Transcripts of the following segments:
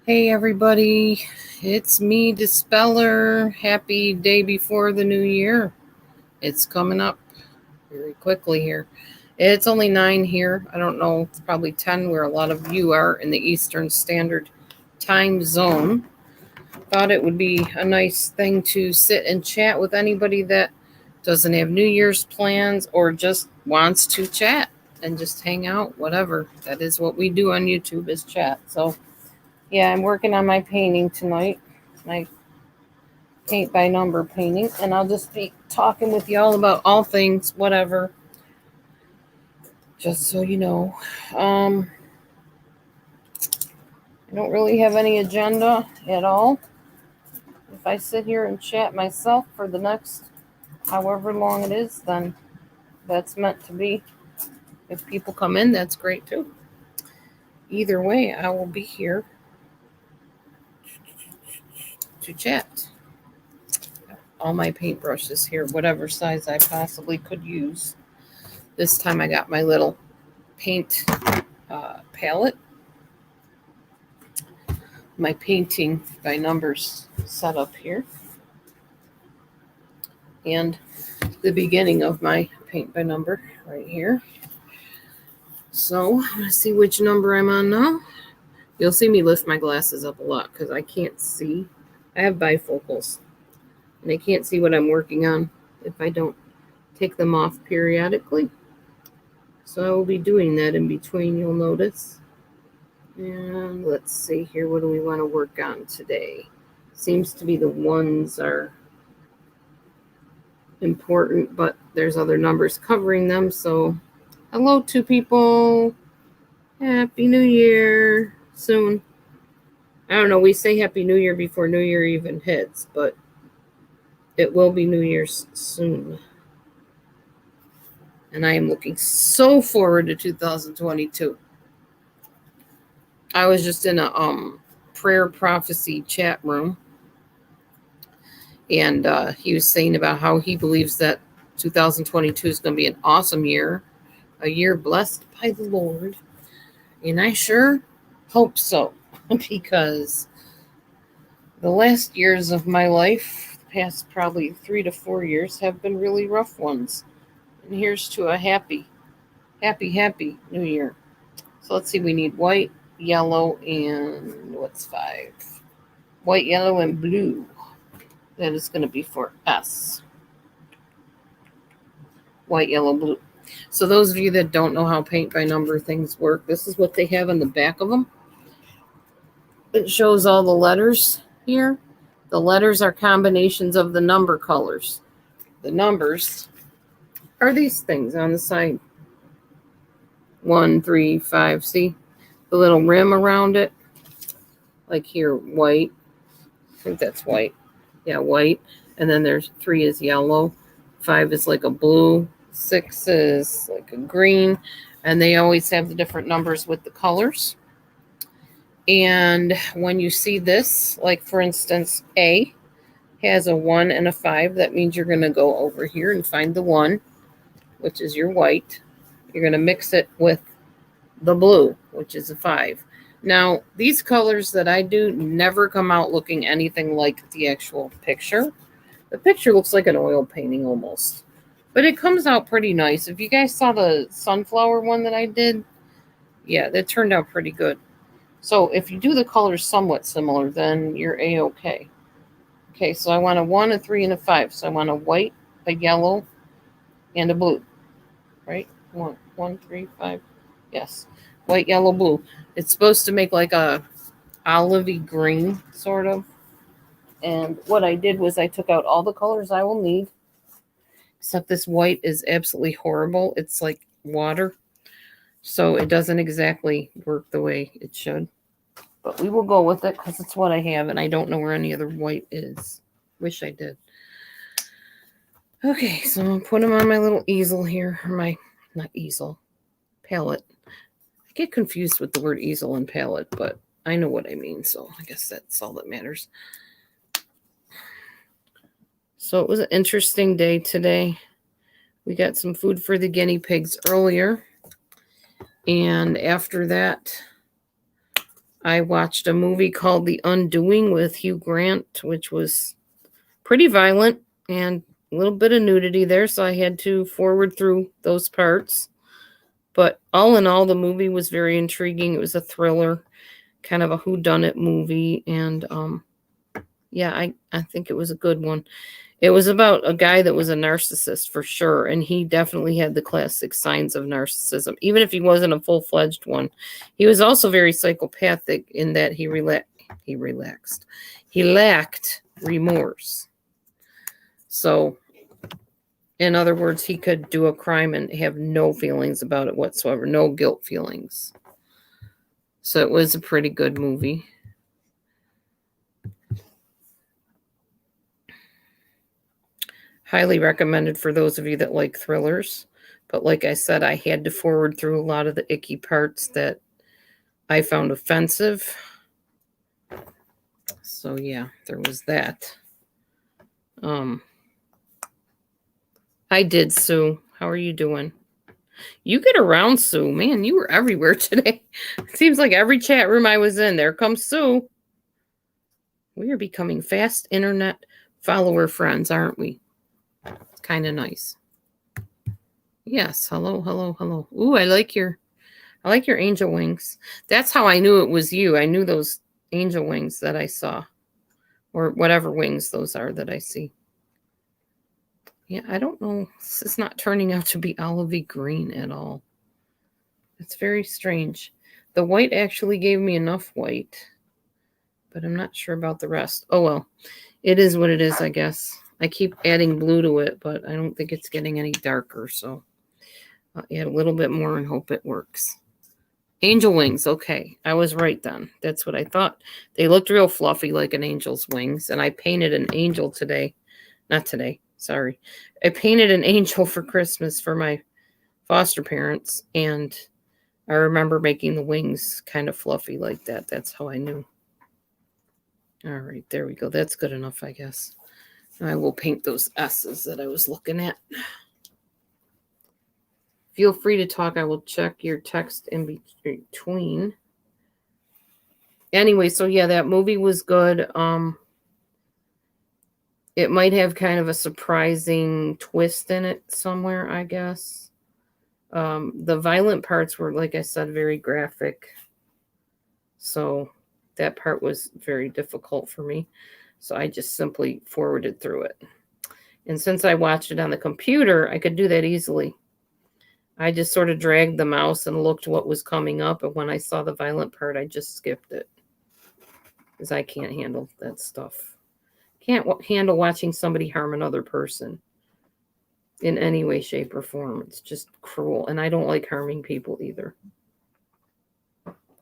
Hey everybody, it's me, Dispeller. Happy day before the new year. It's coming up very quickly here. It's only 9 here. I don't know, it's probably 10 where a lot of you are in the Eastern Standard Time Zone. Thought it would be a nice thing to sit and chat with anybody that doesn't have New Year's plans or just wants to chat and just hang out, whatever. That is what we do on YouTube is chat. So yeah, I'm working on my painting tonight, my paint by number painting, and I'll just be talking with y'all about all things, whatever, just so you know. I don't really have any agenda at all. If I sit here and chat myself for the next however long it is, then that's meant to be. If people come in, that's great too. Either way, I will be here to chat. All my paintbrushes here, whatever size I possibly could use. This time I got my little paint palette, my painting by numbers set up here, and the beginning of my paint by number right here. So I'm going to see which number I'm on now. You'll see me lift my glasses up a lot because I can't see. I have bifocals, and I can't see what I'm working on if I don't take them off periodically. So I will be doing that in between, you'll notice. And let's see here, what do we want to work on today? Seems to be the ones are important, but there's other numbers covering them. So hello to people. Happy New Year soon. I don't know, we say Happy New Year before New Year even hits, but it will be New Year's soon. And I am looking so forward to 2022. I was just in a prayer prophecy chat room, and he was saying about how he believes that 2022 is going to be an awesome year, a year blessed by the Lord. And I sure hope so, because the last years of my life, the past probably 3 to 4 years, have been really rough ones. And here's to a happy New Year. So let's see, we need white, yellow, and what's 5? White, yellow, and blue. That is going to be for S. White, yellow, blue. So those of you that don't know how paint by number things work, this is what they have on the back of them. It shows all the letters here. The letters are combinations of the number colors. The numbers are these things on the side. 1, 3, 5. See the little rim around it? Like here, white. I think that's white. Yeah, white. And then there's 3 is yellow. 5 is like a blue. 6 is like a green. And they always have the different numbers with the colors. And when you see this, like for instance, A has a 1 and a 5, that means you're going to go over here and find the 1, which is your white. You're going to mix it with the blue, which is a 5. Now, these colors that I do never come out looking anything like the actual picture. The picture looks like an oil painting almost, but it comes out pretty nice. If you guys saw the sunflower one that I did, yeah, that turned out pretty good. So if you do the colors somewhat similar, then you're A-okay. Okay, so I want a 1, a 3, and a 5. So I want a white, a yellow, and a blue. Right? 1, 3, 5. Yes. White, yellow, blue. It's supposed to make like a olivey green, sort of. And what I did was I took out all the colors I will need. Except this white is absolutely horrible. It's like water. So it doesn't exactly work the way it should. But we will go with it because it's what I have, and I don't know where any other white is. Wish I did. Okay, so I'm put them on my little easel here. Or my, not easel, palette. I get confused with the word easel and palette, but I know what I mean, so I guess that's all that matters. So it was an interesting day today. We got some food for the guinea pigs earlier. And after that, I watched a movie called The Undoing with Hugh Grant, which was pretty violent and a little bit of nudity there, so I had to forward through those parts. But all in all, the movie was very intriguing. It was a thriller, kind of a whodunit movie, and yeah, I think it was a good one. It was about a guy that was a narcissist for sure, and he definitely had the classic signs of narcissism, even if he wasn't a full-fledged one. He was also very psychopathic in that he lacked remorse. So, in other words, he could do a crime and have no feelings about it whatsoever, no guilt feelings. So it was a pretty good movie. Highly recommended for those of you that like thrillers. But like I said, I had to forward through a lot of the icky parts that I found offensive. So yeah, there was that. I did, Sue. How are you doing? You get around, Sue. Man, you were everywhere today. It seems like every chat room I was in, there comes Sue. We are becoming fast internet follower friends, aren't we? It's kind of nice. Yes. Hello, hello, hello. Ooh, I like your angel wings. That's how I knew it was you. I knew those angel wings that I saw. Or whatever wings those are that I see. Yeah, I don't know. This is not turning out to be olivey green at all. It's very strange. The white actually gave me enough white, but I'm not sure about the rest. Oh, well, it is what it is, I guess. I keep adding blue to it, but I don't think it's getting any darker, so I'll add a little bit more and hope it works. Angel wings. Okay, I was right then. That's what I thought. They looked real fluffy like an angel's wings, and I painted an angel today. Not today, sorry. I painted an angel for Christmas for my foster parents, and I remember making the wings kind of fluffy like that. That's how I knew. All right, there we go. That's good enough, I guess. I will paint those S's that I was looking at. Feel free to talk. I will check your text in between. Anyway, so yeah, that movie was good. It might have kind of a surprising twist in it somewhere, I guess. The violent parts were, like I said, very graphic. So that part was very difficult for me. So I just simply forwarded through it. And since I watched it on the computer, I could do that easily. I just sort of dragged the mouse and looked what was coming up. And when I saw the violent part, I just skipped it. Because I can't handle that stuff. Can't handle watching somebody harm another person in any way, shape, or form. It's just cruel. And I don't like harming people either.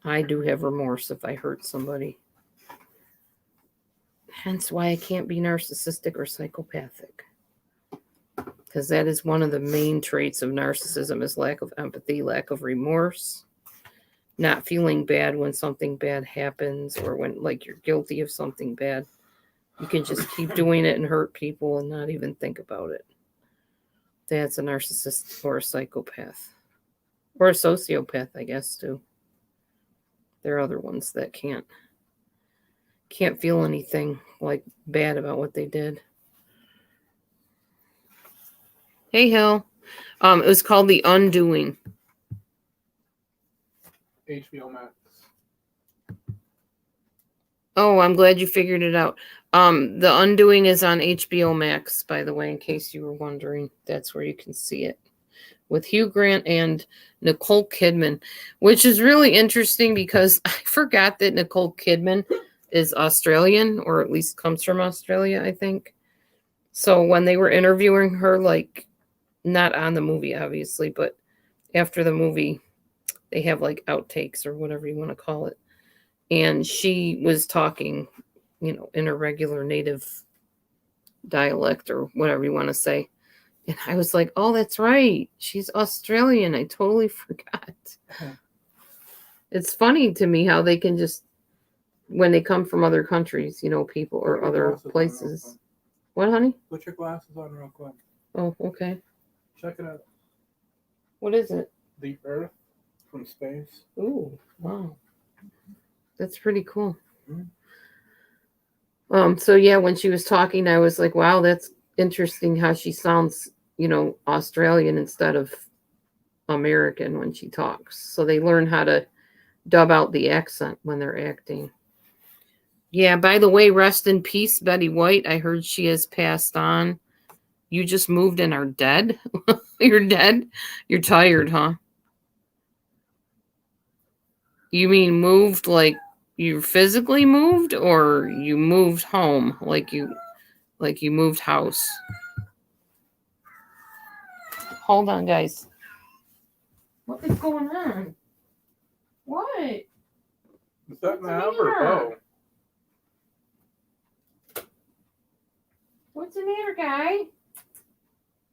I do have remorse if I hurt somebody. Hence why I can't be narcissistic or psychopathic. Because that is one of the main traits of narcissism is lack of empathy, lack of remorse, not feeling bad when something bad happens or when like you're guilty of something bad. You can just keep doing it and hurt people and not even think about it. That's a narcissist or a psychopath. Or a sociopath, I guess, too. There are other ones that can't feel anything like bad about what they did. Hey, Hill. It was called The Undoing. HBO Max. Oh, I'm glad you figured it out. The Undoing is on HBO Max, by the way, in case you were wondering. That's where you can see it. With Hugh Grant and Nicole Kidman, which is really interesting because I forgot that Nicole Kidman is Australian, or at least comes from Australia, I think. So when they were interviewing her, like, not on the movie, obviously, but after the movie, they have like outtakes or whatever you want to call it. And she was talking, in her regular native dialect or whatever you want to say. And I was like, oh, that's right. She's Australian. I totally forgot. It's funny to me how they can just, when they come from other countries, people or other places. What, honey? Put your glasses on real quick. Oh, okay. Check it out. What is it? The Earth from space. Ooh, wow. That's pretty cool. Mhm. So yeah, when she was talking, I was like, wow, that's interesting how she sounds, Australian instead of American when she talks. So they learn how to dub out the accent when they're acting. Yeah, by the way, rest in peace, Betty White. I heard she has passed on. You just moved and are dead? You're dead? You're tired, huh? You mean moved like you physically moved, or you moved home like you moved house? Hold on, guys. What is going on? What? Is that What's the Mav or matter? Bo? What's the matter, guy?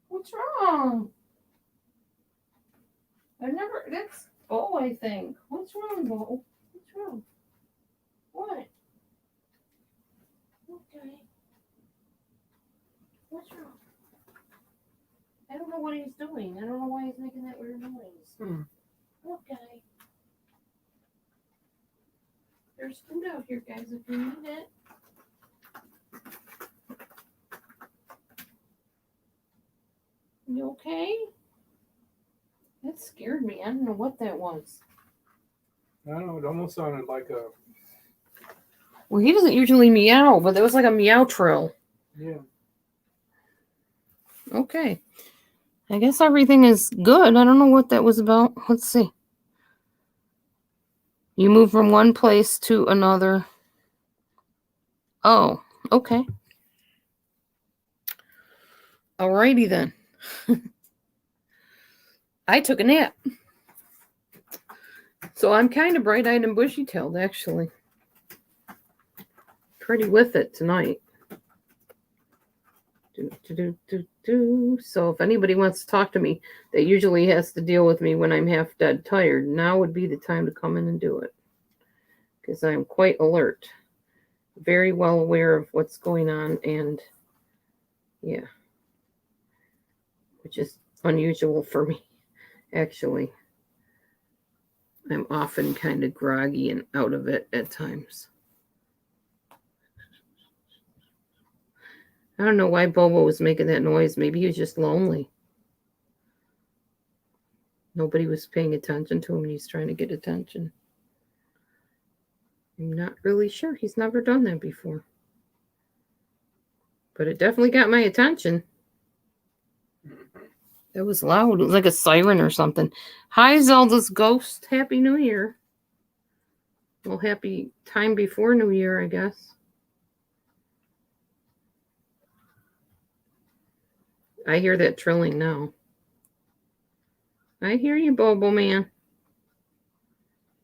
What's wrong? That's Bo, I think. What's wrong, Bo? What's wrong? What? Okay. What's wrong? I don't know what he's doing. I don't know why he's making that weird noise. Okay. There's food out here, guys, if you need it. You okay? That scared me. I don't know what that was. I don't know. It almost sounded like a Well, he doesn't usually meow, but there was like a meow trill. yeah. Okay. I guess everything is good. I don't know what that was about. Let's see. You move from one place to another. Oh, okay. Alrighty then. I took a nap. So I'm kind of bright-eyed and bushy-tailed, actually. Pretty with it tonight. So if anybody wants to talk to me, that usually has to deal with me when I'm half dead tired, now would be the time to come in and do it. Because I'm quite alert. Very well aware of what's going on, and yeah. Which is unusual for me, actually. I'm often kind of groggy and out of it at times. I don't know why Bobo was making that noise. Maybe he was just lonely. Nobody was paying attention to him and he's trying to get attention. I'm not really sure. He's never done that before. But it definitely got my attention. That was loud. It was like a siren or something. Hi, Zelda's ghost. Happy New Year. Well, happy time before New Year, I guess. I hear that trilling now. I hear you, Bobo man.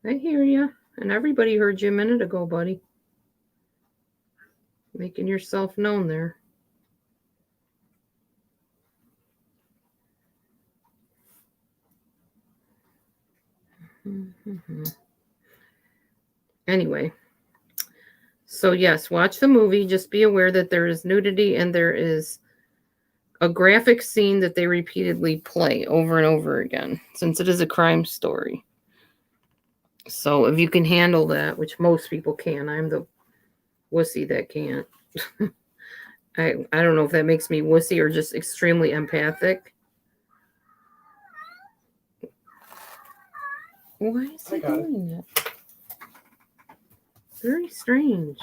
I hear you. And everybody heard you a minute ago, buddy. Making yourself known there. Anyway. So yes, watch the movie. Just be aware that there is nudity and there is a graphic scene that they repeatedly play over and over again, since it is a crime story. So if you can handle that, which most people can, I'm the wussy that can't. I don't know if that makes me wussy or just extremely empathic. Why is he doing it? Very strange.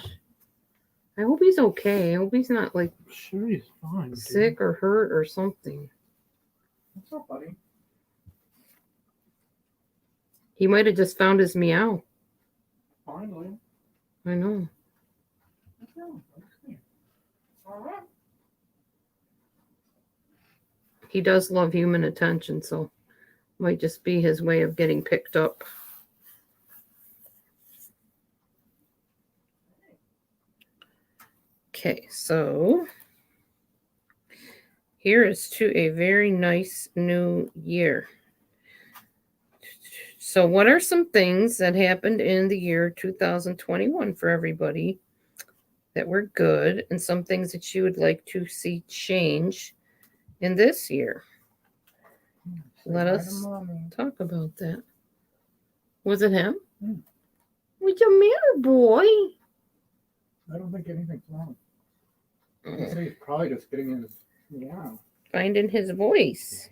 I hope he's okay. I hope he's not like Sure, he's fine. sick or hurt or something. What's up, buddy? He might have just found his meow. Finally. I know. All right. He does love human attention, so might just be his way of getting picked up. Okay, so here is to a very nice new year. So what are some things that happened in the year 2021 for everybody that were good, and some things that you would like to see change in this year? Let us talk about that. Was it him? What's the matter, boy? I don't think anything's wrong. I'd say he's probably just getting his meow. Finding his voice.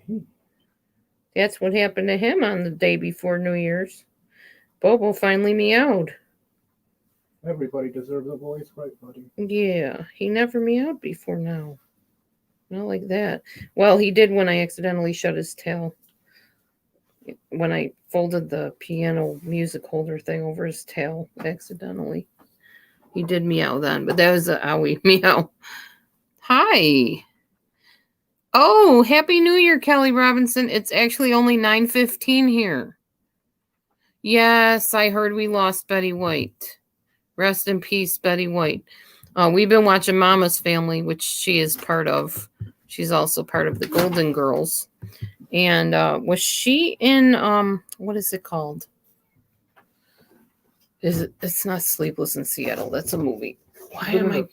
That's what happened to him on the day before New Year's. Bobo finally meowed. Everybody deserves a voice, right, buddy? Yeah, he never meowed before now. Not like that. Well, he did when I accidentally shut his tail. When I folded the piano music holder thing over his tail accidentally. He did meow then, but that was a owie meow. Hi. Oh, Happy New Year, Kelly Robinson. It's actually only 9:15 here. Yes, I heard we lost Betty White. Rest in peace, Betty White. We've been watching Mama's Family, which she is part of. She's also part of the Golden Girls. And was she in what is it called? It's not Sleepless in Seattle. That's a movie. Why am I?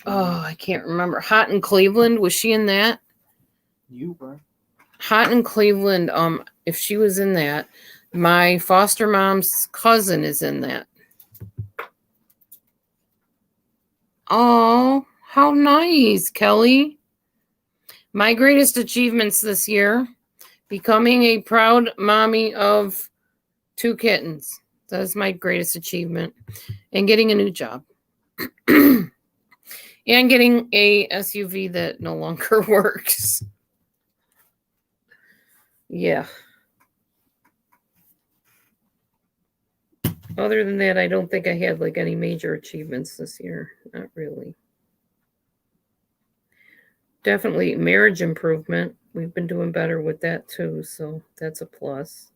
I can't remember. Hot in Cleveland. Was she in that? You were. Hot in Cleveland. If she was in that, my foster mom's cousin is in that. Oh, how nice, Kelly. My greatest achievements this year, becoming a proud mommy of 2 kittens. That's my greatest achievement. And getting a new job. And getting a SUV that no longer works. Yeah. Other than that, I don't think I had like any major achievements this year. Not really. Definitely marriage improvement. We've been doing better with that too, so that's a plus.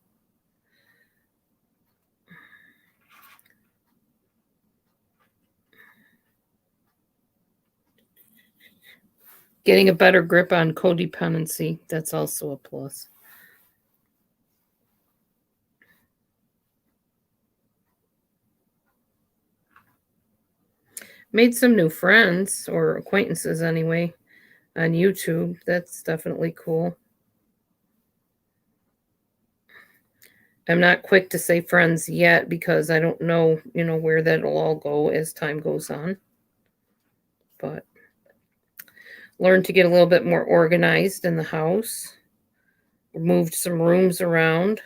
Getting a better grip on codependency, that's also a plus. Made some new friends, or acquaintances anyway, on YouTube. That's definitely cool. I'm not quick to say friends yet because I don't know, where that'll all go as time goes on. But learned to get a little bit more organized in the house. Moved some rooms around.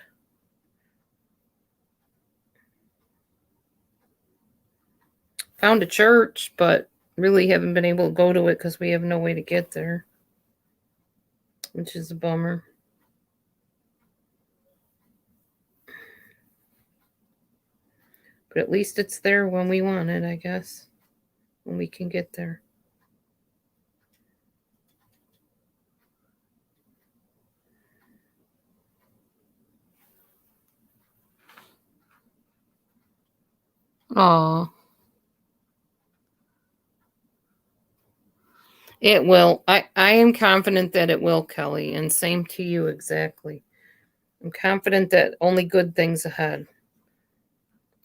Found a church, but really haven't been able to go to it because we have no way to get there, which is a bummer. But at least it's there when we want it, I guess, when we can get there. Aw. It will. I am confident that it will, Kelly, and same to you exactly. I'm confident that only good things ahead.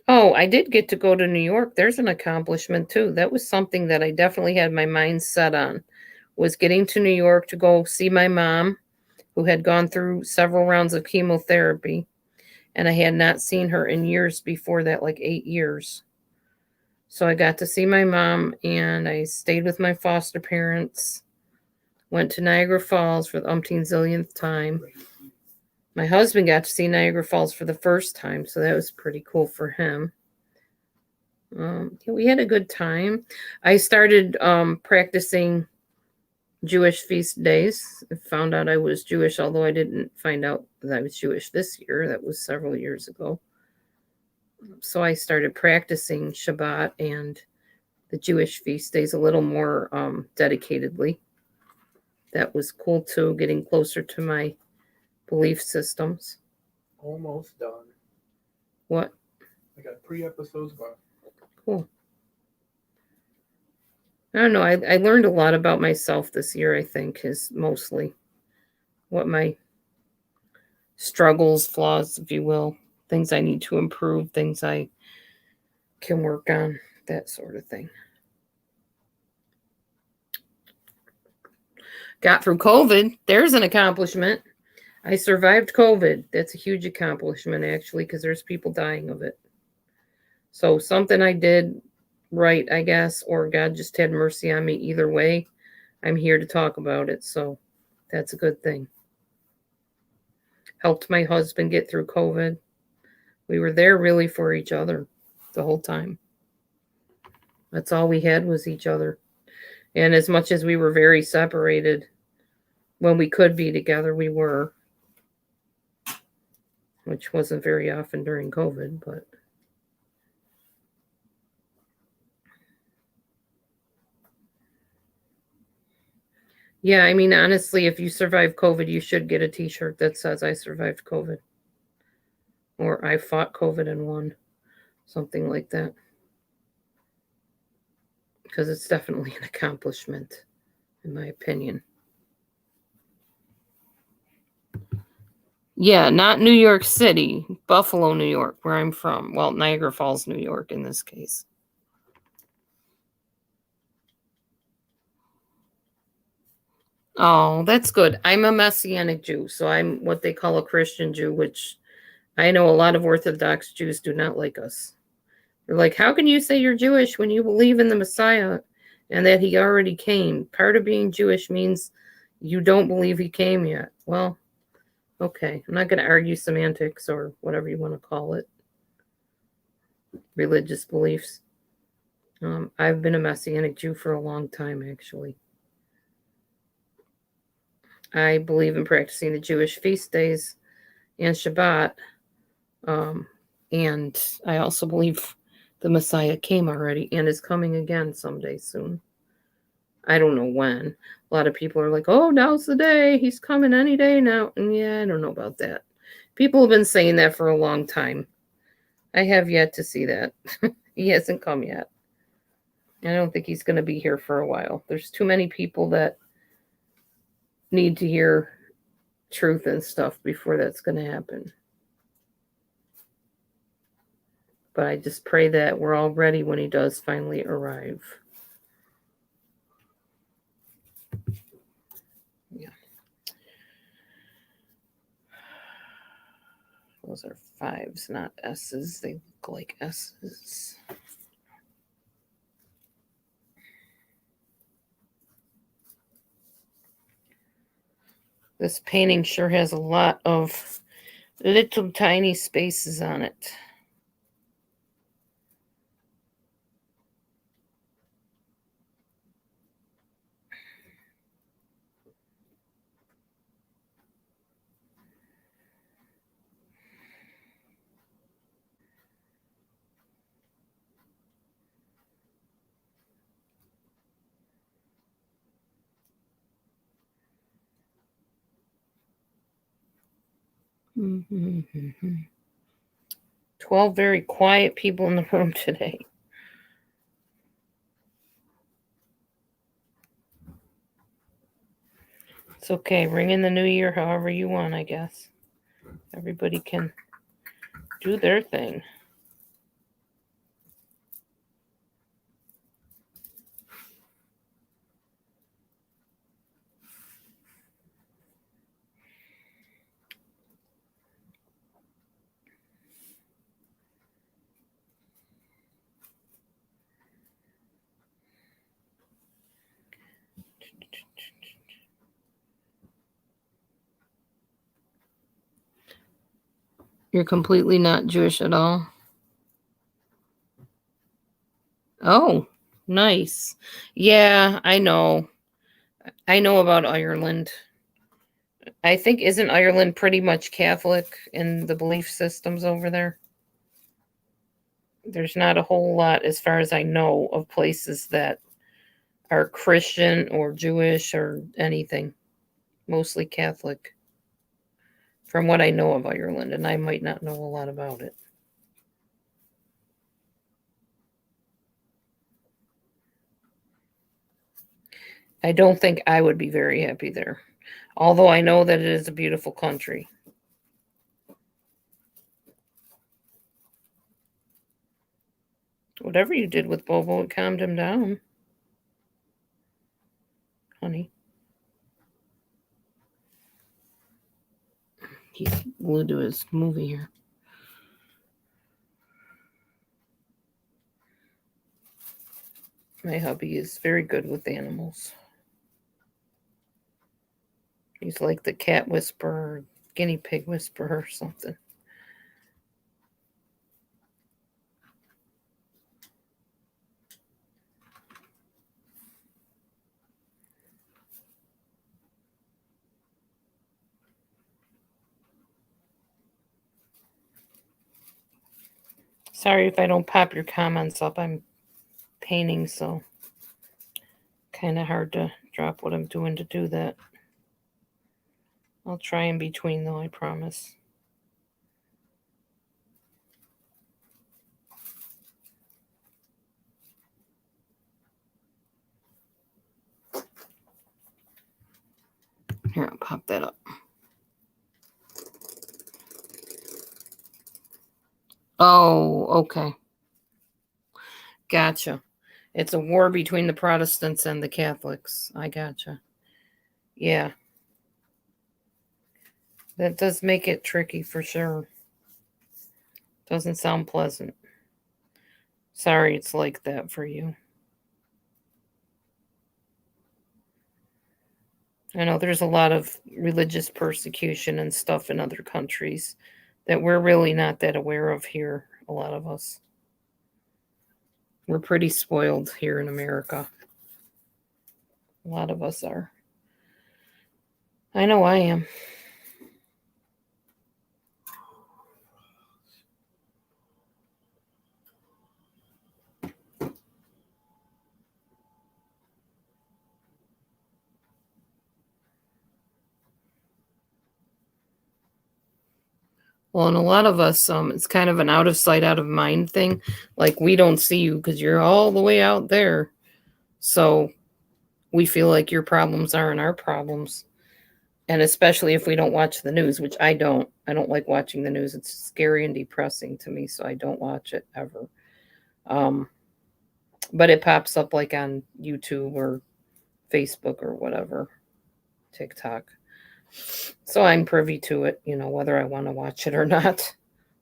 Oh, I did get to go to New York. There's an accomplishment too. That was something that I definitely had my mind set on, was getting to New York to go see my mom, who had gone through several rounds of chemotherapy, and I had not seen her in years before that, like 8 years. So I got to see my mom, and I stayed with my foster parents, went to Niagara Falls for the umpteen zillionth time. My husband got to see Niagara Falls for the first time, so that was pretty cool for him. We had a good time. I started practicing Jewish feast days. I found out I was Jewish, although I didn't find out that I was Jewish this year. That was several years ago. So I started practicing Shabbat and the Jewish feast days a little more dedicatedly. That was cool too, getting closer to my belief systems. Almost done. What? I got 3 episodes left. Cool. I don't know. I learned a lot about myself this year, I think, is mostly what my struggles, flaws, if you will, things I need to improve, things I can work on, that sort of thing. Got through COVID. There's an accomplishment. I survived COVID. That's a huge accomplishment, actually, because there's people dying of it. So something I did right, I guess, or God just had mercy on me. Either way, I'm here to talk about it. So that's a good thing. Helped my husband get through COVID. We were there really for each other the whole time. That's all we had was each other. And as much as we were very separated, when we could be together, we were, which wasn't very often during COVID, but yeah, I mean, honestly, if you survive COVID, you should get a t-shirt that says I survived COVID or I fought COVID and won, something like that. Because it's definitely an accomplishment, in my opinion. Yeah, not New York City, Buffalo, New York, where I'm from. Well, Niagara Falls, New York in this case. Oh, that's good. I'm a Messianic Jew, so I'm what they call a Christian Jew, which I know a lot of Orthodox Jews do not like us. They're like, how can you say you're Jewish when you believe in the Messiah and that he already came? Part of being Jewish means you don't believe he came yet. Well, okay. I'm not going to argue semantics or whatever you want to call it, religious beliefs. I've been a Messianic Jew for a long time, actually. I believe in practicing the Jewish feast days and Shabbat. And I also believe the Messiah came already and is coming again someday soon. I don't know when. A lot of people are like, oh, now's the day. He's coming any day now. And yeah, I don't know about that. People have been saying that for a long time. I have yet to see that. He hasn't come yet. I don't think he's going to be here for a while. There's too many people that need to hear truth and stuff before that's going to happen. But I just pray that we're all ready when he does finally arrive. Yeah. Those are 5s, not S's. They look like S's. This painting sure has a lot of little tiny spaces on it. Mm-hmm. 12 very quiet people in the room today. It's okay. Ring in the new year however you want, I guess. Everybody can do their thing. You're completely not Jewish at all? Oh, nice. Yeah, I know. I know about Ireland. I think, isn't Ireland pretty much Catholic in the belief systems over there? There's not a whole lot, as far as I know, of places that are Christian or Jewish or anything. Mostly Catholic. From what I know of Ireland, and I might not know a lot about it. I don't think I would be very happy there. Although I know that it is a beautiful country. Whatever you did with Bobo, it calmed him down. Honey. He's glued to his movie here. My hubby is very good with animals. He's like the cat whisperer, guinea pig whisperer, or something. Sorry if I don't pop your comments up. I'm painting, so kind of hard to drop what I'm doing to do that. I'll try in between, though, I promise. Here, I'll pop that up. Oh, okay. Gotcha. It's a war between the Protestants and the Catholics. I gotcha. Yeah. That does make it tricky for sure. Doesn't sound pleasant. Sorry it's like that for you. I know there's a lot of religious persecution and stuff in other countries that we're really not that aware of here, a lot of us. We're pretty spoiled here in America. A lot of us are. I know I am. Well, and a lot of us, it's kind of an out of sight, out of mind thing. Like, we don't see you because you're all the way out there. So we feel like your problems aren't our problems. And especially if we don't watch the news, which I don't. I don't like watching the news. It's scary and depressing to me, so I don't watch it ever. But it pops up like on YouTube or Facebook or whatever, TikTok. So I'm privy to it, whether I want to watch it or not.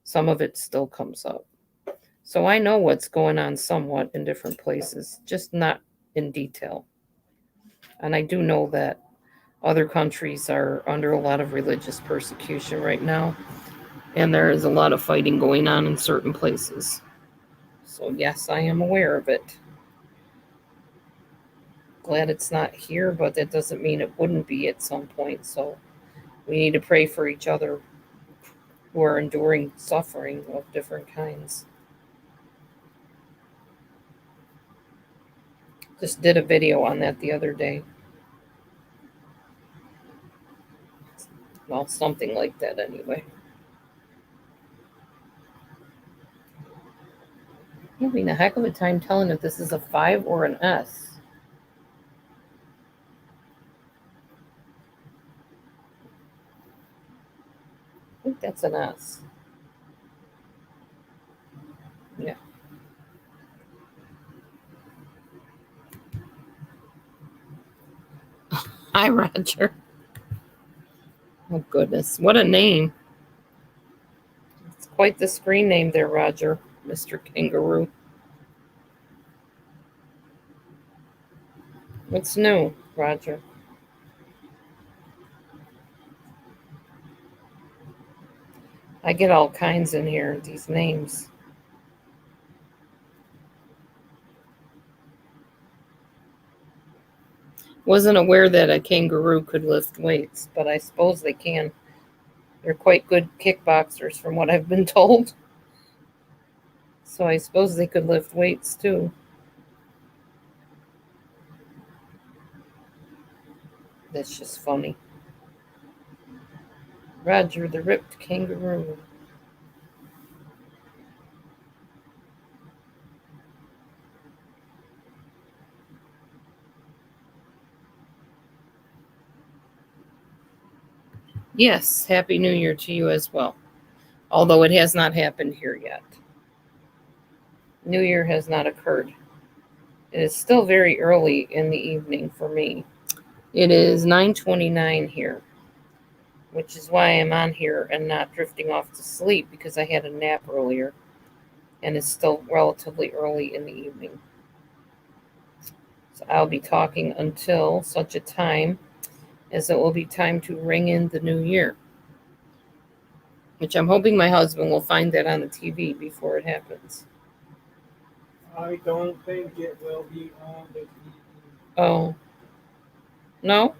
Some of it still comes up. So I know what's going on somewhat in different places, just not in detail. And I do know that other countries are under a lot of religious persecution right now. And there is a lot of fighting going on in certain places. So yes, I am aware of it. Glad it's not here, but that doesn't mean it wouldn't be at some point. So we need to pray for each other who are enduring suffering of different kinds. Just did a video on that the other day. Well, something like that anyway. You're having a heck of a time telling if this is a 5 or an S. I think that's an S. Yeah. Hi, Roger. Oh, goodness. What a name. It's quite the screen name there, Roger, Mr. Kangaroo. What's new, Roger? I get all kinds in here, these names. Wasn't aware that a kangaroo could lift weights, but I suppose they can. They're quite good kickboxers from what I've been told. So I suppose they could lift weights too. That's just funny. Roger the ripped kangaroo. Yes, Happy New Year to you as well. Although it has not happened here yet. New Year has not occurred. It is still very early in the evening for me. It is 9:29 here, which is why I'm on here and not drifting off to sleep because I had a nap earlier and it's still relatively early in the evening. So I'll be talking until such a time as it will be time to ring in the new year. Which I'm hoping my husband will find that on the TV before it happens. I don't think it will be on the TV. Oh, no? No.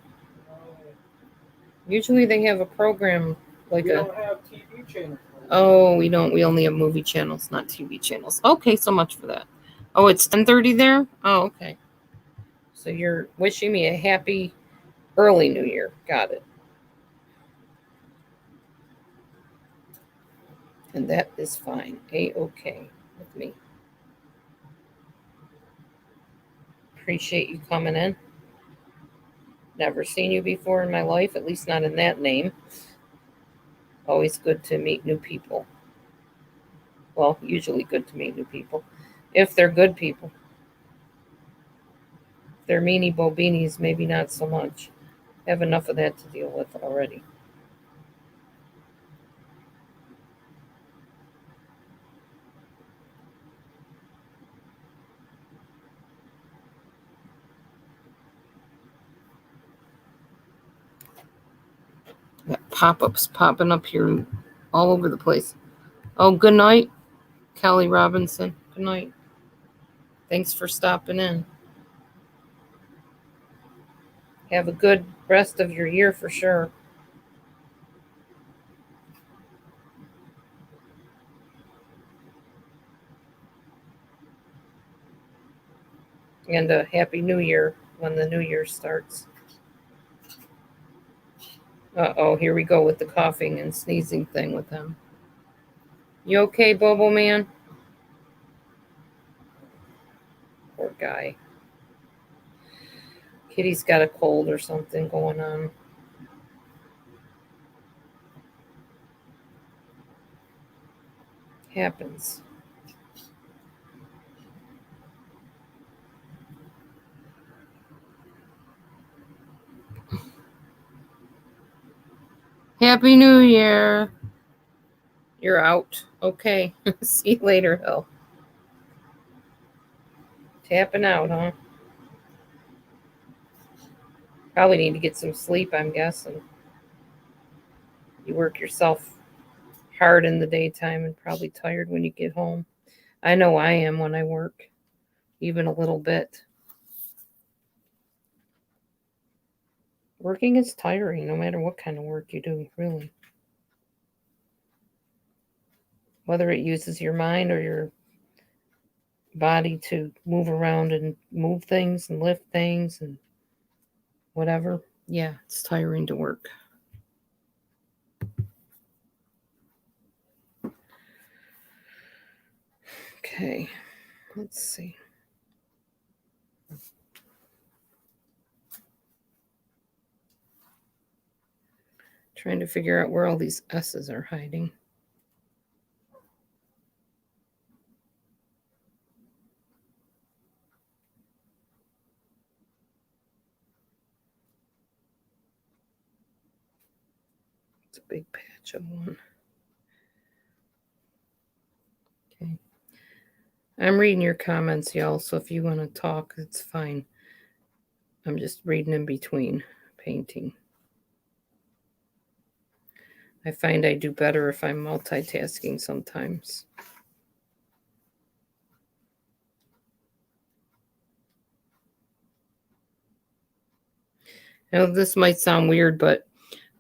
Usually they have a program like We a. don't have TV channels. Oh, we don't. We only have movie channels, not TV channels. Okay, so much for that. Oh, it's 10:30 there? Oh, okay. So you're wishing me a happy early New Year. Got it. And that is fine. A-okay with me. Appreciate you coming in. Never seen you before in my life, at least not in that name. Always good to meet new people. Well, usually good to meet new people. If they're good people. If they're meanie bobinis, maybe not so much. I have enough of that to deal with already. Got pop-ups popping up here all over the place. Oh, good night, Kelly Robinson. Good night. Thanks for stopping in. Have a good rest of your year for sure. And a happy new year when the new year starts. Uh-oh, here we go with the coughing and sneezing thing with him. You okay, Bobo Man? Poor guy. Kitty's got a cold or something going on. Happens. Happy New Year. You're out. Okay. See you later, Hill. Tapping out, huh? Probably need to get some sleep, I'm guessing. You work yourself hard in the daytime and probably tired when you get home. I know I am when I work, even a little bit. Working is tiring no matter what kind of work you do, really. Whether it uses your mind or your body to move around and move things and lift things and whatever. Yeah, it's tiring to work. Okay, let's see. Trying to figure out where all these S's are hiding. It's a big patch of one. Okay. I'm reading your comments, y'all, so if you want to talk, it's fine. I'm just reading in between painting. I find I do better if I'm multitasking sometimes. Now, this might sound weird, but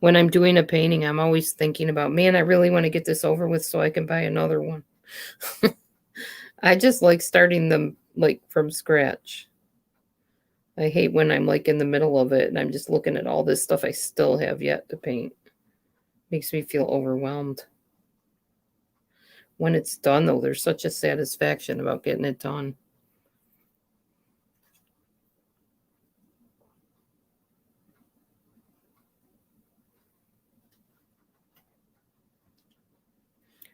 when I'm doing a painting, I'm always thinking about, man, I really want to get this over with so I can buy another one. I just like starting them like from scratch. I hate when I'm like in the middle of it and I'm just looking at all this stuff I still have yet to paint. Makes me feel overwhelmed. When it's done, though, there's such a satisfaction about getting it done.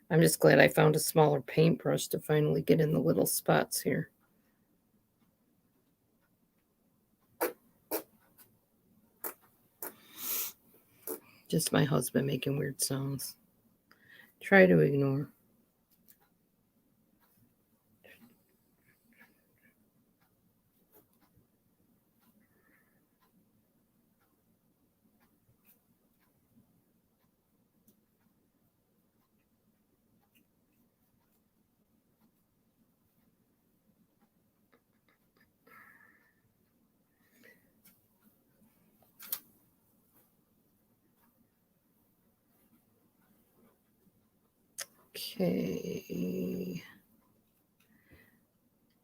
I'm just glad I found a smaller paintbrush to finally get in the little spots here. Just my husband making weird sounds. Try to ignore. Okay.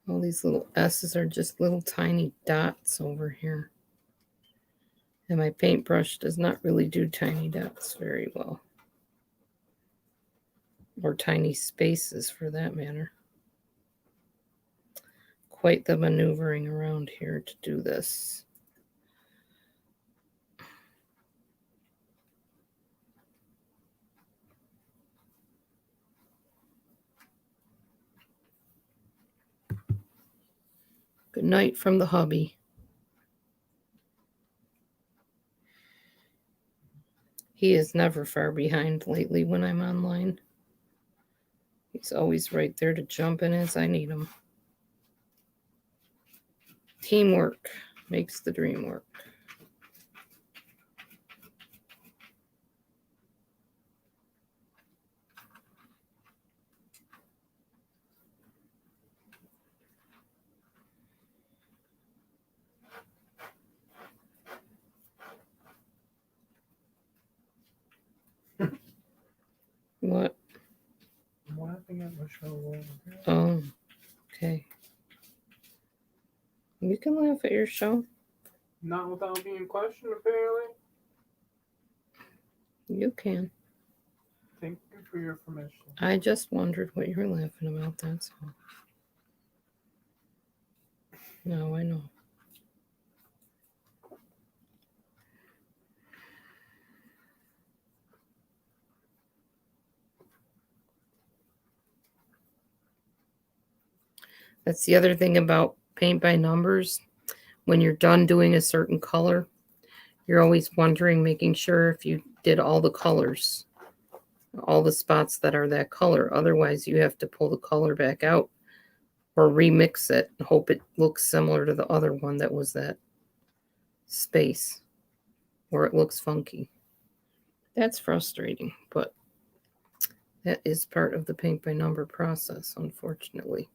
All these little S's are just little tiny dots over here. And my paintbrush does not really do tiny dots very well. Or tiny spaces for that matter. Quite the maneuvering around here to do this. Good night from the hubby. He is never far behind lately when I'm online. He's always right there to jump in as I need him. Teamwork makes the dream work. What? I'm laughing at Michelle over here. Oh, okay. You can laugh at your show. Not without being questioned, apparently. You can. Thank you for your permission. I just wondered what you were laughing about, that's all. No, I know. That's the other thing about paint by numbers. When you're done doing a certain color, you're always wondering, making sure if you did all the colors, all the spots that are that color. Otherwise, you have to pull the color back out or remix it and hope it looks similar to the other one that was that space, or it looks funky. That's frustrating, but that is part of the paint by number process, unfortunately.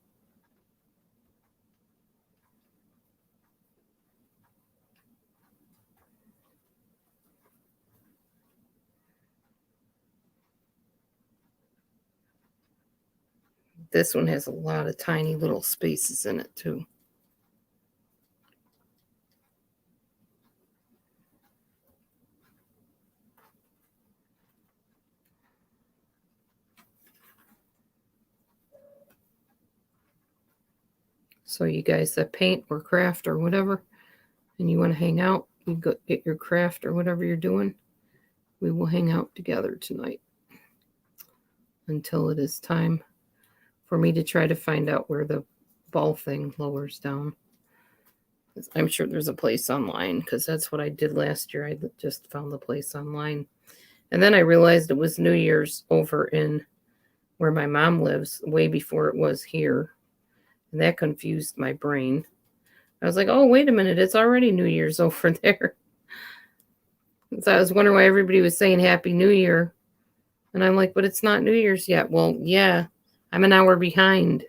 This one has a lot of tiny little spaces in it too. So you guys that paint or craft or whatever, and you want to hang out, you go get your craft or whatever you're doing. We will hang out together tonight until it is time for me to try to find out where the ball thing lowers down. I'm sure there's a place online because that's what I did last year. I just found the place online. And then I realized it was New Year's over in where my mom lives, way before it was here. And that confused my brain. I was like, oh, wait a minute. It's already New Year's over there. So I was wondering why everybody was saying Happy New Year. And I'm like, but it's not New Year's yet. Well, yeah, I'm an hour behind.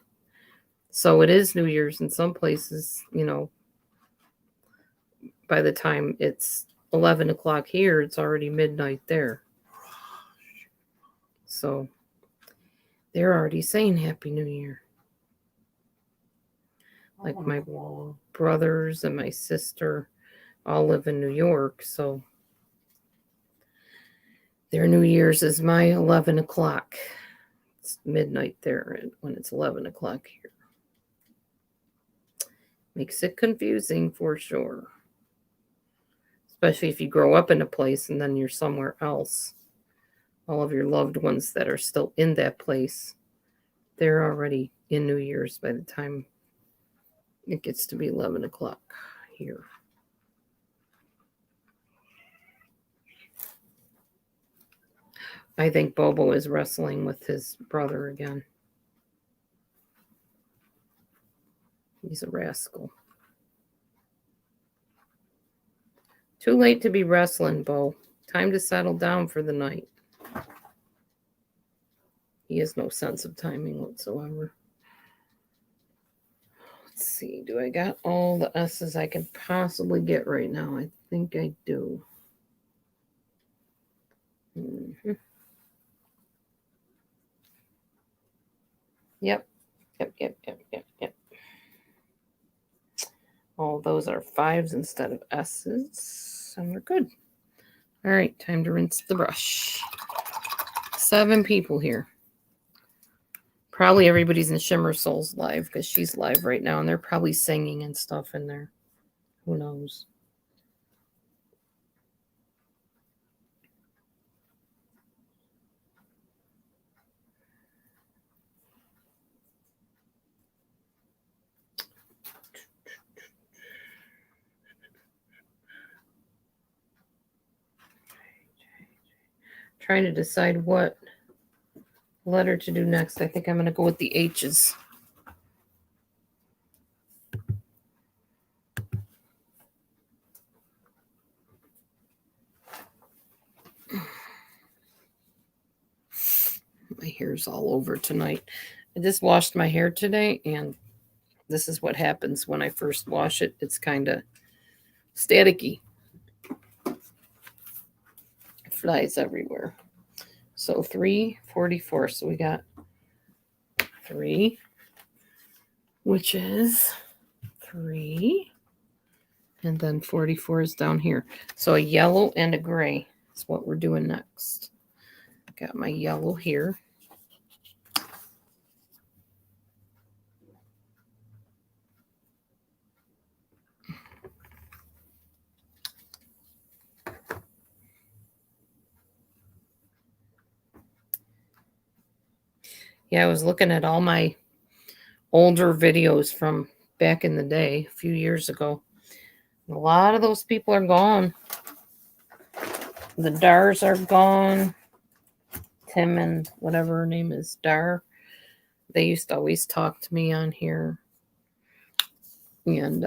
So it is New Year's in some places, you know. By the time it's 11 o'clock here, it's already midnight there. So they're already saying Happy New Year. Like my brothers and my sister all live in New York, so their New Year's is my 11 o'clock. It's midnight there when it's 11 o'clock here. Makes it confusing for sure. Especially if you grow up in a place and then you're somewhere else. All of your loved ones that are still in that place, they're already in New Year's by the time it gets to be 11 o'clock here. I think Bobo is wrestling with his brother again. He's a rascal. Too late to be wrestling, Bo. Time to settle down for the night. He has no sense of timing whatsoever. Let's see. Do I got all the S's I can possibly get right now? I think I do. Yep. All those are 5s instead of S's, and we're good. All right, time to rinse the brush. 7 people here. Probably everybody's in Shimmer Souls live because she's live right now, and they're probably singing and stuff in there. Who knows? Trying to decide what letter to do next. I think I'm going to go with the H's. My hair's all over tonight. I just washed my hair today, and this is what happens when I first wash it. It's kind of staticky. It flies everywhere. So 344. So we got 3, which is 3. And then 44 is down here. So a yellow and a gray is what we're doing next. Got my yellow here. Yeah, I was looking at all my older videos from back in the day, a few years ago. A lot of those people are gone. The Dars are gone. Tim and whatever her name is, Dar. They used to always talk to me on here. And,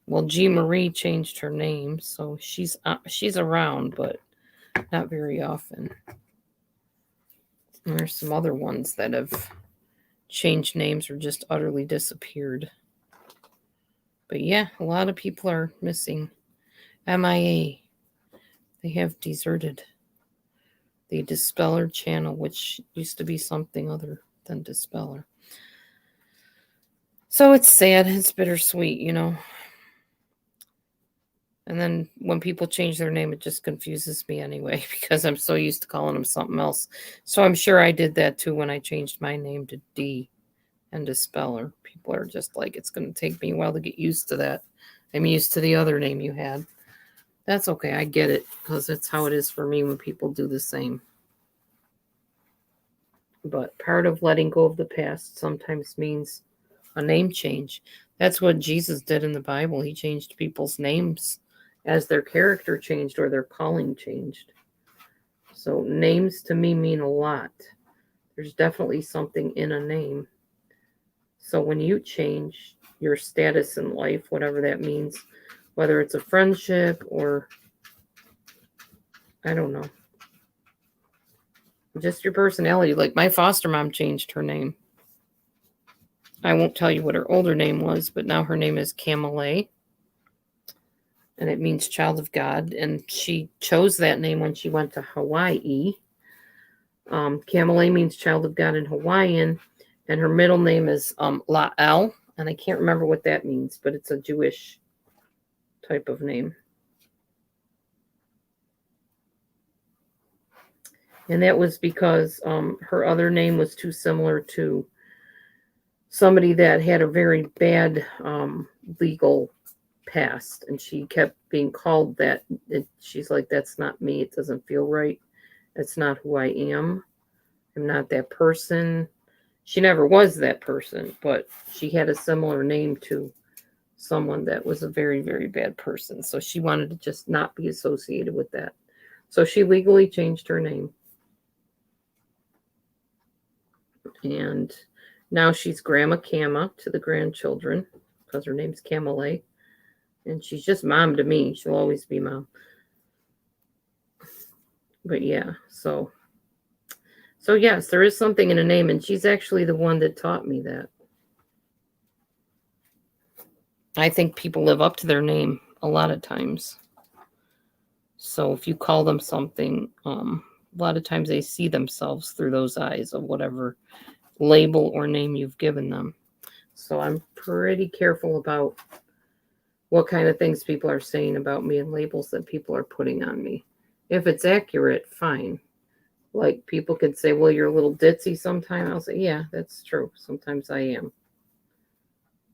well, G. Marie changed her name, so she's around, but not very often. And there's some other ones that have changed names or just utterly disappeared. But yeah, a lot of people are missing. MIA. They have deserted the Dispeller channel, which used to be something other than Dispeller. So it's sad. It's bittersweet, you know. And then when people change their name, it just confuses me anyway, because I'm so used to calling them something else. So I'm sure I did that too when I changed my name to D and Dispeller. People are just like, it's going to take me a while to get used to that. I'm used to the other name you had. That's okay. I get it, because that's how it is for me when people do the same. But part of letting go of the past sometimes means a name change. That's what Jesus did in the Bible. He changed people's names as their character changed or their calling changed. So names to me mean a lot. There's definitely something in a name. So when you change your status in life, whatever that means, whether it's a friendship or, I don't know, just your personality. Like my foster mom changed her name. I won't tell you what her older name was, but now her name is Camille. And it means child of God. And she chose that name when she went to Hawaii. Camille means child of God in Hawaiian. And her middle name is La'el. And I can't remember what that means, but it's a Jewish type of name. And that was because her other name was too similar to somebody that had a very bad legal past. And she kept being called that. She's like, that's not me. It doesn't feel right. That's not who I am. I'm not that person. She never was that person, but she had a similar name to someone that was a very, very bad person. So she wanted to just not be associated with that. So she legally changed her name. And now she's Grandma Cama to the grandchildren, because her name's Camille. And she's just mom to me. She'll always be mom. But yeah, so yes, there is something in a name, and she's actually the one that taught me that. I think people live up to their name a lot of times. So if you call them something, a lot of times they see themselves through those eyes of whatever label or name you've given them. So I'm pretty careful about what kind of things people are saying about me and labels that people are putting on me. If it's accurate, fine. Like people could say, well, you're a little ditzy sometimes. I'll say, yeah, that's true. Sometimes I am.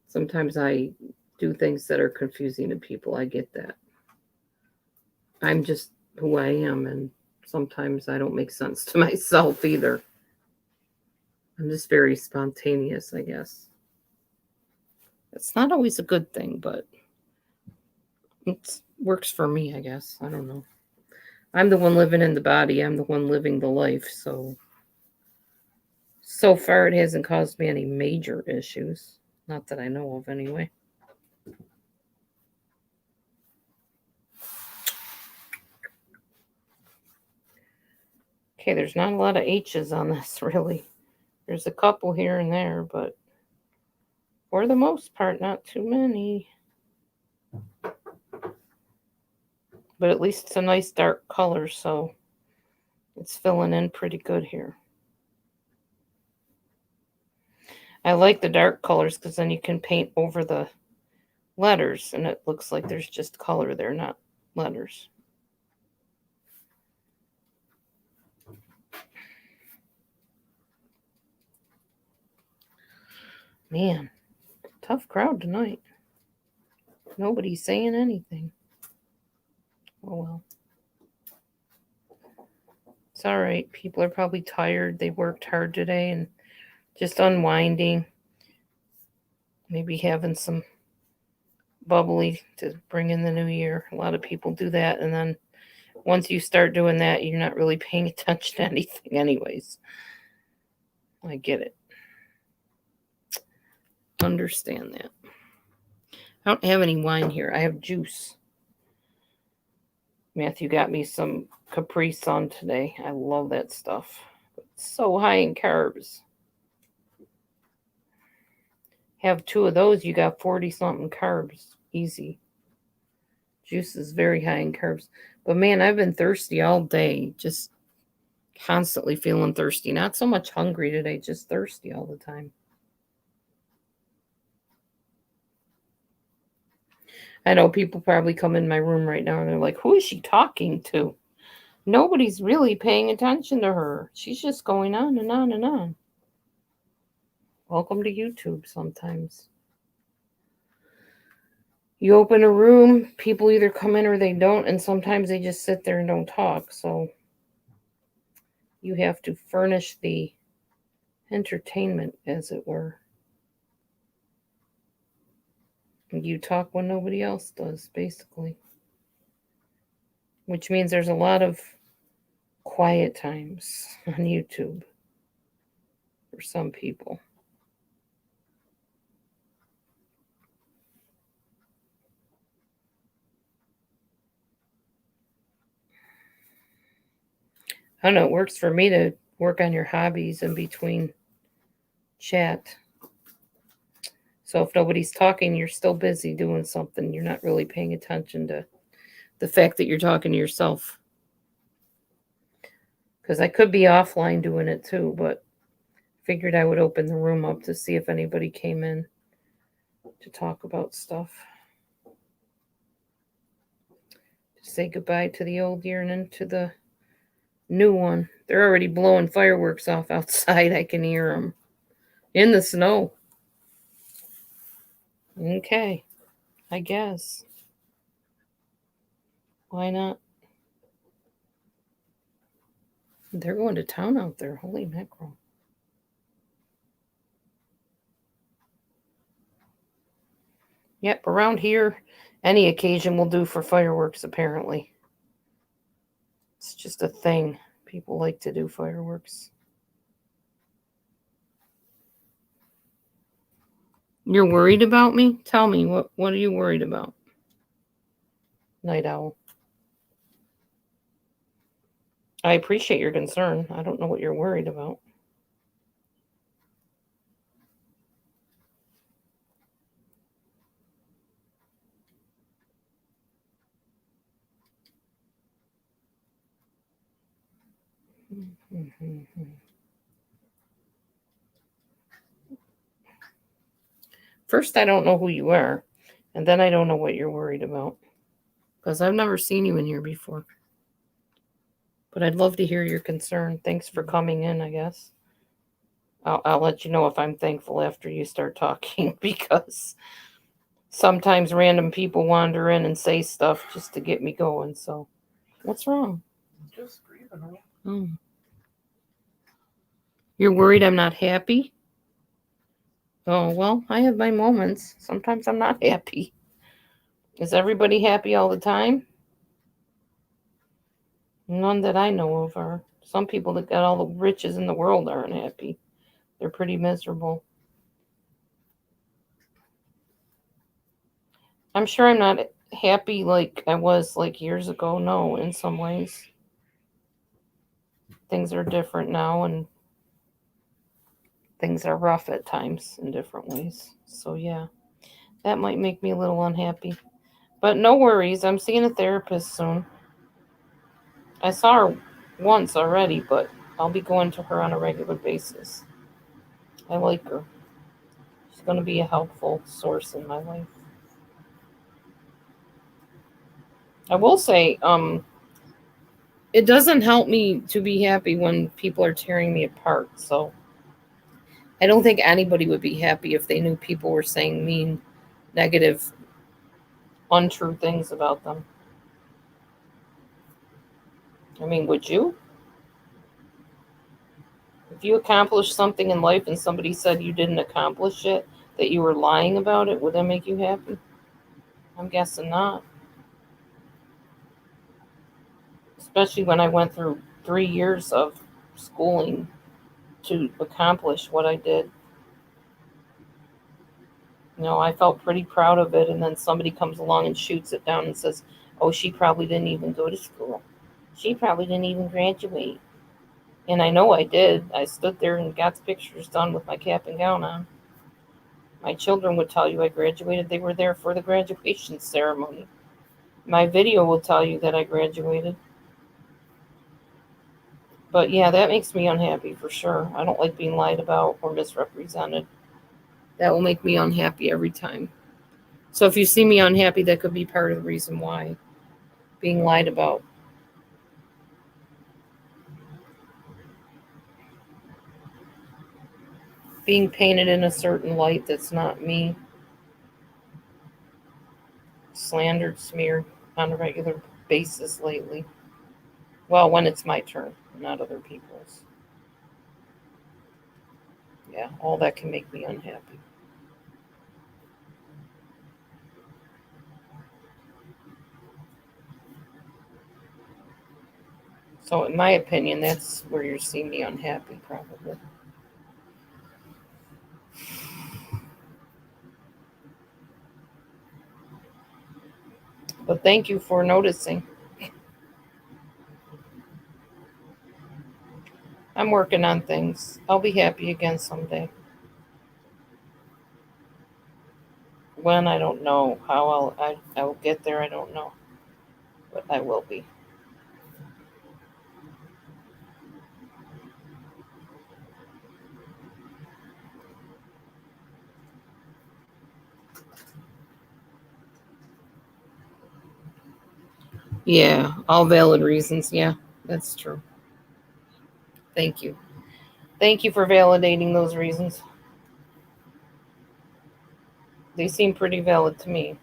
Sometimes I do things that are confusing to people. I get that. I'm just who I am, and sometimes I don't make sense to myself either. I'm just very spontaneous, I guess. It's not always a good thing, but it works for me, I guess. I don't know. I'm the one living in the body. I'm the one living the life. So far, it hasn't caused me any major issues. Not that I know of, anyway. Okay, there's not a lot of H's on this, really. There's a couple here and there, but for the most part, not too many. But at least it's a nice dark color, so it's filling in pretty good here. I like the dark colors because then you can paint over the letters and it looks like there's just color there, not letters. Man, tough crowd tonight. Nobody's saying anything. Oh well. It's all right. People are probably tired. They worked hard today and just unwinding. Maybe having some bubbly to bring in the new year. A lot of people do that. And then once you start doing that, you're not really paying attention to anything, anyways. I get it. Understand that. I don't have any wine here. I have juice. Matthew got me some Capri Sun today. I love that stuff. It's so high in carbs. Have 2 of those, you got 40 something carbs. Easy. Juice is very high in carbs. But man, I've been thirsty all day. Just constantly feeling thirsty. Not so much hungry today, just thirsty all the time. I know people probably come in my room right now and they're like, who is she talking to? Nobody's really paying attention to her. She's just going on and on and on. Welcome to YouTube sometimes. You open a room, people either come in or they don't, and sometimes they just sit there and don't talk. So you have to furnish the entertainment, as it were. You talk when nobody else does, basically. Which means there's a lot of quiet times on YouTube for some people. I don't know, it works for me to work on your hobbies in between chat. So if nobody's talking, you're still busy doing something. You're not really paying attention to the fact that you're talking to yourself. Because I could be offline doing it too, but figured I would open the room up to see if anybody came in to talk about stuff. To say goodbye to the old year and into the new one. They're already blowing fireworks off outside. I can hear them in the snow. Okay, I guess. Why not? They're going to town out there. Holy mackerel. Yep, around here, any occasion will do for fireworks, apparently. It's just a thing. People like to do fireworks. You're worried about me? Tell me, what are you worried about? Night owl. I appreciate your concern. I don't know what you're worried about. First, I don't know who you are, and then I don't know what you're worried about. Because I've never seen you in here before. But I'd love to hear your concern. Thanks for coming in, I guess. I'll let you know if I'm thankful after you start talking, because sometimes random people wander in and say stuff just to get me going. So, what's wrong? Just breathing. Oh. You're worried I'm not happy? Oh, well, I have my moments. Sometimes I'm not happy. Is everybody happy all the time? None that I know of are. Some people that got all the riches in the world aren't happy. They're pretty miserable. I'm sure I'm not happy like I was like years ago. No, in some ways. Things are different now, and things are rough at times in different ways. So, yeah, that might make me a little unhappy. But no worries. I'm seeing a therapist soon. I saw her once already, but I'll be going to her on a regular basis. I like her. She's going to be a helpful source in my life. I will say, it doesn't help me to be happy when people are tearing me apart. So I don't think anybody would be happy if they knew people were saying mean, negative, untrue things about them. I mean, would you? If you accomplished something in life and somebody said you didn't accomplish it, that you were lying about it, would that make you happy? I'm guessing not. Especially when I went through 3 years of schooling to accomplish what I did. I felt pretty proud of it, and then somebody comes along and shoots it down and says, oh, she probably didn't even go to school. She probably didn't even graduate. And I know I did. I stood there and got the pictures done with my cap and gown on. My children would tell you I graduated. They were there for the graduation ceremony. My video will tell you that I graduated. But yeah, that makes me unhappy for sure. I don't like being lied about or misrepresented. That will make me unhappy every time. So if you see me unhappy, that could be part of the reason why. Being lied about. Being painted in a certain light that's not me. Slandered, smeared on a regular basis lately. Well, when it's my turn, not other people's. Yeah, all that can make me unhappy. So in my opinion, that's where you're seeing me unhappy, probably. But thank you for noticing. I'm working on things. I'll be happy again someday. When, I don't know. How I will get there, I don't know. But I will be. Yeah, all valid reasons. Yeah, that's true. Thank you. Thank you for validating those reasons. They seem pretty valid to me.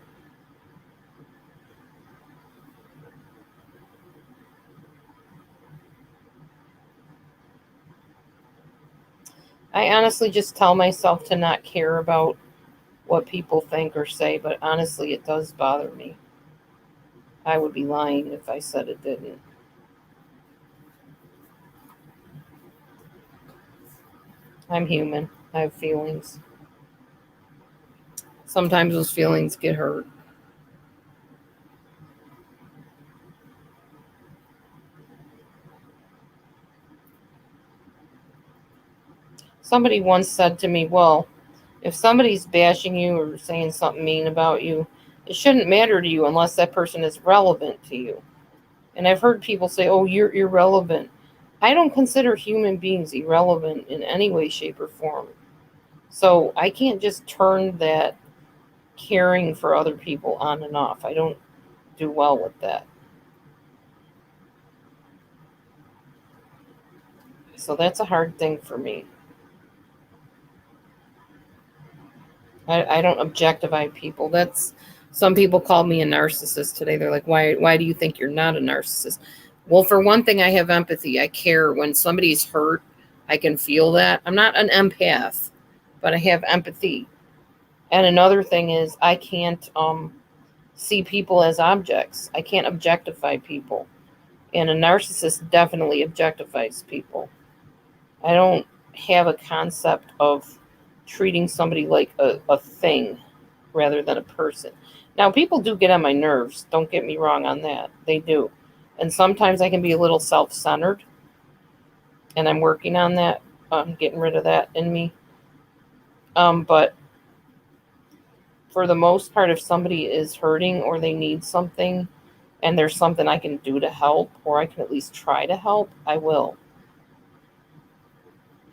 I honestly just tell myself to not care about what people think or say, but honestly, it does bother me. I would be lying if I said it didn't. I'm human. I have feelings. Sometimes those feelings get hurt. Somebody once said to me, well, if somebody's bashing you or saying something mean about you, it shouldn't matter to you unless that person is relevant to you. And I've heard people say, oh, you're irrelevant. I don't consider human beings irrelevant in any way, shape, or form. So I can't just turn that caring for other people on and off. I don't do well with that. So that's a hard thing for me. I don't objectify people. That's some people called me a narcissist today. They're like, why do you think you're not a narcissist? Well, for one thing, I have empathy. I care when somebody's hurt. I can feel that. I'm not an empath, but I have empathy. And another thing is I can't see people as objects. I can't objectify people. And a narcissist definitely objectifies people. I don't have a concept of treating somebody like a thing rather than a person. Now, people do get on my nerves. Don't get me wrong on that. They do. And sometimes I can be a little self centered, and I'm working on that, getting rid of that in me. But for the most part, if somebody is hurting or they need something and there's something I can do to help, or I can at least try to help, I will.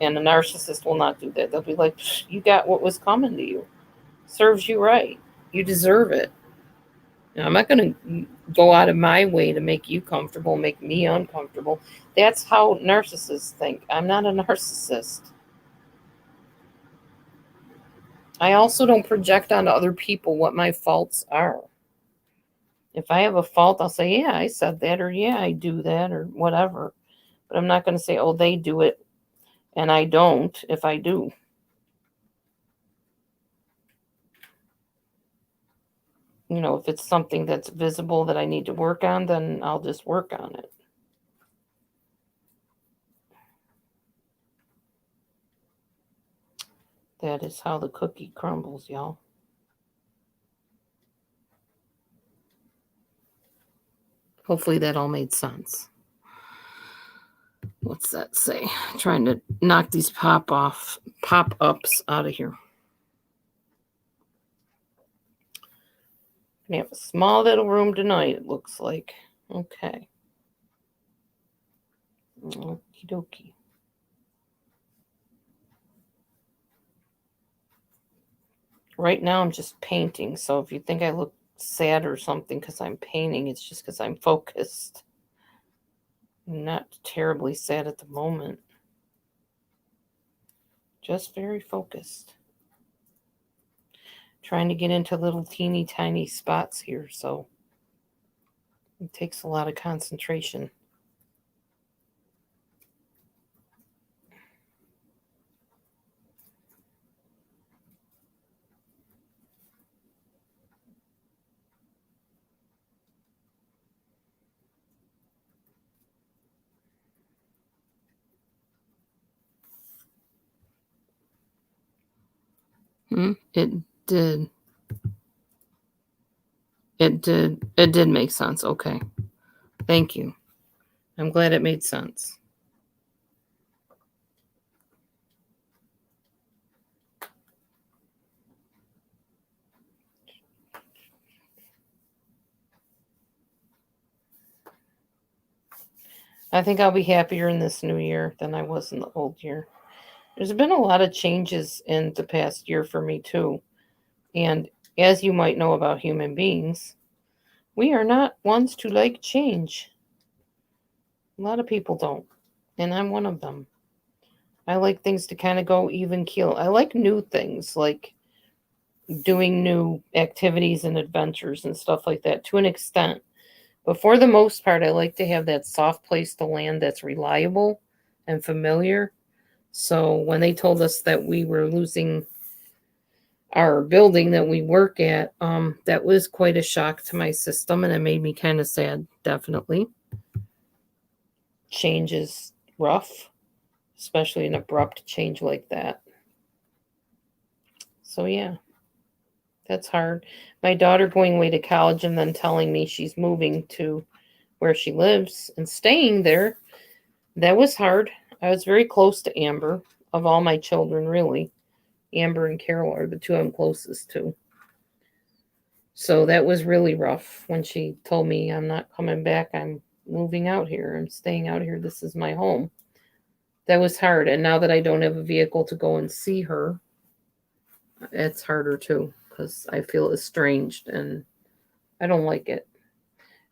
And a narcissist will not do that. They'll be like, you got what was coming to you. Serves you right. You deserve it. Now, I'm not going to go out of my way to make you comfortable, make me uncomfortable. That's how narcissists think. I'm not a narcissist. I also don't project onto other people what my faults are. If I have a fault, I'll say, yeah, I said that, or yeah, I do that, or whatever. But I'm not going to say, oh, they do it and I don't if I do. If it's something that's visible that I need to work on, then I'll just work on it. That is how the cookie crumbles, y'all. Hopefully that all made sense. What's that say? Trying to knock these pop-ups out of here. We have a small little room tonight, it looks like. Okay. Okie dokie. Right now I'm just painting, so if you think I look sad or something because I'm painting, it's just because I'm focused. I'm not terribly sad at the moment. Just very focused. Trying to get into little teeny tiny spots here, so it takes a lot of concentration. It did. It did. It did make sense. Okay. Thank you. I'm glad it made sense. I think I'll be happier in this new year than I was in the old year. There's been a lot of changes in the past year for me, too. And as you might know about human beings, we are not ones to like change. A lot of people don't. And I'm one of them. I like things to kind of go even keel. I like new things, like doing new activities and adventures and stuff like that to an extent. But for the most part, I like to have that soft place to land that's reliable and familiar. So when they told us that we were losing our building that we work at, that was quite a shock to my system, and it made me kind of sad, definitely. Change is rough, especially an abrupt change like that. So yeah, that's hard. My daughter going away to college and then telling me she's moving to where she lives and staying there, that was hard. I was very close to Amber, of all my children, really. Amber and Carol are the two I'm closest to. So that was really rough when she told me, I'm not coming back. I'm moving out here. I'm staying out here. This is my home. That was hard. And now that I don't have a vehicle to go and see her, It's harder too because I feel estranged and I don't like it.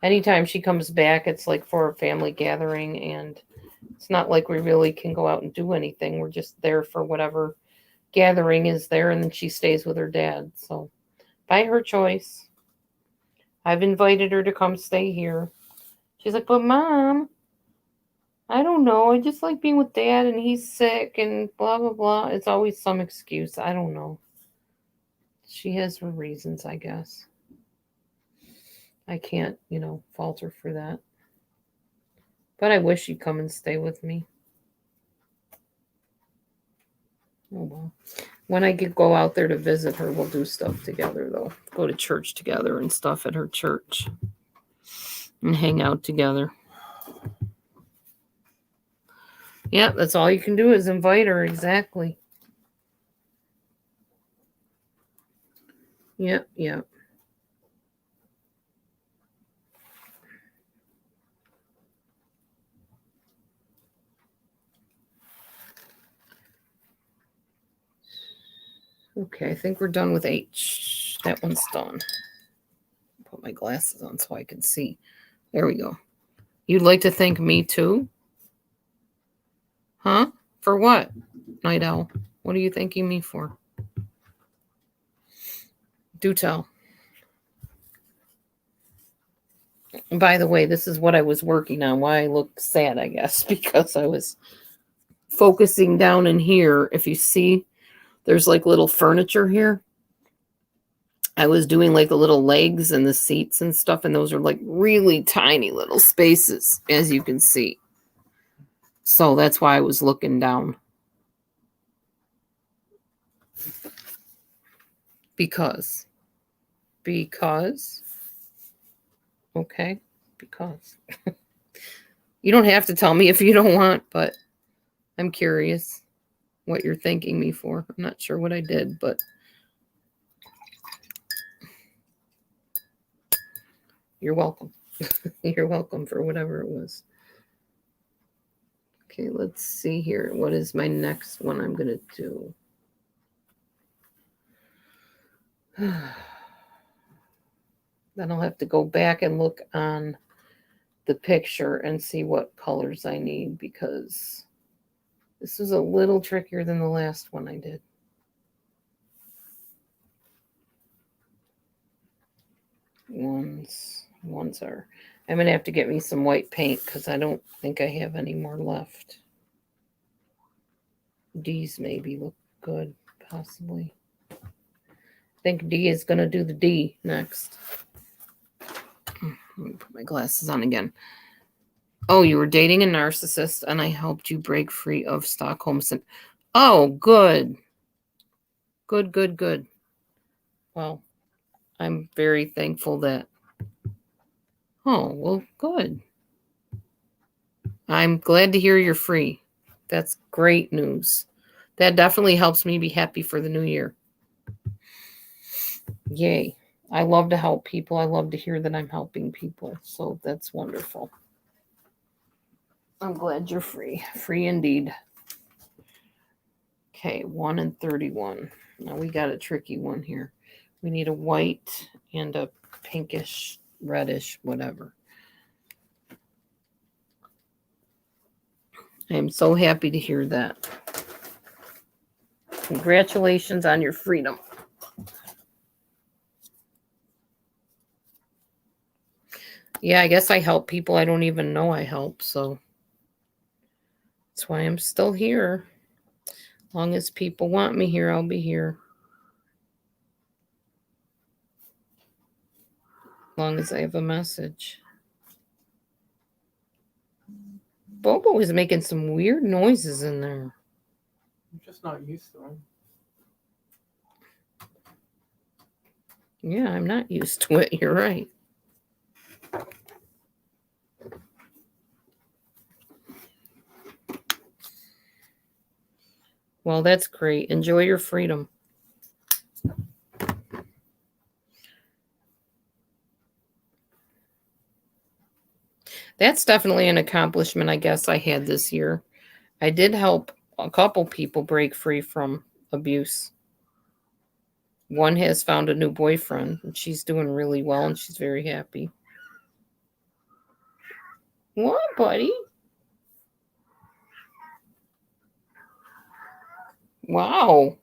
Anytime she comes back, it's like for a family gathering, and it's not like we really can go out and do anything. We're just there for whatever gathering is there, and then she stays with her dad. So, by her choice, I've invited her to come stay here. She's like, but mom, I don't know. I just like being with dad, and he's sick, and blah, blah, blah. It's always some excuse. I don't know. She has her reasons, I guess. I can't, fault her for that. But I wish she'd come and stay with me. Oh well. When I go out there to visit her, we'll do stuff together, though. Go to church together and stuff at her church. And hang out together. Yeah, that's all you can do is invite her. Exactly. Yep, yep. Okay, I think we're done with H. That one's done. Put my glasses on so I can see. There we go. You'd like to thank me too? Huh? For what, Night Owl? What are you thanking me for? Do tell. And by the way, this is what I was working on. Why I look sad, I guess, because I was focusing down in here. If you see, there's like little furniture here. I was doing like the little legs and the seats and stuff, and those are like really tiny little spaces, as you can see. So that's why I was looking down. Because. Okay, because. You don't have to tell me if you don't want, but I'm curious what you're thanking me for. I'm not sure what I did, but you're welcome. You're welcome for whatever it was. Okay, let's see here. What is my next one I'm going to do? Then I'll have to go back and look on the picture and see what colors I need, because this was a little trickier than the last one I did. Ones are. I'm going to have to get me some white paint because I don't think I have any more left. D's maybe look good, possibly. I think D is going to do the D next. Let me put my glasses on again. Oh, you were dating a narcissist and I helped you break free of Stockholm Syndrome. Oh, good. Good. Well, I'm very thankful that. Oh, well, good. I'm glad to hear you're free. That's great news. That definitely helps me be happy for the new year. Yay. I love to help people. I love to hear that I'm helping people. So that's wonderful. I'm glad you're free. Free indeed. Okay, 1 and 31. Now we got a tricky one here. We need a white and a pinkish, reddish, whatever. I am so happy to hear that. Congratulations on your freedom. Yeah, I guess I help people I don't even know I help, so that's why I'm still here. As long as people want me here, I'll be here. As long as I have a message. Bobo is making some weird noises in there. I'm just not used to them. Yeah, I'm not used to it. You're right. Well, that's great. Enjoy your freedom. That's definitely an accomplishment I guess I had this year. I did help a couple people break free from abuse. One has found a new boyfriend, and she's doing really well, and she's very happy. What, buddy? Wow.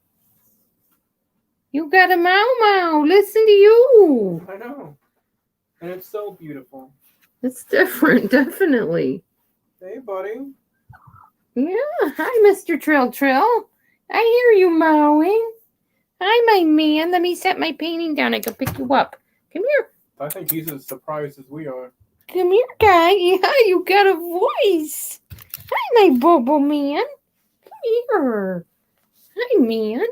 You got a Mau Mau. Listen to you. I know. And it's so beautiful. It's different, definitely. Hey, buddy. Yeah. Hi, Mr. Trill Trill. I hear you mowing. Hi, my man. Let me set my painting down. I can pick you up. Come here. I think he's as surprised as we are. Come here, guy. Yeah, you got a voice. Hi, my Bobo man. Come here. Hi, man.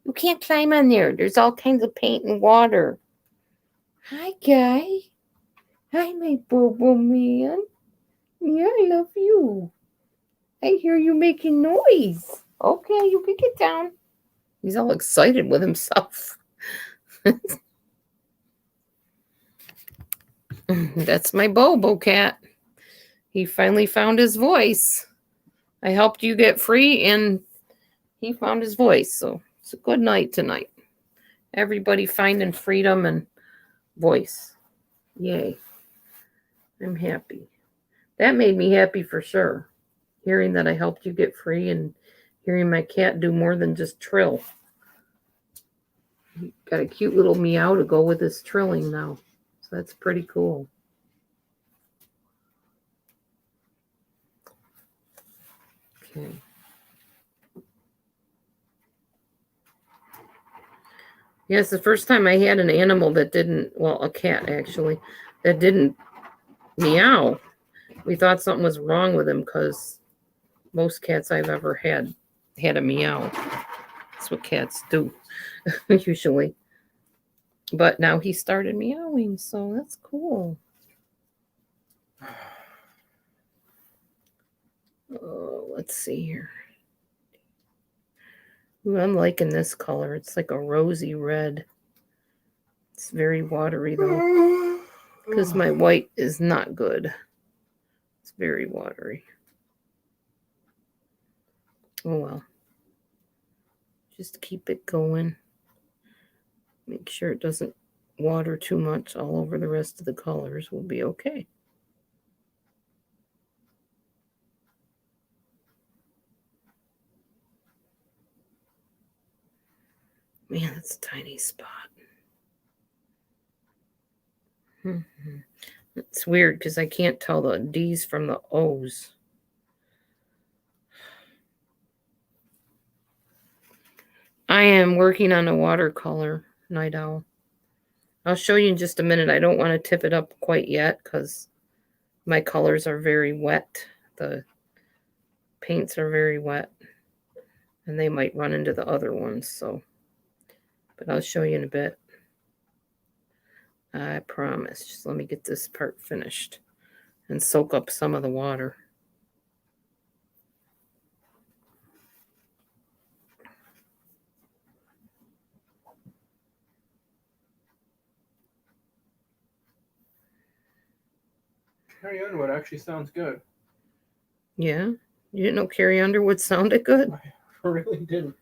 You can't climb on there. There's all kinds of paint and water. Hi, guy. Hi, my Bobo man. Yeah, I love you. I hear you making noise. Okay, you can get down. He's all excited with himself. That's my Bobo cat. He finally found his voice. I helped you get free, and he found his voice. So it's a good night tonight. Everybody finding freedom and voice. Yay. I'm happy. That made me happy for sure. Hearing that I helped you get free and hearing my cat do more than just trill. He got a cute little meow to go with his trilling now. So that's pretty cool. Okay. Yeah, it's the first time I had an animal that didn't, well, a cat actually, that didn't meow. We thought something was wrong with him because most cats I've ever had a meow. That's what cats do usually. But now he started meowing, so that's cool. Oh, let's see here. Ooh, I'm liking this color. It's like a rosy red. It's very watery though, because my white is not good. It's very watery. Oh well. Just keep it going. Make sure it doesn't water too much all over the rest of the colors. We'll be okay. Man, that's a tiny spot. It's weird because I can't tell the D's from the O's. I am working on a watercolor, Night Owl. I'll show you in just a minute. I don't want to tip it up quite yet because my colors are very wet. The paints are very wet. And they might run into the other ones, so. But I'll show you in a bit. I promise. Just let me get this part finished and soak up some of the water. Carrie Underwood actually sounds good. Yeah? You didn't know Carrie Underwood sounded good? I really didn't.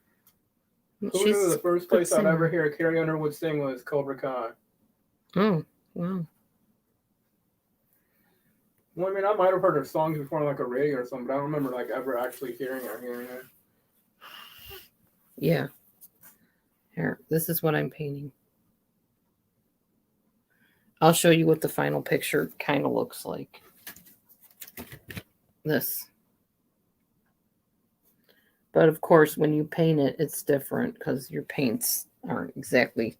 Who knew the first place I'd ever hear Carrie Underwood sing was Cobra Kai? Oh, wow. Well, I mean, I might have heard her songs before on like a radio or something, but I don't remember like ever actually hearing her. Yeah. Here, this is what I'm painting. I'll show you what the final picture kind of looks like. This. But of course, when you paint it, it's different because your paints aren't exactly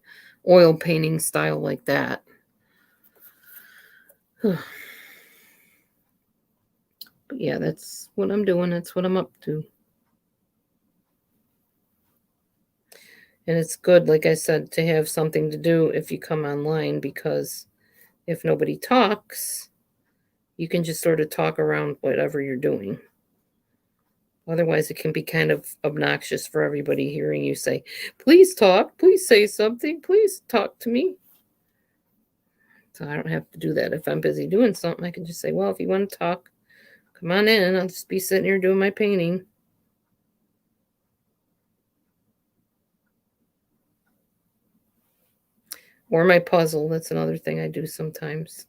oil painting style like that. But yeah, that's what I'm doing. That's what I'm up to. And it's good, like I said, to have something to do if you come online, because if nobody talks, you can just sort of talk around whatever you're doing. Otherwise, it can be kind of obnoxious for everybody hearing you say, please talk, please say something, please talk to me. So I don't have to do that. If I'm busy doing something, I can just say, well, if you want to talk, come on in. I'll just be sitting here doing my painting. Or my puzzle. That's another thing I do sometimes.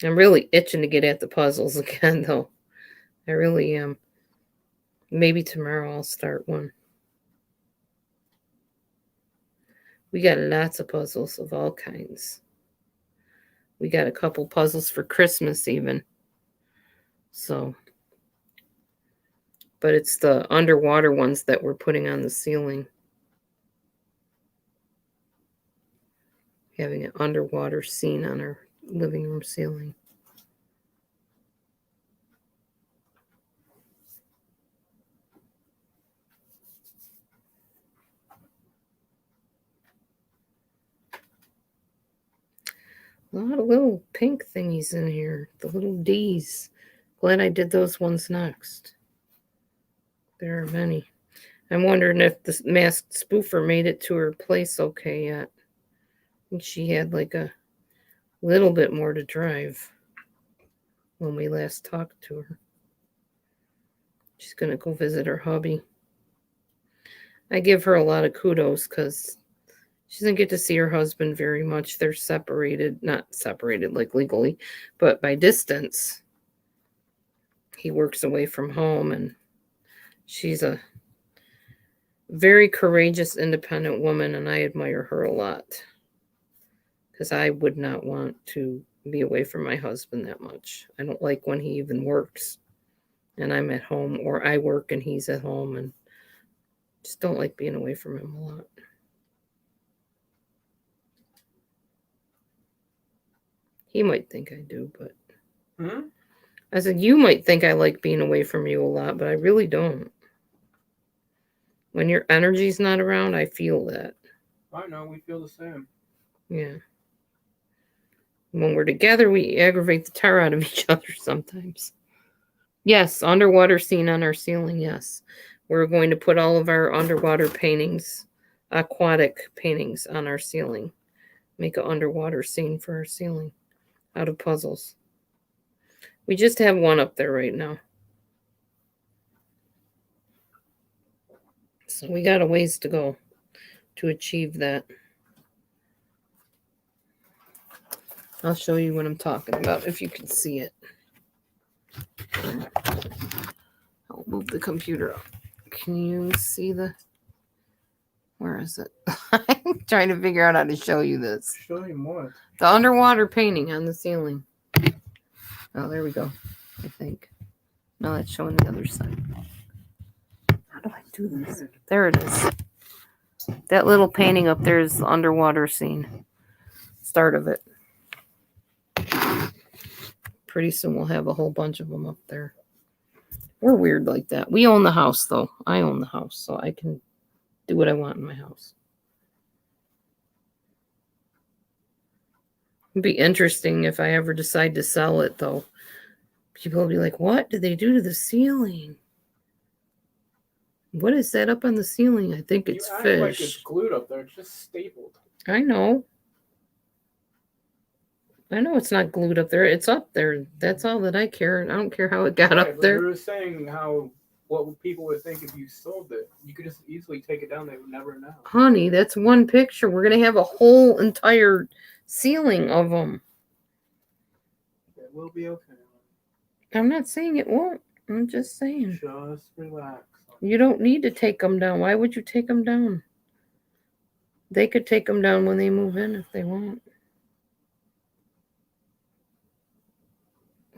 I'm really itching to get at the puzzles again, though. I really am. Maybe tomorrow I'll start one. We got lots of puzzles of all kinds. We got a couple puzzles for Christmas even. So, but it's the underwater ones that we're putting on the ceiling. Having an underwater scene on our living room ceiling. A lot of little pink thingies in here. The little D's. Glad I did those ones next. There are many. I'm wondering if the masked spoofer made it to her place okay yet. I think she had like a little bit more to drive when we last talked to her. She's going to go visit her hubby. I give her a lot of kudos because she doesn't get to see her husband very much. They're separated, not separated like legally, but by distance. He works away from home, and she's a very courageous, independent woman, and I admire her a lot because I would not want to be away from my husband that much. I don't like when he even works and I'm at home, or I work and he's at home, and just don't like being away from him a lot. He might think I do, but I said, you might think I like being away from you a lot, but I really don't. When your energy's not around, I feel that. I know, we feel the same. Yeah. When we're together, we aggravate the tar out of each other sometimes. Yes, underwater scene on our ceiling, yes. We're going to put all of our underwater paintings, aquatic paintings, on our ceiling. Make an underwater scene for our ceiling out of puzzles. We just have one up there right now. So we got a ways to go to achieve that. I'll show you what I'm talking about if you can see it. I'll move the computer up. Can you see the... Where is it? I'm trying to figure out how to show you this. Show him what? The underwater painting on the ceiling. Oh, there we go. I think. No, that's showing the other side. How do I do this? There it is. That little painting up there is the underwater scene. Start of it. Pretty soon we'll have a whole bunch of them up there. We're weird like that. We own the house, though. I own the house, so I can do what I want in my house. It'd be interesting if I ever decide to sell it, though. People will be like, what did they do to the ceiling? What is that up on the ceiling? I think it's You act fish. like it's glued up there. It's just stapled. I know. I know it's not glued up there. It's up there. That's all that I care. I don't care how it got Right, up but there. You were saying how what people would think if you sold it. You could just easily take it down. They would never know. Honey, that's one picture. We're going to have a whole entire ceiling of them. It will be okay. I'm not saying it won't. I'm just saying. Just relax. You don't need to take them down. Why would you take them down? They could take them down when they move in if they want.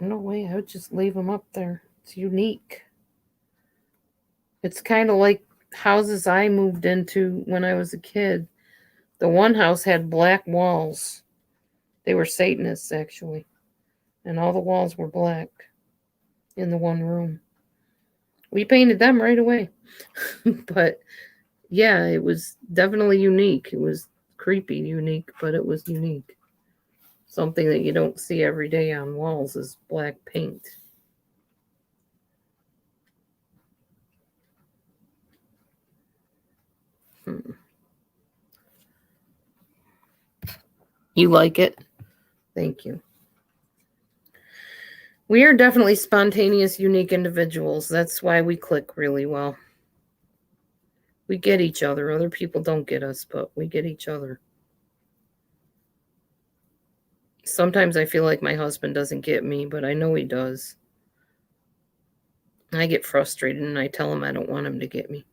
No way. I would just leave them up there. It's unique. It's kind of like houses I moved into when I was a kid. The one house had black walls. They were Satanists, actually. And all the walls were black in the one room. We painted them right away. But yeah, it was definitely unique. It was creepy unique, but it was unique. Something that you don't see every day on walls is black paint. You like it? Thank you. We are definitely spontaneous, unique individuals. That's why we click really well. We get each other. Other people don't get us, but we get each other. Sometimes I feel like my husband doesn't get me, but I know he does. I get frustrated and I tell him I don't want him to get me.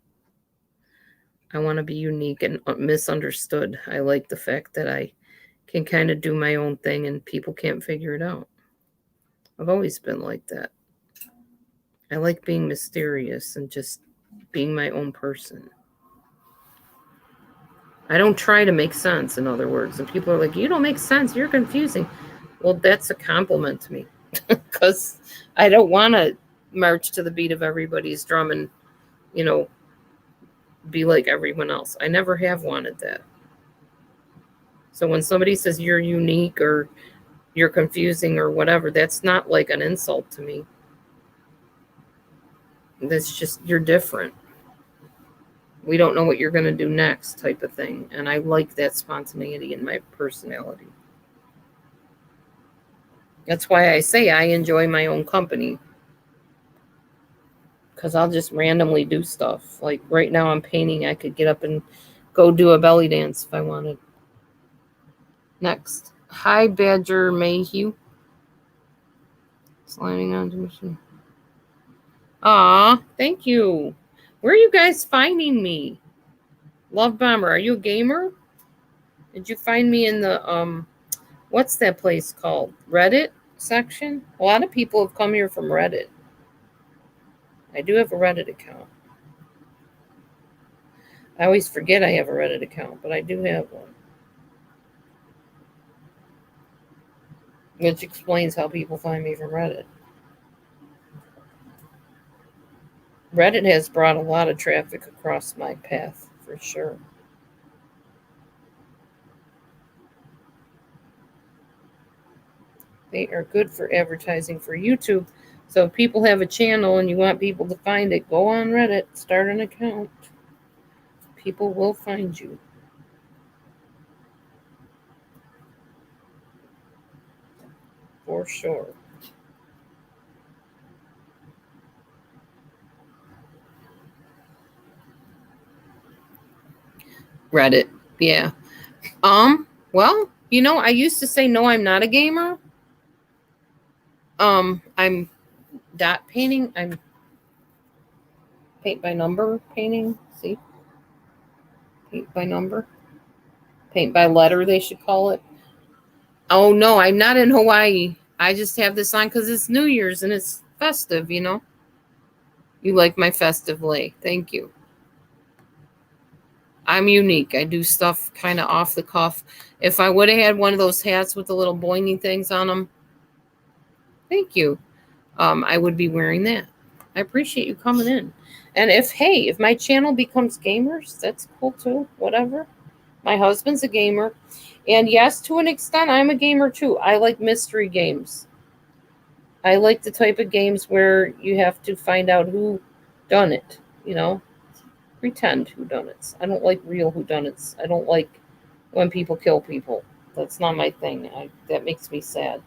I want to be unique and misunderstood. I like the fact that I can kind of do my own thing and people can't figure it out. I've always been like that. I like being mysterious and just being my own person. I don't try to make sense, in other words. And people are like, you don't make sense. You're confusing. Well, that's a compliment to me because I don't want to march to the beat of everybody's drum and, you know, be like everyone else. I never have wanted that. So when somebody says you're unique or you're confusing or whatever, that's not like an insult to me. That's just, you're different. We don't know what you're going to do next type of thing. And I like that spontaneity in my personality. That's why I say I enjoy my own company. Because I'll just randomly do stuff. Like right now I'm painting. I could get up and go do a belly dance if I wanted. Next. Hi, Badger Mayhew. Sliding onto machine. Aw, thank you. Where are you guys finding me? Love Bomber, are you a gamer? Did you find me in the what's that place called? Reddit section? A lot of people have come here from Reddit. I do have a Reddit account. I always forget I have a Reddit account, but I do have one. Which explains how people find me from Reddit. Reddit has brought a lot of traffic across my path, for sure. They are good for advertising for YouTube. So if people have a channel and you want people to find it, go on Reddit, start an account. People will find you. For sure. Reddit, yeah. Well, you know, I used to say no, I'm not a gamer. I'm dot painting. I'm paint by number painting. See? Paint by number. Paint by letter, they should call it. Oh, no, I'm not in Hawaii. I just have this on because it's New Year's and it's festive, you know? You like my festive lay. Thank you. I'm unique. I do stuff kind of off the cuff. If I would have had one of those hats with the little boingy things on them, thank you. I would be wearing that. I appreciate you coming in. And if my channel becomes gamers, that's cool too. Whatever. My husband's a gamer. And yes, to an extent, I'm a gamer too. I like mystery games. I like the type of games where you have to find out who done it, you know? Pretend whodunits. I don't like real whodunits. I don't like when people kill people. That's not my thing. That makes me sad.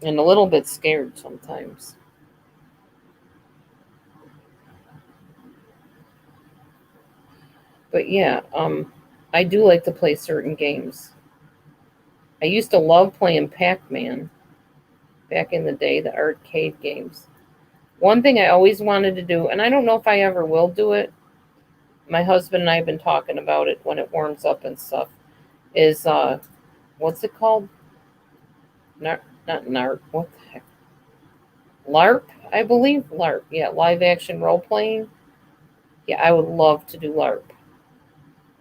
And a little bit scared sometimes. But yeah, I do like to play certain games. I used to love playing Pac-Man back in the day, the arcade games. One thing I always wanted to do, and I don't know if I ever will do it, my husband and I have been talking about it when it warms up and stuff, is, what's it called? Not NARP, what the heck? LARP, I believe? LARP, yeah, live action role playing. Yeah, I would love to do LARP.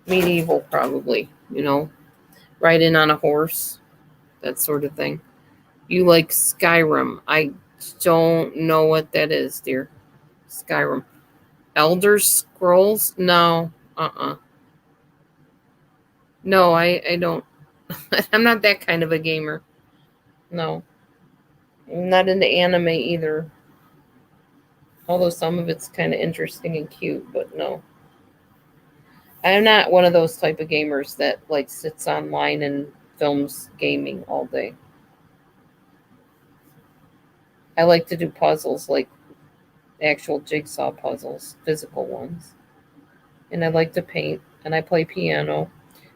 Medieval, probably, you know, riding on a horse, that sort of thing. You like Skyrim. I don't know what that is, dear. Skyrim. Elder Scrolls? No. No, I don't. I'm not that kind of a gamer. No. I'm not into anime either. Although some of it's kind of interesting and cute, but no. I'm not one of those type of gamers that like sits online and films gaming all day. I like to do puzzles, like actual jigsaw puzzles, physical ones. And I like to paint, and I play piano,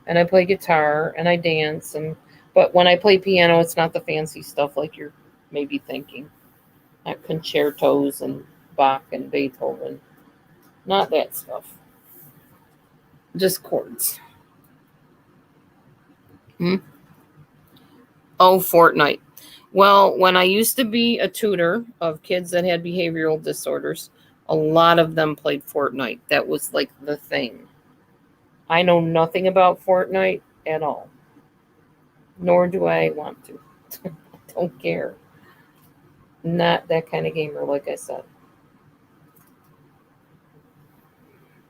and I play guitar, and I dance, and But when I play piano, it's not the fancy stuff like you're maybe thinking. Not concertos and Bach and Beethoven. Not that stuff. Just chords. Oh, Fortnite. Well, when I used to be a tutor of kids that had behavioral disorders, a lot of them played Fortnite. That was like the thing. I know nothing about Fortnite at all, nor do I want to. I don't care. Not that kind of gamer, like I said.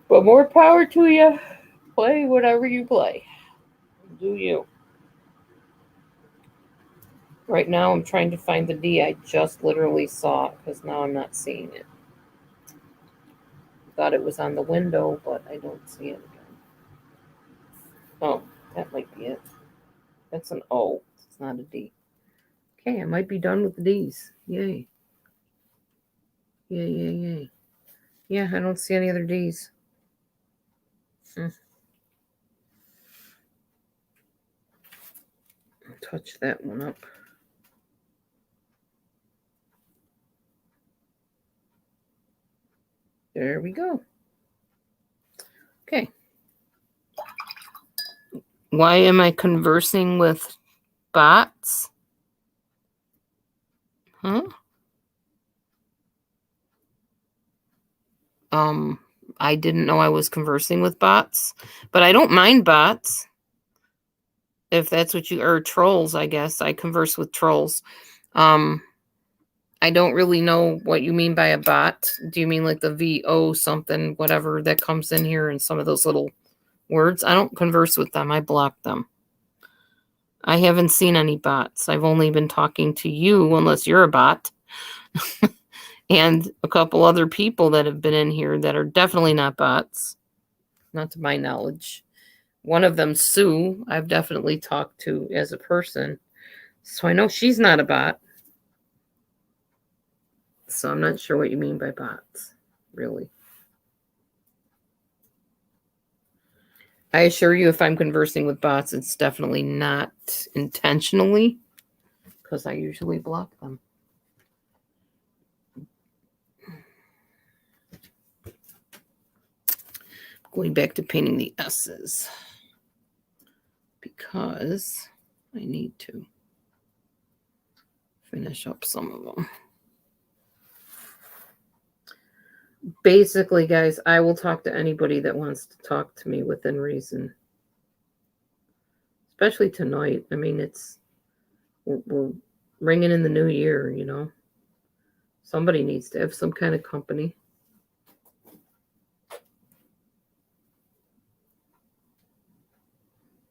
But more power to you. Play whatever you play. Do you. Right now, I'm trying to find the D I just literally saw it because now I'm not seeing it. Thought it was on the window, but I don't see it again. Oh, that might be it. That's an O. It's not a D. Okay, I might be done with the D's. Yay. Yay, yay, yay. Yeah, I don't see any other D's. Touch that one up. There we go. Okay. Why am I conversing with bots? Huh? I didn't know I was conversing with bots, but I don't mind bots. If that's what you, or trolls, I guess. I converse with trolls. I don't really know what you mean by a bot. Do you mean like the VO something, whatever that comes in here and some of those little words? I don't converse with them. I block them. I haven't seen any bots. I've only been talking to you, unless you're a bot, and a couple other people that have been in here that are definitely not bots, not to my knowledge. One of them, Sue, I've definitely talked to as a person, so I know she's not a bot. So I'm not sure what you mean by bots, really. I assure you, if I'm conversing with bots, it's definitely not intentionally, because I usually block them. Going back to painting the S's, because I need to finish up some of them. Basically, guys, I will talk to anybody that wants to talk to me within reason. Especially tonight. I mean, we're ringing in the new year, you know. Somebody needs to have some kind of company.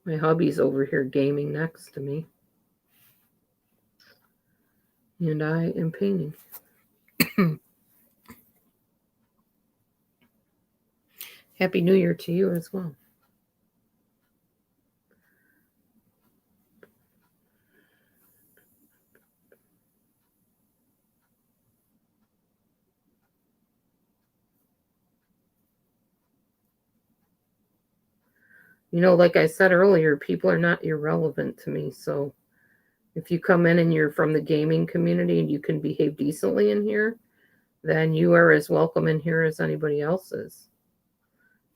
My hubby's over here gaming next to me. And I am painting. Happy New Year to you as well. You know, like I said earlier, people are not irrelevant to me. So if you come in and you're from the gaming community and you can behave decently in here, then you are as welcome in here as anybody else is.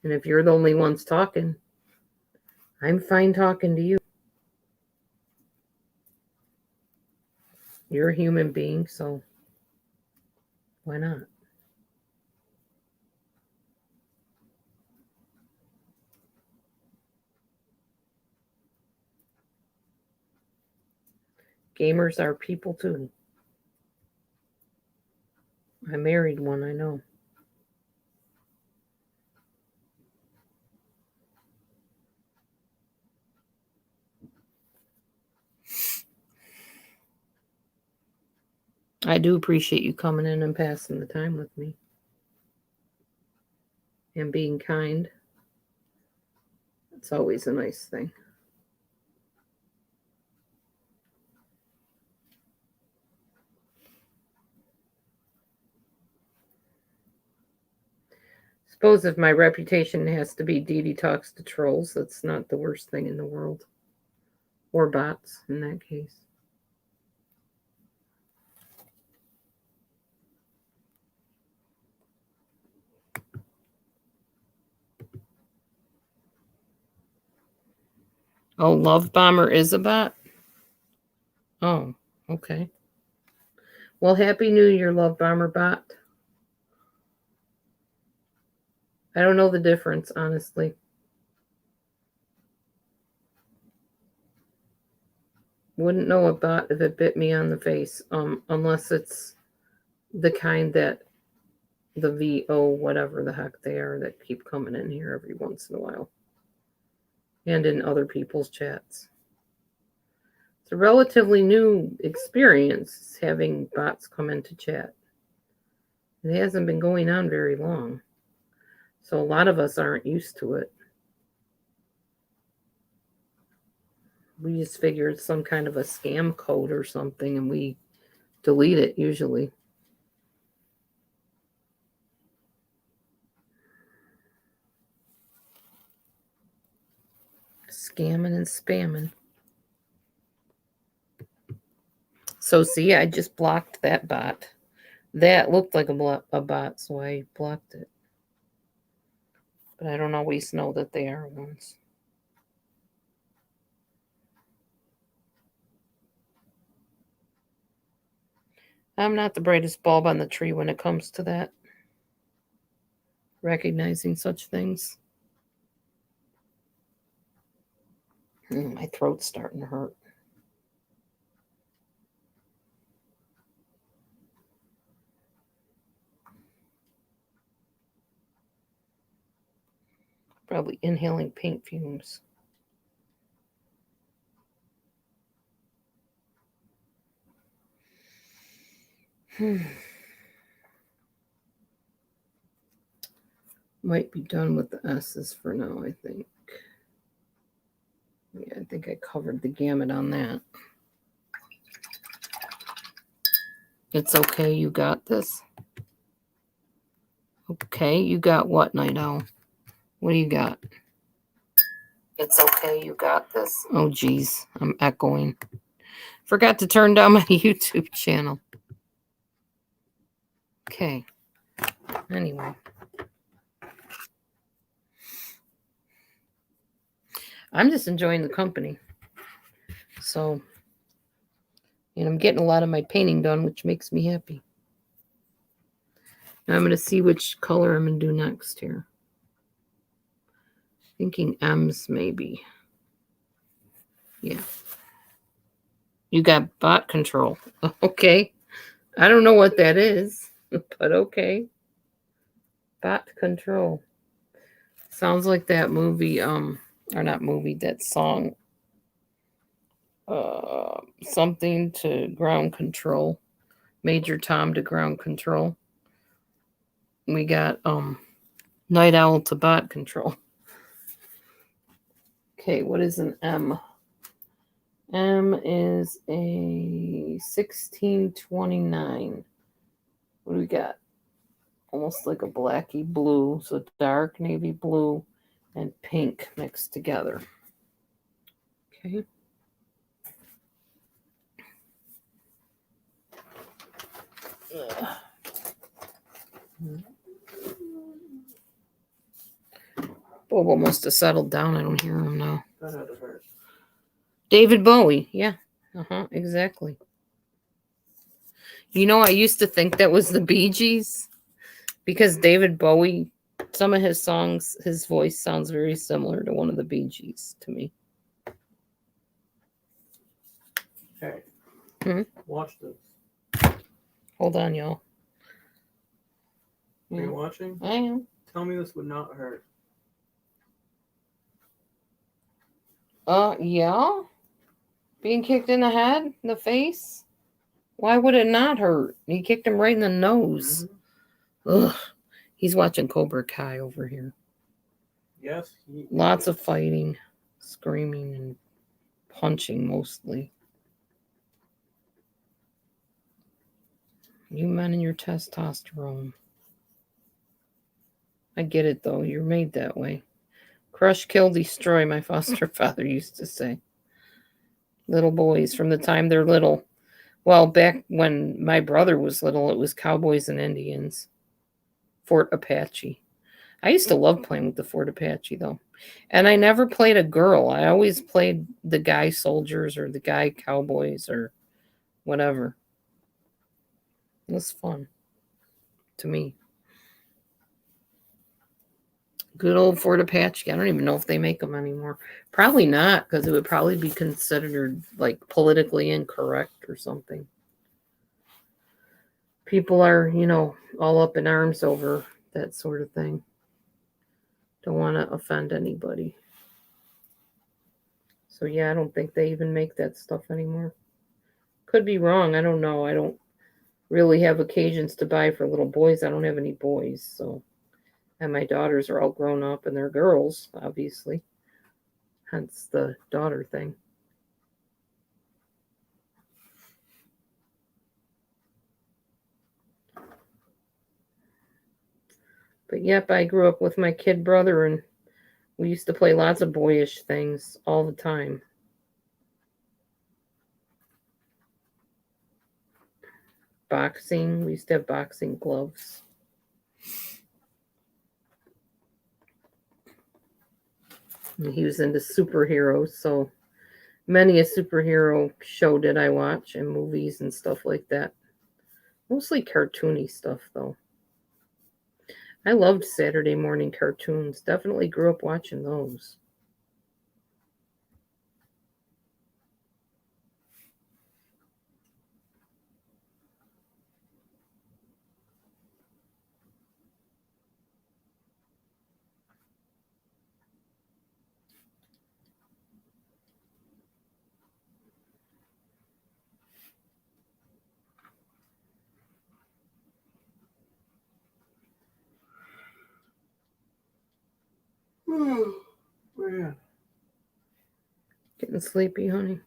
And if you're the only ones talking, I'm fine talking to you. You're a human being, so why not? Gamers are people too. I married one, I know. I do appreciate you coming in and passing the time with me. And being kind. It's always a nice thing. Suppose if my reputation has to be Dee Dee talks to trolls, that's not the worst thing in the world. Or bots in that case. Oh, Love Bomber is a bot? Oh, okay. Well, Happy New Year, Love Bomber bot. I don't know the difference, honestly. Wouldn't know a bot if it bit me on the face, unless it's the kind that the VO, whatever the heck they are, that keep coming in here every once in a while. And in other people's chats. It's a relatively new experience having bots come into chat. It hasn't been going on very long. So a lot of us aren't used to it. We just figure it's some kind of a scam code or something and we delete it usually. Scamming and spamming. So see, I just blocked that bot. That looked like a bot, so I blocked it. But I don't always know that they are ones. I'm not the brightest bulb on the tree when it comes to that. Recognizing such things. My throat's starting to hurt. Probably inhaling paint fumes. Might be done with the S's for now, I think. Yeah, I think I covered the gamut on that. It's okay, you got this. Okay, you got what, Night Owl? What do you got? It's okay, you got this. Oh, geez, I'm echoing. Forgot to turn down my YouTube channel. Okay. Anyway. I'm just enjoying the company. So, and I'm getting a lot of my painting done, which makes me happy. Now I'm going to see which color I'm going to do next here. Thinking M's maybe. Yeah. You got bot control. Okay. I don't know what that is, but okay. Bot control. Sounds like that movie, or not movie, that song. Something to ground control. Major Tom to ground control. We got Night Owl to bot control. Okay, what is an M? M is a 1629. What do we got? Almost like a blacky blue. So dark navy blue and pink mixed together. Okay. Bobo must have settled down. I don't hear him now. That had to hurt. David Bowie. Yeah. Exactly. You know, I used to think that was the Bee Gees because David Bowie, some of his songs, his voice sounds very similar to one of the Bee Gees to me. Hey. Watch this. Hold on, y'all. Are you watching? I am. Tell me this would not hurt. Yeah. Being kicked in the head, in the face. Why would it not hurt? He kicked him right in the nose. Mm-hmm. Ugh. He's watching Cobra Kai over here. Yes. Lots of fighting, screaming, and punching mostly. You men and your testosterone. I get it, though. You're made that way. Crush, kill, destroy, my foster father used to say. Little boys from the time they're little. Well, back when my brother was little, it was Cowboys and Indians. Fort Apache. I used to love playing with the Fort Apache though. And I never played a girl. I always played the guy soldiers or the guy cowboys or whatever. It was fun to me. Good old Fort Apache. I don't even know if they make them anymore. Probably not, because it would probably be considered like politically incorrect or something. People are, all up in arms over that sort of thing. Don't want to offend anybody. So yeah, I don't think they even make that stuff anymore. Could be wrong. I don't know. I don't really have occasions to buy for little boys. I don't have any boys, so. And my daughters are all grown up and they're girls, obviously. Hence the daughter thing. But yep, I grew up with my kid brother and we used to play lots of boyish things all the time. Boxing. We used to have boxing gloves. And he was into superheroes, so many a superhero show did I watch and movies and stuff like that. Mostly cartoony stuff, though. I loved Saturday morning cartoons. Definitely grew up watching those. Man. Getting sleepy, honey.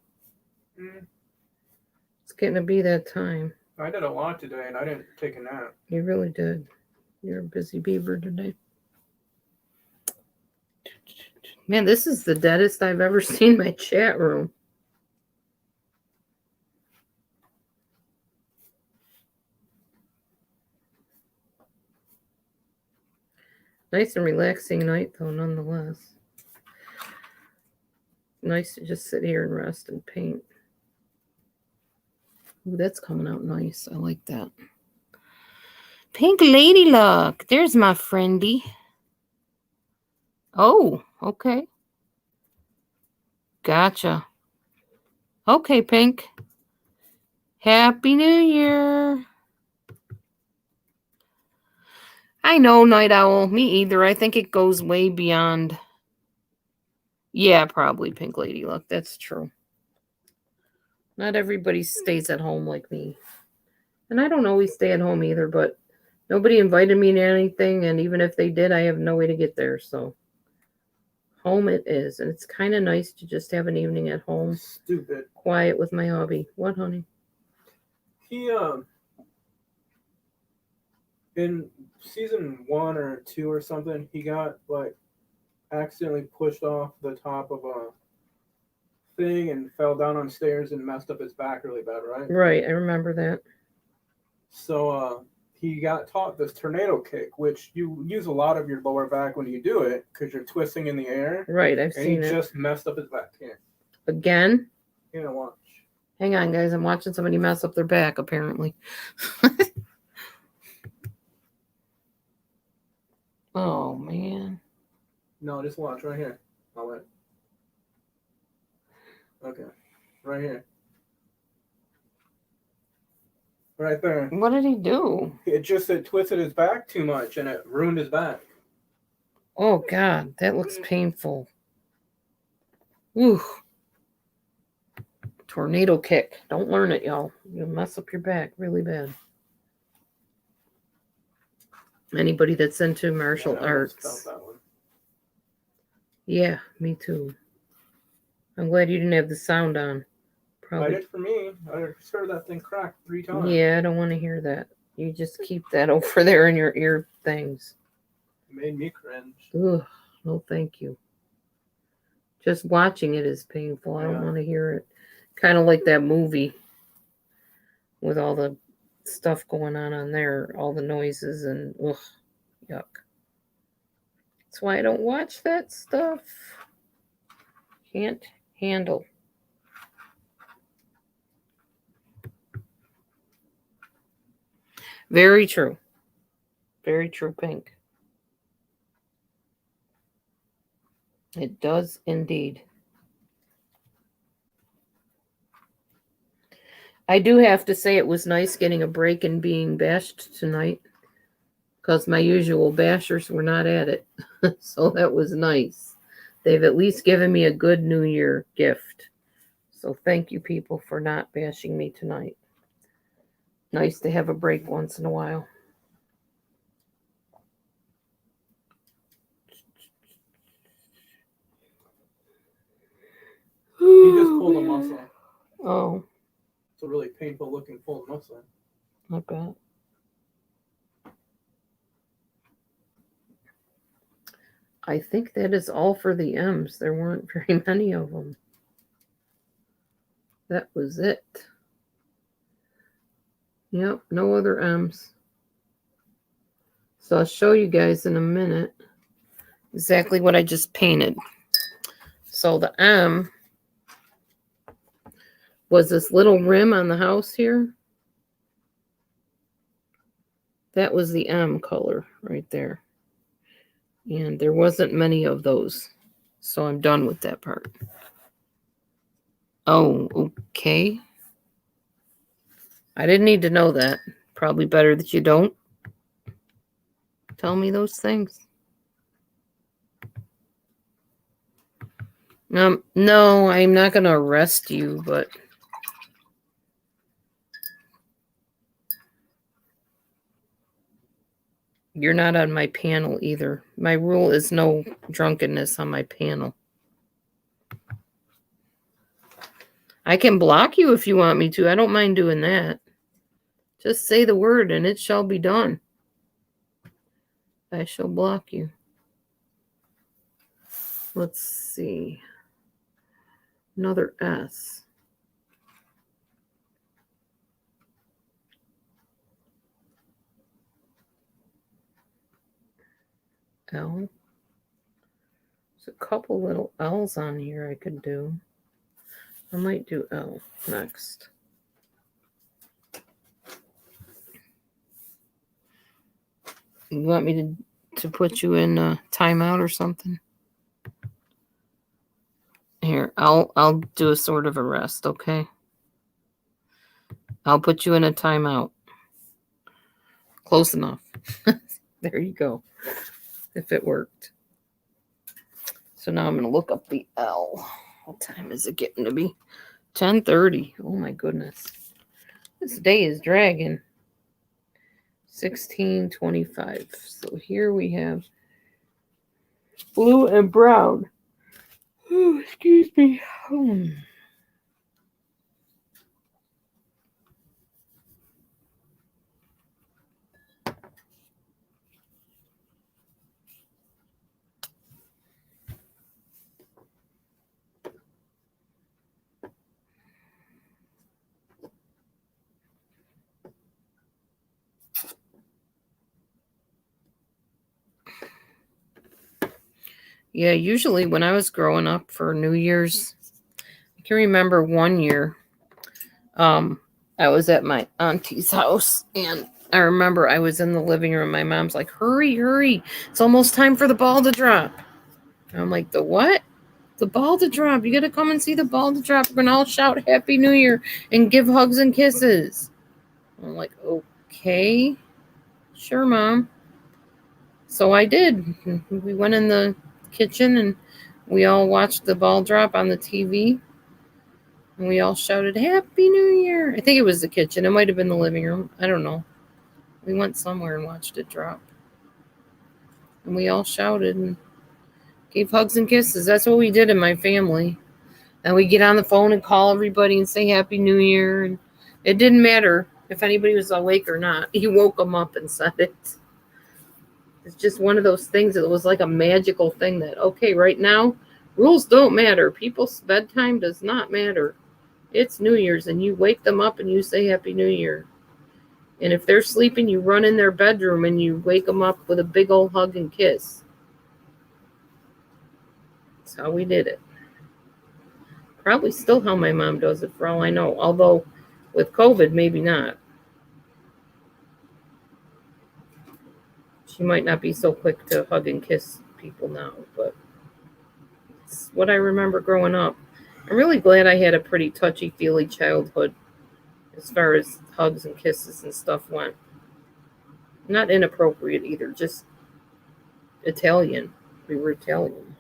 Mm. It's getting to be that time. I did a lot today and I didn't take a nap. You really did. You're a busy beaver today. Man, this is the deadest I've ever seen my chat room. Nice and relaxing night, though, nonetheless. Nice to just sit here and rest and paint. Ooh, that's coming out nice. I like that. Pink Lady Luck. There's my friendy. Oh, okay. Gotcha. Okay, Pink. Happy New Year. I know, Night Owl. Me either. I think it goes way beyond. Yeah, probably Pink Lady Luck. That's true. Not everybody stays at home like me. And I don't always stay at home either, but nobody invited me to anything. And even if they did, I have no way to get there. So home it is. And it's kind of nice to just have an evening at home. Stupid. Quiet with my hubby. What, honey? He, in season 1 or 2 or something, he got, accidentally pushed off the top of a thing and fell down on stairs and messed up his back really bad, right? Right, I remember that. So he got taught this tornado kick, which you use a lot of your lower back when you do it because you're twisting in the air. Right, I've And seen he it. just messed up his back. Here, Again? watch. Hang on, guys. I'm watching somebody mess up their back, apparently. Oh, man. No, just watch right here. I'll wait. Okay, right here. Right there. What did he do? It twisted his back too much and it ruined his back. Oh, God. That looks painful. Ooh. Tornado kick. Don't learn it, y'all. You'll mess up your back really bad. Anybody that's into martial Yeah, I almost arts. felt that one. Yeah, me too. I'm glad you didn't have the sound on. I Probably. did for me. I just heard that thing crack 3 times. Yeah, I don't want to hear that. You just keep that over there in your ear things. It made me cringe. Ugh, no thank you. Just watching it is painful. I don't Yeah. want to hear it. Kind of like that movie with all the stuff going on there, all the noises and ugh, yuck. That's why I don't watch that stuff. Can't handle. Very true. Very true, Pink. It does indeed. I do have to say it was nice getting a break and being bashed tonight because my usual bashers were not at it. So that was nice. They've at least given me a good New Year gift. So thank you, people, for not bashing me tonight. Nice to have a break once in a while. He just pulled a muscle. Oh, It's a really painful looking pulled muscle. not bad. I think that is all for the M's. There weren't very many of them. That was it. Yep, no other M's. So I'll show you guys in a minute exactly what I just painted. So the M was this little rim on the house here. That was the M color right there. And there wasn't many of those. So I'm done with that part. Oh, okay. I didn't need to know that. Probably better that you don't tell me those things. No, I'm not going to arrest you, but you're not on my panel either. My rule is no drunkenness on my panel. I can block you if you want me to. I don't mind doing that. Just say the word and it shall be done. I shall block you. Let's see. Another S. L. There's a couple little L's on here I could do. I might do L next. You want me to put you in a timeout or something? Here, I'll do a sort of arrest, okay? I'll put you in a timeout. Close enough. There you go. If it worked. So now I'm going to look up the L. What time is it getting to be? 10:30. Oh my goodness. This day is dragging. 16:25. So here we have blue and brown. Oh, excuse me. Yeah, usually when I was growing up for New Year's, I can remember one year, I was at my auntie's house, and I remember I was in the living room. My mom's like, hurry, hurry. It's almost time for the ball to drop. And I'm like, the what? The ball to drop. You got to come and see the ball to drop. We're going to all shout Happy New Year and give hugs and kisses. I'm like, okay. Sure, Mom. So I did. We went in the kitchen and we all watched the ball drop on the TV. And we all shouted, Happy New Year. I think it was the kitchen. It might have been the living room. I don't know. We went somewhere and watched it drop. And we all shouted and gave hugs and kisses. That's what we did in my family. And we get on the phone and call everybody and say Happy New Year. And it didn't matter if anybody was awake or not. He woke them up and said it. It's just one of those things that was like a magical thing that, okay, right now, rules don't matter. People's bedtime does not matter. It's New Year's, and you wake them up and you say Happy New Year. And if they're sleeping, you run in their bedroom and you wake them up with a big old hug and kiss. That's how we did it. Probably still how my mom does it, for all I know. Although with COVID, maybe not. She might not be so quick to hug and kiss people now, but it's what I remember growing up. I'm really glad I had a pretty touchy-feely childhood as far as hugs and kisses and stuff went. Not inappropriate either, just Italian. We were Italian.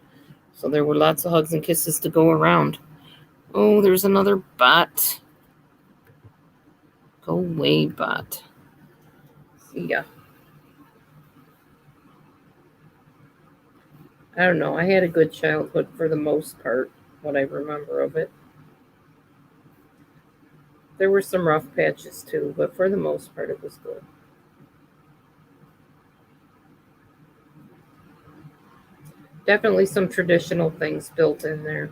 So there were lots of hugs and kisses to go around. Oh, there's another bot. Go away, bot. See ya. I don't know. I had a good childhood for the most part, what I remember of it. There were some rough patches too, but for the most part, it was good. Definitely some traditional things built in there.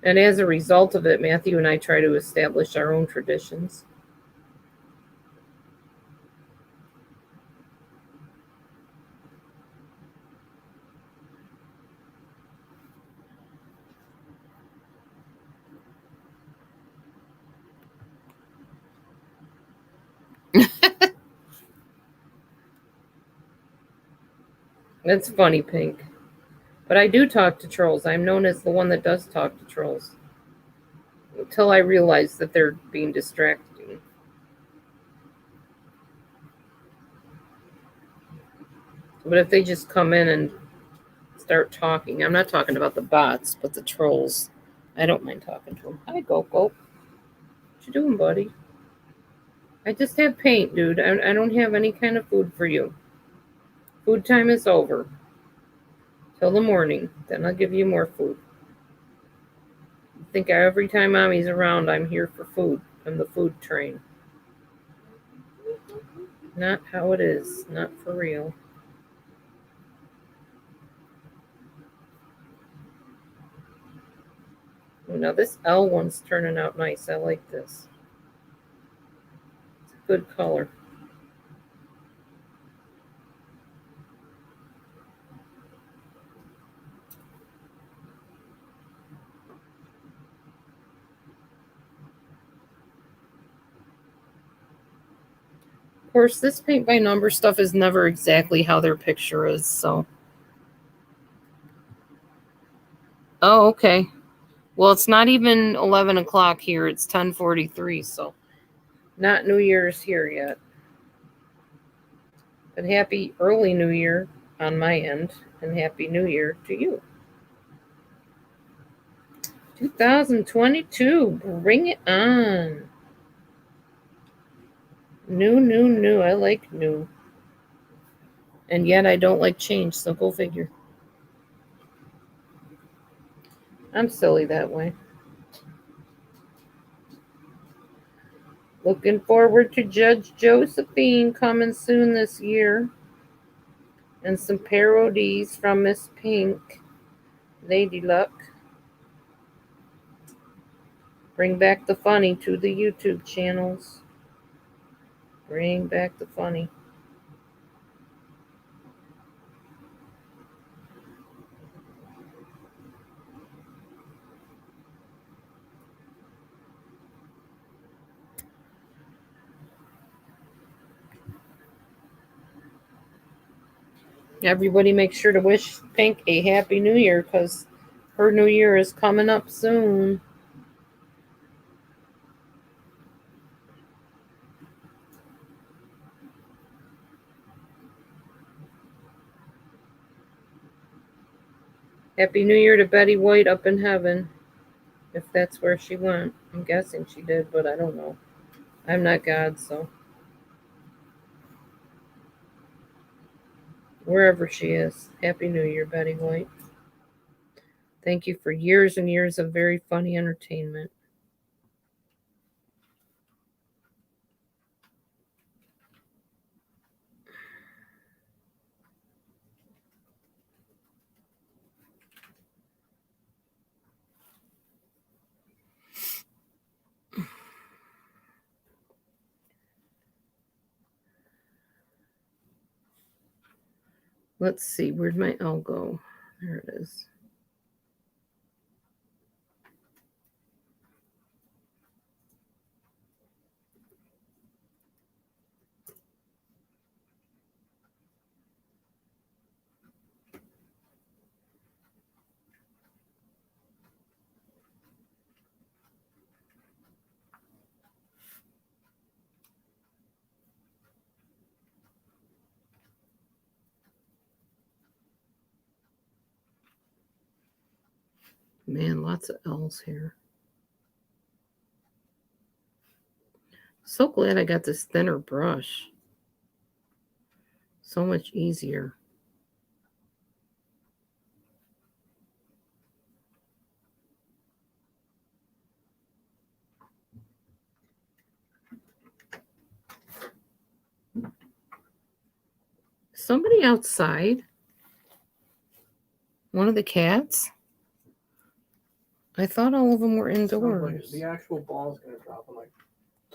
And as a result of it, Matthew and I try to establish our own traditions. It's funny, Pink. But I do talk to trolls. I'm known as the one that does talk to trolls. Until I realize that they're being distracting. But if they just come in and start talking, I'm not talking about the bots, but the trolls. I don't mind talking to them. Hi, Goku. What you doing, buddy? I just have paint, dude. I don't have any kind of food for you. Food time is over. Till the morning. Then I'll give you more food. I think every time Mommy's around, I'm here for food. I'm the food train. Not how it is. Not for real. Oh, now this L one's turning out nice. I like this. It's a good color. Of course, this paint by number stuff is never exactly how their picture is, so. Oh, okay. Well, it's not even 11 o'clock here. It's 10:43, so not New Year's here yet. But happy early New Year on my end, and happy New Year to you. 2022, bring it on. New. I like new. And yet I don't like change, so go figure. I'm silly that way. Looking forward to Judge Josephine coming soon this year. And some parodies from Miss Pink, Lady Luck. Bring back the funny to the YouTube channels. Bring back the funny. Everybody make sure to wish Pink a happy new year because her new year is coming up soon. Happy New Year to Betty White up in heaven. If that's where she went. I'm guessing she did, but I don't know. I'm not God, so. Wherever she is. Happy New Year, Betty White. Thank you for years and years of very funny entertainment. Let's see, where'd my L go? There it is. Man, lots of L's here. So glad I got this thinner brush. So much easier. Somebody outside? One of the cats? I thought all of them were Sounds like indoors. the actual ball is gonna drop in like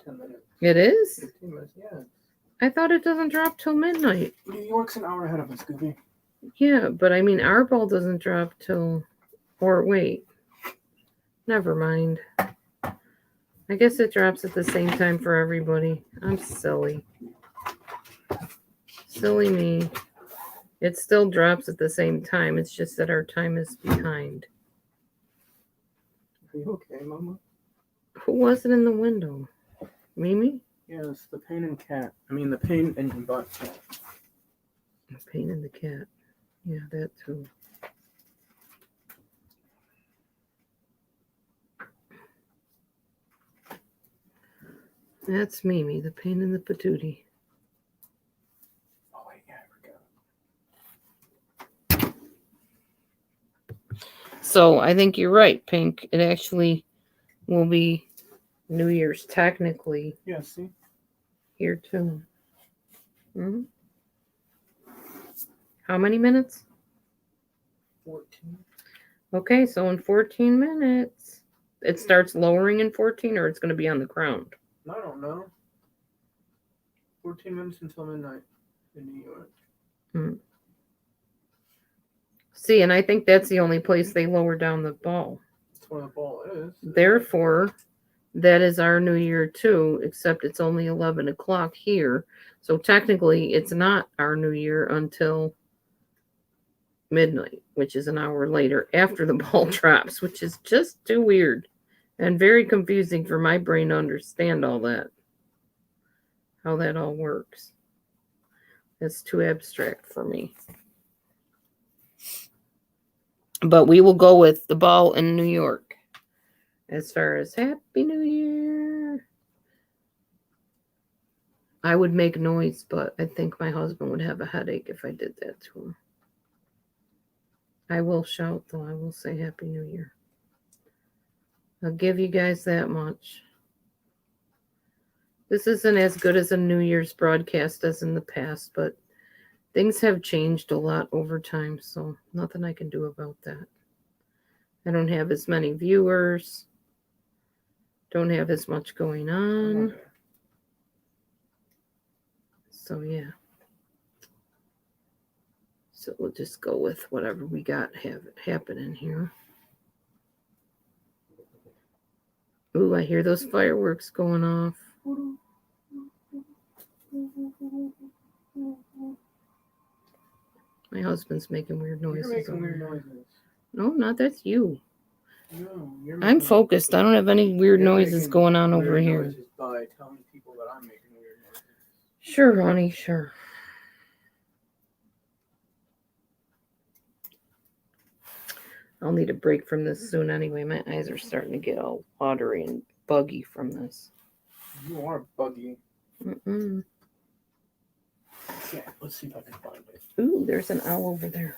10 minutes. It is? 15 minutes, yeah. I thought it doesn't drop till midnight. New York's an hour ahead of us, Goofy. Yeah, but I mean, our ball doesn't drop till. Or wait. Never mind. I guess it drops at the same time for everybody. I'm silly. Silly me. It still drops at the same time. It's just that our time is behind. Are you okay, Mama? Who was it in the window? Mimi? Yes, the pain in cat. I mean, the pain in your butt. The pain in the cat. Yeah, that too. That's Mimi, the pain in the patootie. Oh, wait, yeah, I forgot. So I think you're right, Pink. It actually will be New Year's technically Yeah, see? here too. Hmm. How many minutes? 14. Okay, so in 14 minutes, it starts lowering in 14, or it's going to be on the ground. I don't know. 14 minutes until midnight in New York. See, and I think that's the only place they lower down the ball. That's where the ball is. Therefore, that is our New Year too, except it's only 11 o'clock here. So technically, it's not our New Year until midnight, which is an hour later after the ball drops, which is just too weird and very confusing for my brain to understand all that. How that all works. It's too abstract for me. But we will go with the ball in New York. As far as Happy New Year. I would make noise, but I think my husband would have a headache if I did that to him. I will shout, though. I will say Happy New Year. I'll give you guys that much. This isn't as good as a New Year's broadcast as in the past, but things have changed a lot over time, so nothing I can do about that. I don't have as many viewers. Don't have as much going on. Okay. So, yeah. So we'll just go with whatever we got happening here. Ooh, I hear those fireworks going off. My husband's making weird noises. You're making over weird there. noises. No, not that's you. No, you're I'm making, focused. I don't have any weird you're noises making going on weird over here. noises by telling people that I'm making weird noises. Sure, honey, sure. I'll need a break from this soon anyway. My eyes are starting to get all watery and buggy from this. You are buggy. Mm-mm. Yeah, let's see if I can find it. Ooh, there's an owl over there.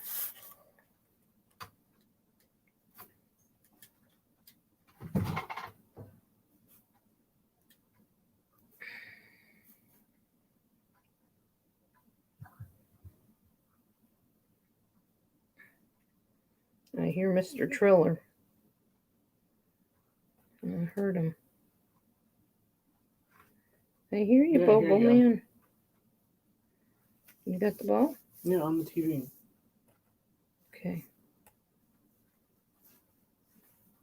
I hear Mr. Triller. I heard him. I hear you, Yeah, I Bobo hear ya. Man. You got the ball? Yeah, on the TV. Okay.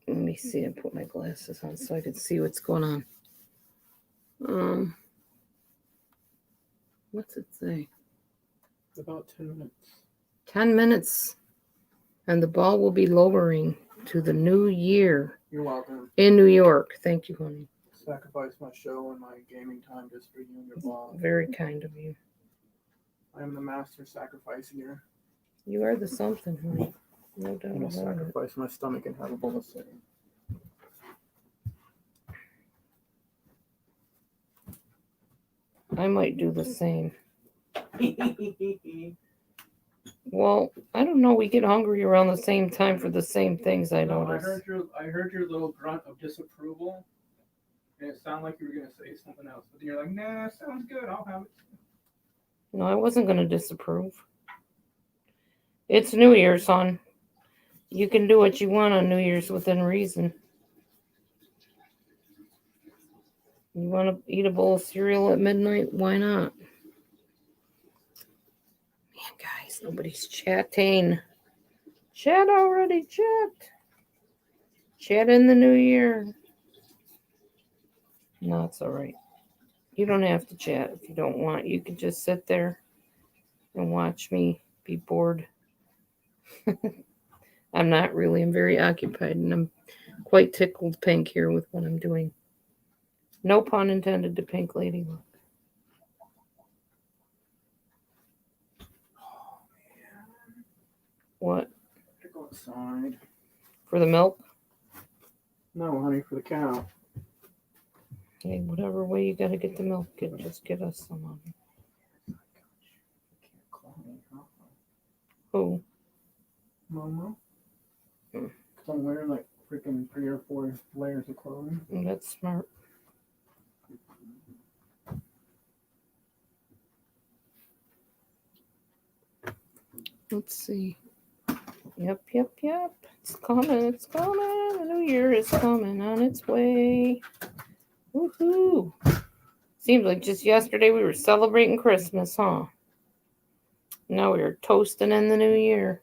Let me see. I put my glasses on so I can see what's going on. What's it say? About 10 minutes. 10 minutes. And the ball will be lowering to the new year You're welcome. in New York. Thank you, honey. Sacrifice my show and my gaming time just for you and your blog. Very kind of you. I am the master sacrificer. You are the something, honey. No doubt I'm gonna about it. sacrifice my stomach and have a bowl of cereal. I might do the same. Well, I don't know. We get hungry around the same time for the same things, I No, notice. I heard your little grunt of disapproval, and it sounded like you were gonna say something else. But then you're like, nah, sounds good. I'll have it. No, I wasn't going to disapprove. It's New Year's, hon. You can do what you want on New Year's within reason. You want to eat a bowl of cereal at midnight? Why not? Man, guys, nobody's chatting. Chat already, chat. Chat in the new year. No, it's all right. You don't have to chat if you don't want. You can just sit there and watch me be bored. I'm not really. I'm very occupied, and I'm quite tickled pink here with what I'm doing. No pun intended to Pink Lady Luck. Oh man, What? I gotta go outside. For the milk? No, honey, for the cow. Hey, whatever way you gotta get the milk, just get us some of it. You can't call me, huh? Who? Momo? Hmm. Because I'm wearing like freaking 3 or 4 layers of clothing. That's smart. Let's see. Yep. It's coming. The new year is coming on its way. Woohoo. Seems like just yesterday we were celebrating Christmas, huh? Now we are toasting in the new year.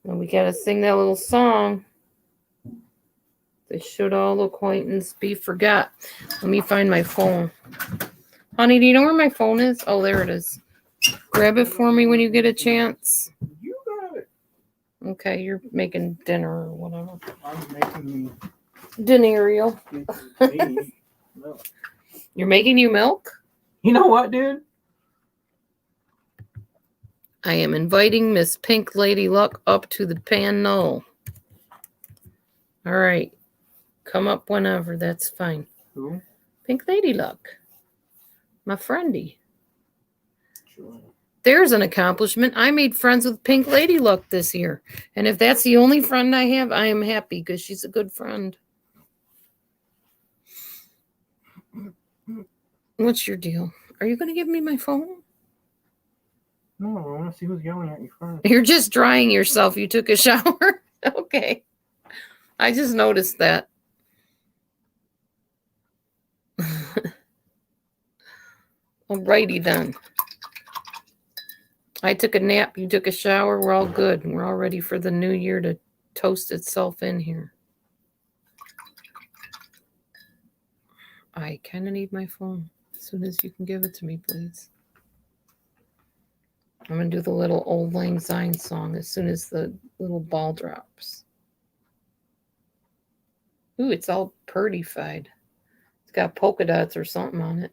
And we gotta sing that little song. They should all acquaintance be forgot. Let me find my phone. Honey, do you know where my phone is? Oh, there it is. Grab it for me when you get a chance. You got it. Okay, you're making dinner or whatever. I'm making me. Dinereal. Milk. You're making you milk? You know what, dude? I am inviting Miss Pink Lady Luck up to the pan knoll. All right. Come up whenever. That's fine. Who? Pink Lady Luck. My friendy. Sure. There's an accomplishment. I made friends with Pink Lady Luck this year. And if that's the only friend I have, I am happy because she's a good friend. What's your deal? Are you going to give me my phone? No, I want to see who's yelling at you first. You're just drying yourself. You took a shower? Okay. I just noticed that. Alrighty then. I took a nap. You took a shower. We're all good. We're all ready for the new year to toast itself in here. I kind of need my phone. As soon as you can give it to me, please. I'm going to do the little Old Lang Syne song as soon as the little ball drops. Ooh, it's all purdy-fied. It's got polka dots or something on it.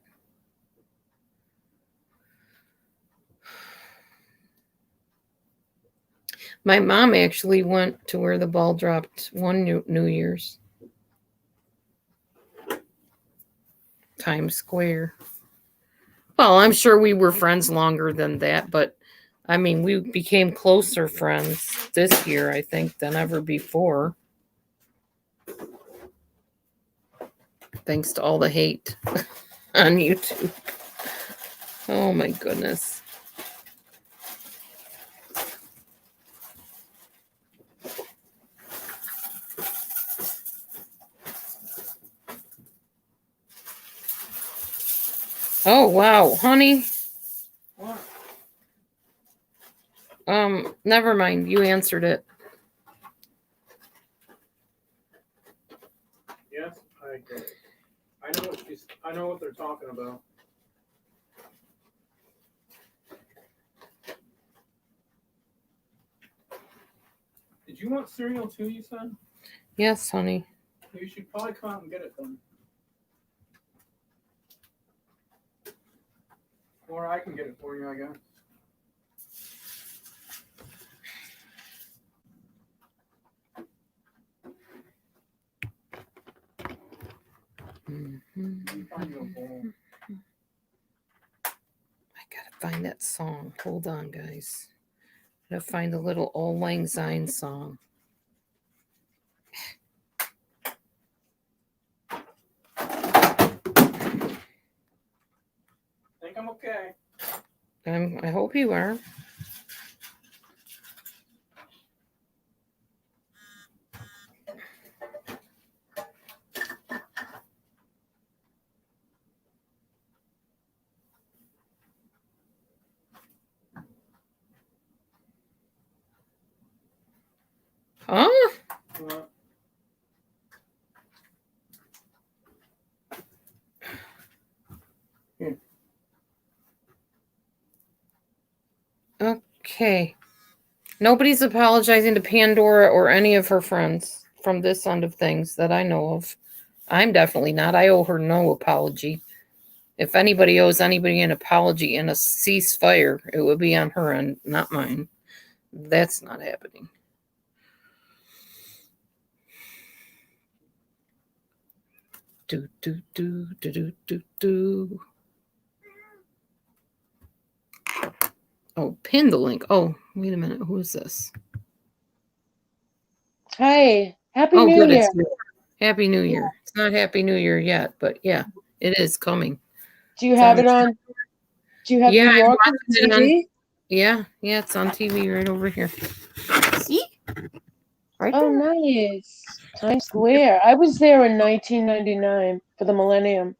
My mom actually went to where the ball dropped one New Year's. Times Square. Well, I'm sure we were friends longer than that, but I mean, we became closer friends this year, I think, than ever before. Thanks to all the hate on YouTube. Oh my goodness. Oh wow, honey. What? Never mind. You answered it. Yes, I get it. I know what they're talking about. Did you want cereal too, you said? Yes, honey. You should probably come out and get it then. Or I can get it for you, I guess. Mhm. Let me find you a bowl. I gotta find that song. Hold on, guys. Gotta find a little Old Lang Syne song. Think I'm okay. I hope you are. Huh? Well, Okay. Nobody's apologizing to Pandora or any of her friends from this end of things that I know of. I'm definitely not. I owe her no apology. If anybody owes anybody an apology and a ceasefire, it would be on her end, not mine. That's not happening. Do, do, do, do, do, do, do. Oh, pin the link. Oh, wait a minute. Who is this? Hi, Happy Oh, New good. Year. It's you. Happy New Year. It's not Happy New Year yet, but yeah, it is coming. Do you It's have on it on? Do you have Yeah, New I'm York on watching it on- TV? Yeah, it's on TV right over here. See? Right Oh, there. nice. Times Square. I was there in 1999 for the millennium.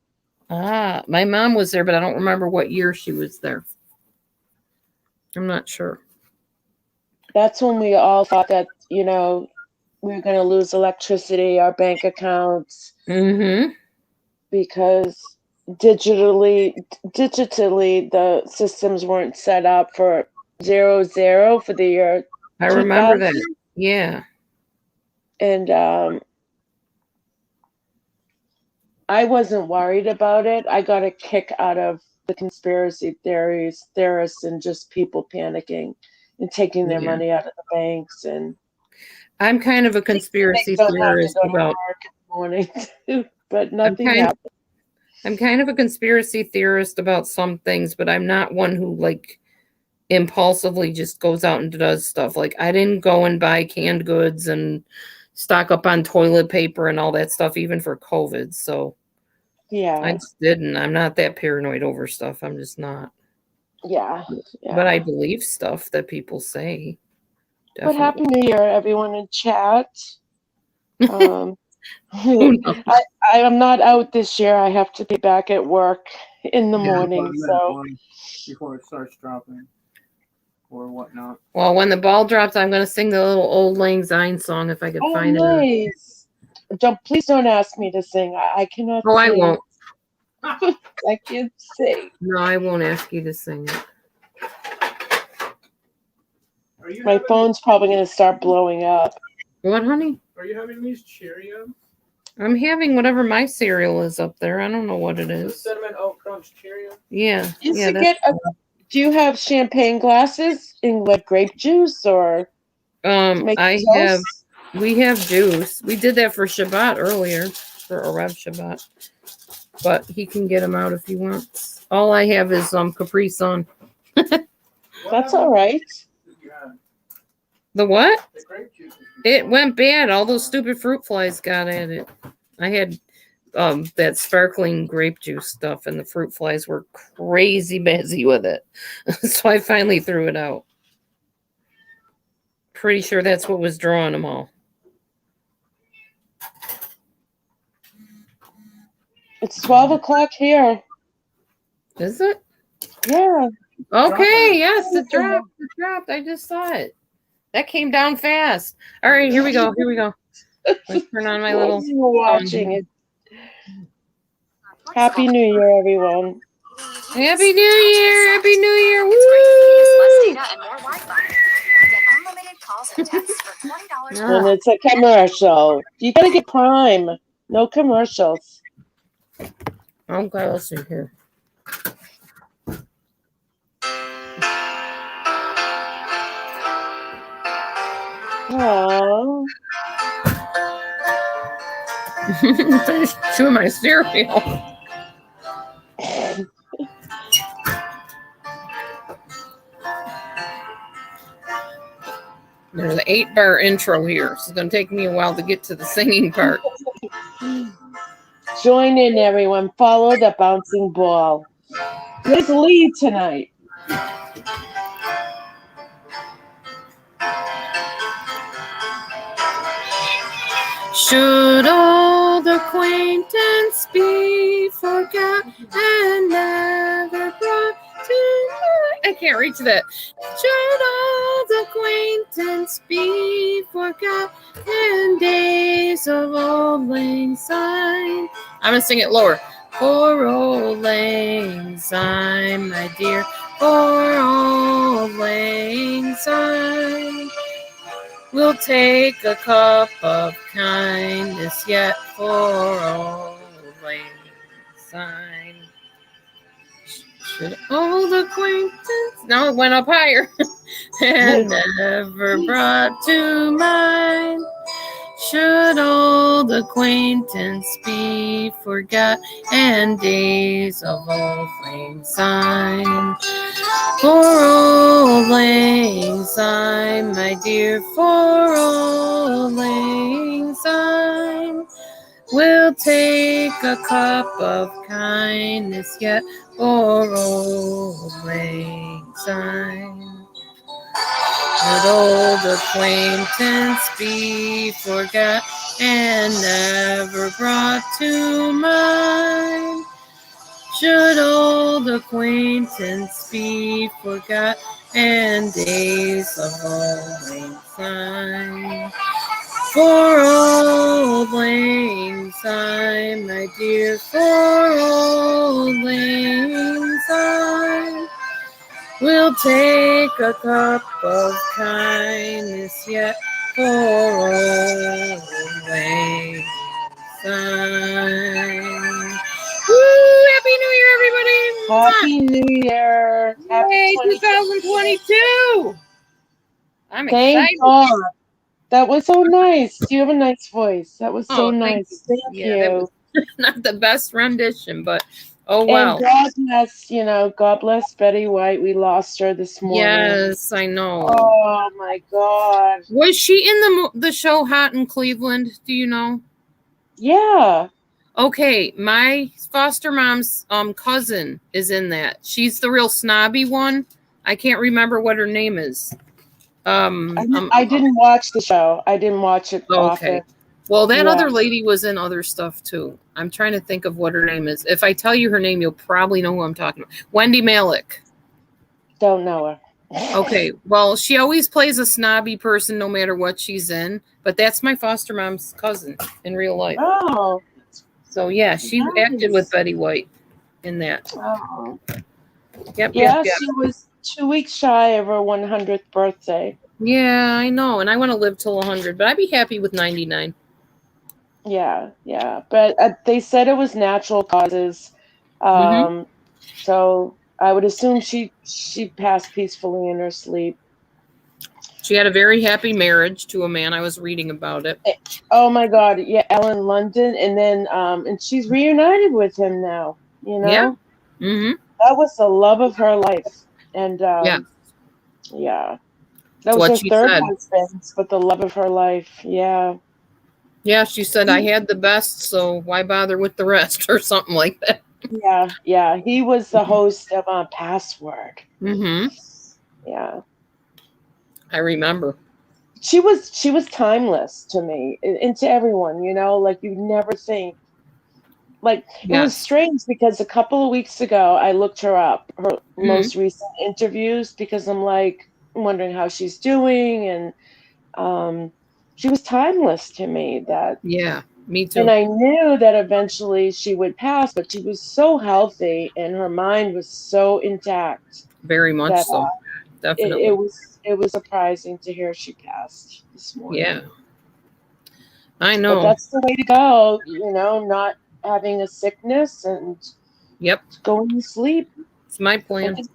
Ah, my mom was there, but I don't remember what year she was there. I'm not sure. That's when we all thought that, we were going to lose electricity, our bank accounts, Mm-hmm. because digitally the systems weren't set up for 00 for the year I remember 2000. that. Yeah. And I wasn't worried about it. I got a kick out of the conspiracy theorists, and just people panicking and taking their Yeah. money out of the banks. And I'm kind of a conspiracy they don't have to theorist go to about work in the morning, too, but nothing happened. I'm kind of a conspiracy theorist about some things, but I'm not one who like impulsively just goes out and does stuff. Like I didn't go and buy canned goods and stock up on toilet paper and all that stuff, even for COVID. So I Yeah, just didn't. I'm not that paranoid over stuff. I'm just not. yeah. But I believe stuff that people say. But Happy Definitely. New Year, everyone in chat. Who knows? I am not out this year. I have to be back at work in the yeah, morning. that's what I So meant, before it starts dropping or whatnot. Well, when the ball drops, I'm going to sing the little Old Lang Syne song if I could find it. nice. Please don't ask me to sing. I cannot Oh, I sing. won't. I can't sing. No, I won't ask you to sing it. Are you My having, phone's probably going to start blowing up. What, honey? Are you having these Cheerios? I'm having whatever my cereal is up there. I don't know what it The is. cinnamon oat crunch Cheerios? Yeah. Do you have champagne glasses in like grape juice or make we have juice. We did that for Shabbat earlier for Arav Shabbat. But he can get them out if he wants. All I have is Capri Sun. That's all right. Yeah, The what? the grape juice. It went bad. All those stupid fruit flies got at it. I had that sparkling grape juice stuff, and the fruit flies were crazy busy with it. So I finally threw it out. Pretty sure that's what was drawing them all. It's 12 o'clock here. Is it? Yeah. Okay, yes, it dropped. It dropped. I just saw it. That came down fast. All right, here we go. Here we go. Let's turn on my little. You're watching it. Happy New Year, everyone. Happy New Year! Happy New Year! It's great to use less Woo! data and more Wi-Fi. Get unlimited calls and texts for $20 per Ah. And it's a commercial. You gotta get Prime. No commercials. Okay, let's see here. Oh, Chewing my cereal. There's an 8-bar intro here, so it's gonna take me a while to get to the singing part. join in, everyone. Follow the bouncing ball. Let's lead tonight. Should old acquaintance be forgot and never brought to mind? I can't reach that. Should old acquaintance be forgot and days of old lang syne? I'm gonna sing it lower. For old lang syne, my dear, for old lang syne. We'll take a cup of kindness yet for old lang syne. Should old acquaintance, now it went up higher, and never brought to mind. Should old acquaintance be forgot and days of old lang syne. For old lang syne, my dear, for old lang syne. We'll take a cup of kindness yet for old lang syne. Should old acquaintance be forgot and never brought to mind? Should old acquaintance be forgot and days of old lang syne? For old lang syne, my dear, for old lang syne. We'll take a cup of kindness yet for old lang syne. Woo! Happy New Year, everybody! Happy New Year. Happy Yay, 2022. 2022! I'm Thank excited. God. That was so nice. You have a nice voice. That was so Oh, thank nice. Thank Yeah, that you. was not the best rendition, but oh well. And God bless, God bless Betty White. We lost her this morning. Yes, I know. Oh my God. Was she in the show Hot in Cleveland? Do you know? Yeah. Okay, my foster mom's cousin is in that. She's the real snobby one. I can't remember what her name is. I didn't watch the show. I didn't watch it Okay. often. Well, that Yeah. other lady was in other stuff too. I'm trying to think of what her name is. If I tell you her name, you'll probably know who I'm talking about. Wendy Malick. Don't know her. Okay. Well, she always plays a snobby person no matter what she's in, but that's my foster mom's cousin in real life. Oh. So yeah, she Nice. acted with Betty White in that. Oh. Yep, Yeah, yep, yep. she was 2 weeks shy of her 100th birthday. Yeah, I know. And I want to live till 100, but I'd be happy with 99. Yeah. But they said it was natural causes. So I would assume she passed peacefully in her sleep. She had a very happy marriage to a man. I was reading about it. Oh my God. Yeah, Ellen London. And then and she's reunited with him now, Yeah. Mm-hmm. That was the love of her life. And Yeah. That That's was what her she third said. husband, but the love of her life. Yeah. Yeah, she said, I had the best, so why bother with the rest or something like that. Yeah. He was the host of Password. Mm-hmm. Yeah. I remember. She was timeless to me and to everyone, like you'd never think. Like it was Yes. strange because a couple of weeks ago I looked her up, her most recent interviews, because I'm like, wondering how she's doing, and she was timeless to me. That, Yeah, me and too. I knew that eventually she would pass, but she was so healthy and her mind was so intact Very much that so. it Definitely. was surprising to hear she passed this morning. Yeah, I But know. that's the way to go, not having a sickness and Yep, going to sleep. it's my I plan. think,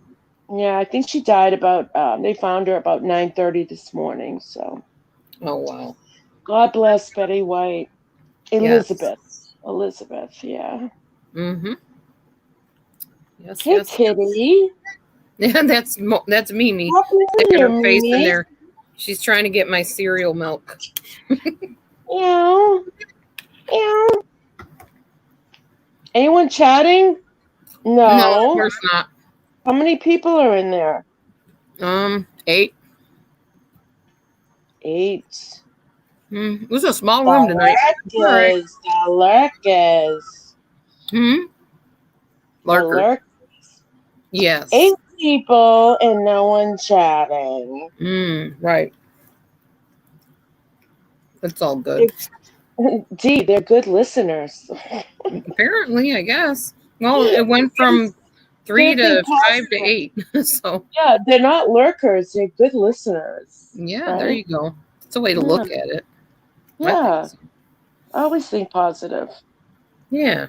yeah, I think she died about. They found her about 9:30 this morning. So Oh wow. God bless Betty White, Yes. Elizabeth. Yeah. Mm-hmm. Yes, Hey, yes, yes. kitty. Yeah, that's Mimi. Happy New Sticking Year, her face in Mimi. there. She's trying to get my cereal milk. Meow. Meow. Anyone chatting? No, of No. course not. How many people are in there? 8. 8. It was a small room tonight. All right. The lurkers. Hmm. The Larker. lurkers. Yes. 8 people and no one chatting. Right. It's all good. Gee, they're good listeners. Apparently, I guess. Well, it went from 3 They're to big 5 to positive. 8. So Yeah, they're not lurkers. They're good listeners. yeah, right? there you go. It's a way to look at it. I Yeah. think so. I always think positive. Yeah.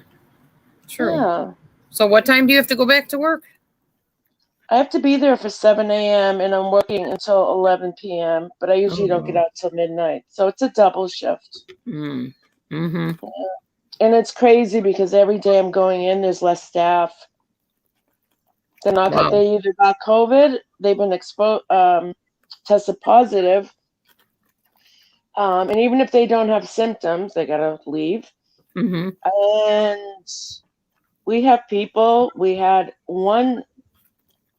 True. Yeah. So what time do you have to go back to work? I have to be there for 7 a.m. and I'm working until 11 p.m., but I usually don't get out till midnight. So it's a double shift. Mm-hmm. And it's crazy because every day I'm going in, there's less staff. They're not. Wow. They either got COVID, they've been tested positive, and even if they don't have symptoms, they gotta leave. Mm-hmm. And we have people. We had one.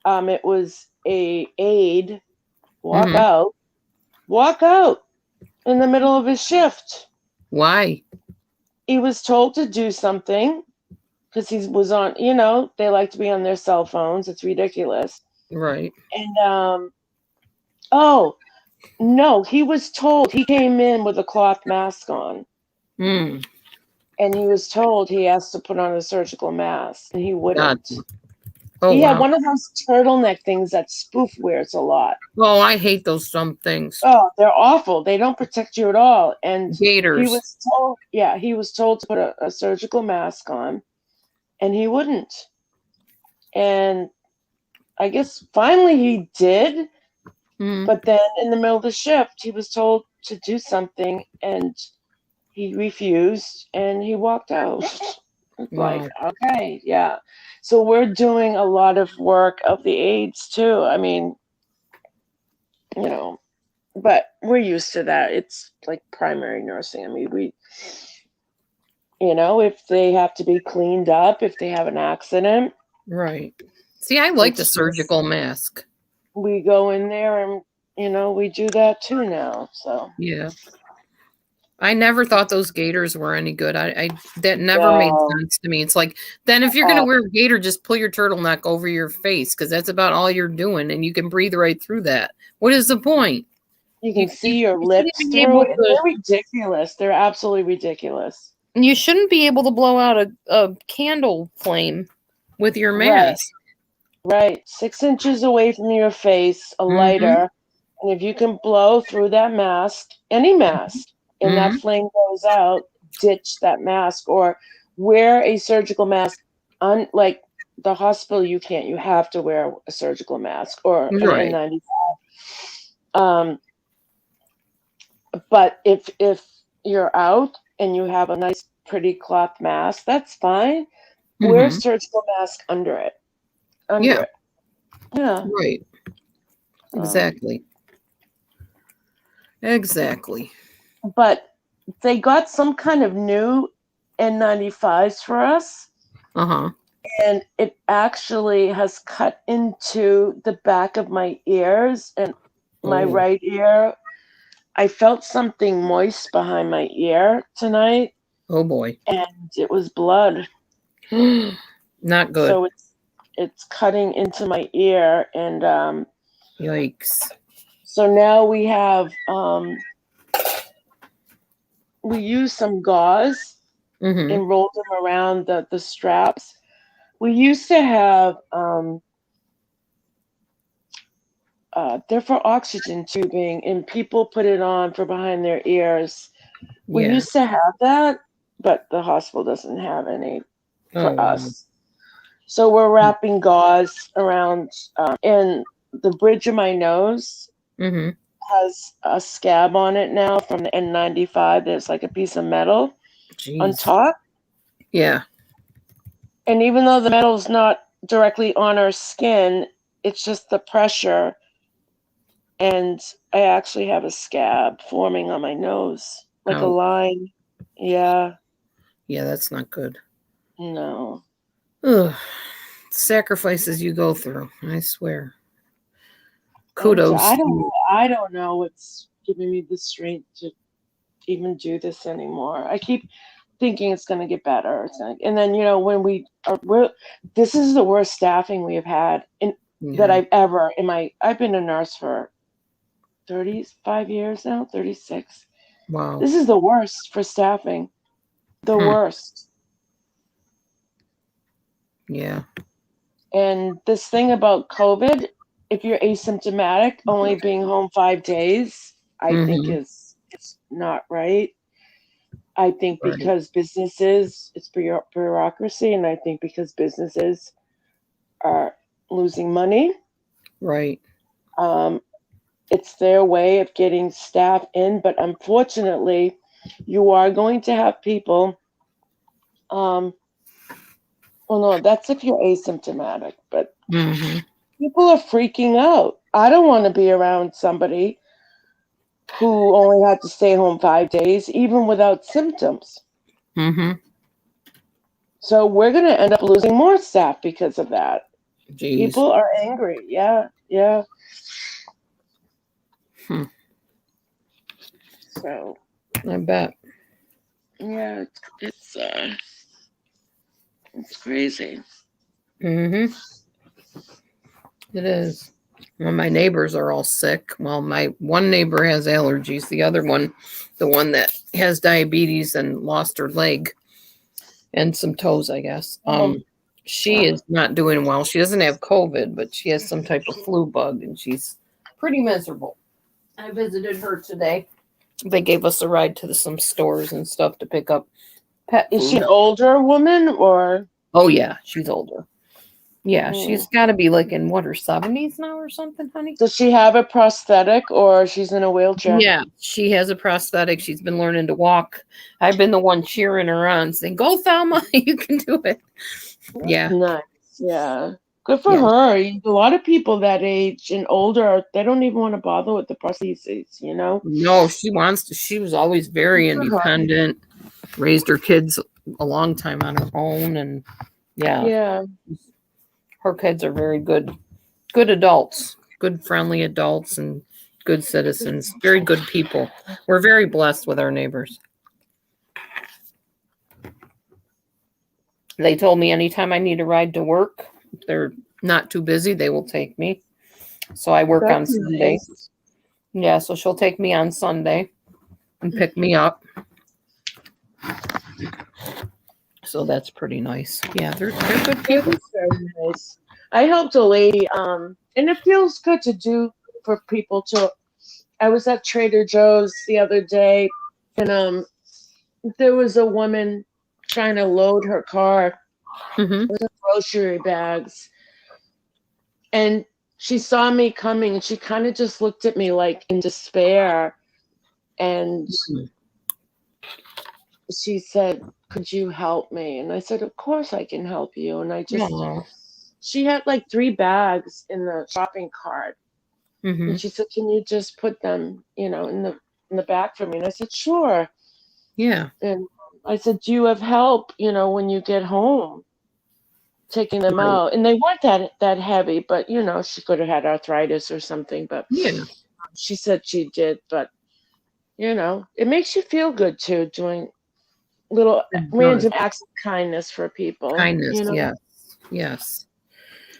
It was a aide walk out in the middle of his shift. Why? He was told to do something because he was on. They like to be on their cell phones. It's ridiculous. Right. And oh no, he was told. He came in with a cloth mask on. Mm. And he was told he has to put on a surgical mask, and he wouldn't. God. Oh, He wow. had one of those turtleneck things that Spoof wears a lot. Oh, I hate those dumb things. Oh, they're awful. They don't protect you at all. And Gators. he was told to put a surgical mask on, and he wouldn't. And I guess finally he did, but then in the middle of the shift, he was told to do something, and he refused, and he walked out. Like, okay, yeah. So we're doing a lot of work of the aides too. I mean, but we're used to that. It's like primary nursing. I mean, if they have to be cleaned up, if they have an accident. Right. See, I like the surgical mask. We go in there and, we do that too now. So yeah. I never thought those gaiters were any good. I that never made sense to me. It's like, then if you're going to wear a gaiter, just pull your turtleneck over your face because that's about all you're doing and you can breathe right through that. What is the point? You can see your lips through it. They're ridiculous. They're absolutely ridiculous. You shouldn't be able to blow out a candle flame with your mask. Right. 6 inches away from your face, a lighter. And if you can blow through that mask, any mask, and that flame goes out, ditch that mask or wear a surgical mask. Like the hospital, you can't. You have to wear a surgical mask or an N95. But if you're out and you have a nice, pretty cloth mask, that's fine. Wear a surgical mask under it. Yeah. Right. Exactly. Exactly. But they got some kind of new N95s for us. And it actually has cut into the back of my ears and my right ear. I felt something moist behind my ear tonight. Oh boy. And it was blood. Not good. So it's cutting into my ear and yikes. So now we have we use some gauze Mm-hmm. and roll them around the straps. We used to have they're for oxygen tubing, and people put it on for behind their ears. We Yeah. used to have that, but the hospital doesn't have any for Oh, wow. us. So we're wrapping gauze around, and the bridge of my nose Mm-hmm. has a scab on it now from the N95. There's like a piece of metal on Jeez. top. Yeah. And even though the metal's not directly on our skin, it's just the pressure. And I actually have a scab forming on my nose, like a Ouch. line. Yeah, Yeah, that's not good. no. Ugh. Sacrifices you go through, I swear. Kudos. I don't know what's giving me the strength to even do this anymore. I keep thinking it's going to get better. And then, you know, when this is the worst staffing we have had that Yeah. I've ever I've been a nurse for 35 years now, 36. Wow. This is the worst for staffing. The worst. Yeah. And this thing about COVID, if you're asymptomatic, only being home 5 days, I think it's not right. I think Right. because it's bureaucracy, and I think because businesses are losing money, Right. it's their way of getting staff in. But unfortunately, you are going to have people. Well, no, that's if you're asymptomatic, but Mm-hmm. people are freaking out. I don't want to be around somebody who only had to stay home 5 days, even without symptoms. Mm-hmm. So we're going to end up losing more staff because of that. Jeez. People are angry. Yeah, yeah. Hmm. So I bet. yeah, it's crazy. Mm-hmm. It is. Well, my neighbors are all sick. Well, my one neighbor has allergies. The other one, the one that has diabetes and lost her leg and some toes, I guess. She is not doing well. She doesn't have COVID, but she has some type of flu bug, and she's pretty miserable. I visited her today. They gave us a ride to some stores and stuff to pick up pet food. Is she an older woman or? Oh yeah, she's older. Yeah, Mm. she's got to be like in what, her 70s now or something, honey? Does she have a prosthetic or she's in a wheelchair? Yeah, she has a prosthetic. She's been learning to walk. I've been the one cheering her on, saying, "Go, Thelma, you can do it." Yeah, Nice. Yeah. Good for Yeah. her. A lot of people that age and older, they don't even want to bother with the prostheses, you know? no, she wants to. She was always very Good for her. independent. Raised her kids a long time on her own, and Yeah. her kids are very good adults, good friendly adults, and good citizens. Very good people. We're very blessed with our neighbors. They told me anytime I need a ride to work, if they're not too busy, they will take me. So I work on That's Sunday. nice. Yeah, so she'll take me on Sunday and pick me up. So that's pretty nice. Yeah, they're good people. It's very nice. I helped a lady, and it feels good to do for people too. I was at Trader Joe's the other day, and there was a woman trying to load her car Mm-hmm. with grocery bags, and she saw me coming, and she kind of just looked at me like in despair, and she said, "Could you help me?" And I said, "Of course I can help you." And I just, she had like 3 bags in the shopping cart. Mm-hmm. And she said, "Can you just put them, in the back for me?" And I said, "Sure." Yeah. And I said, "Do you have help, when you get home, taking them Right. out?" And they weren't that heavy, but she could have had arthritis or something. But Yeah. she said she did. But it makes you feel good too, doing little random acts of kindness for people. Kindness. you know? Yes. Yes.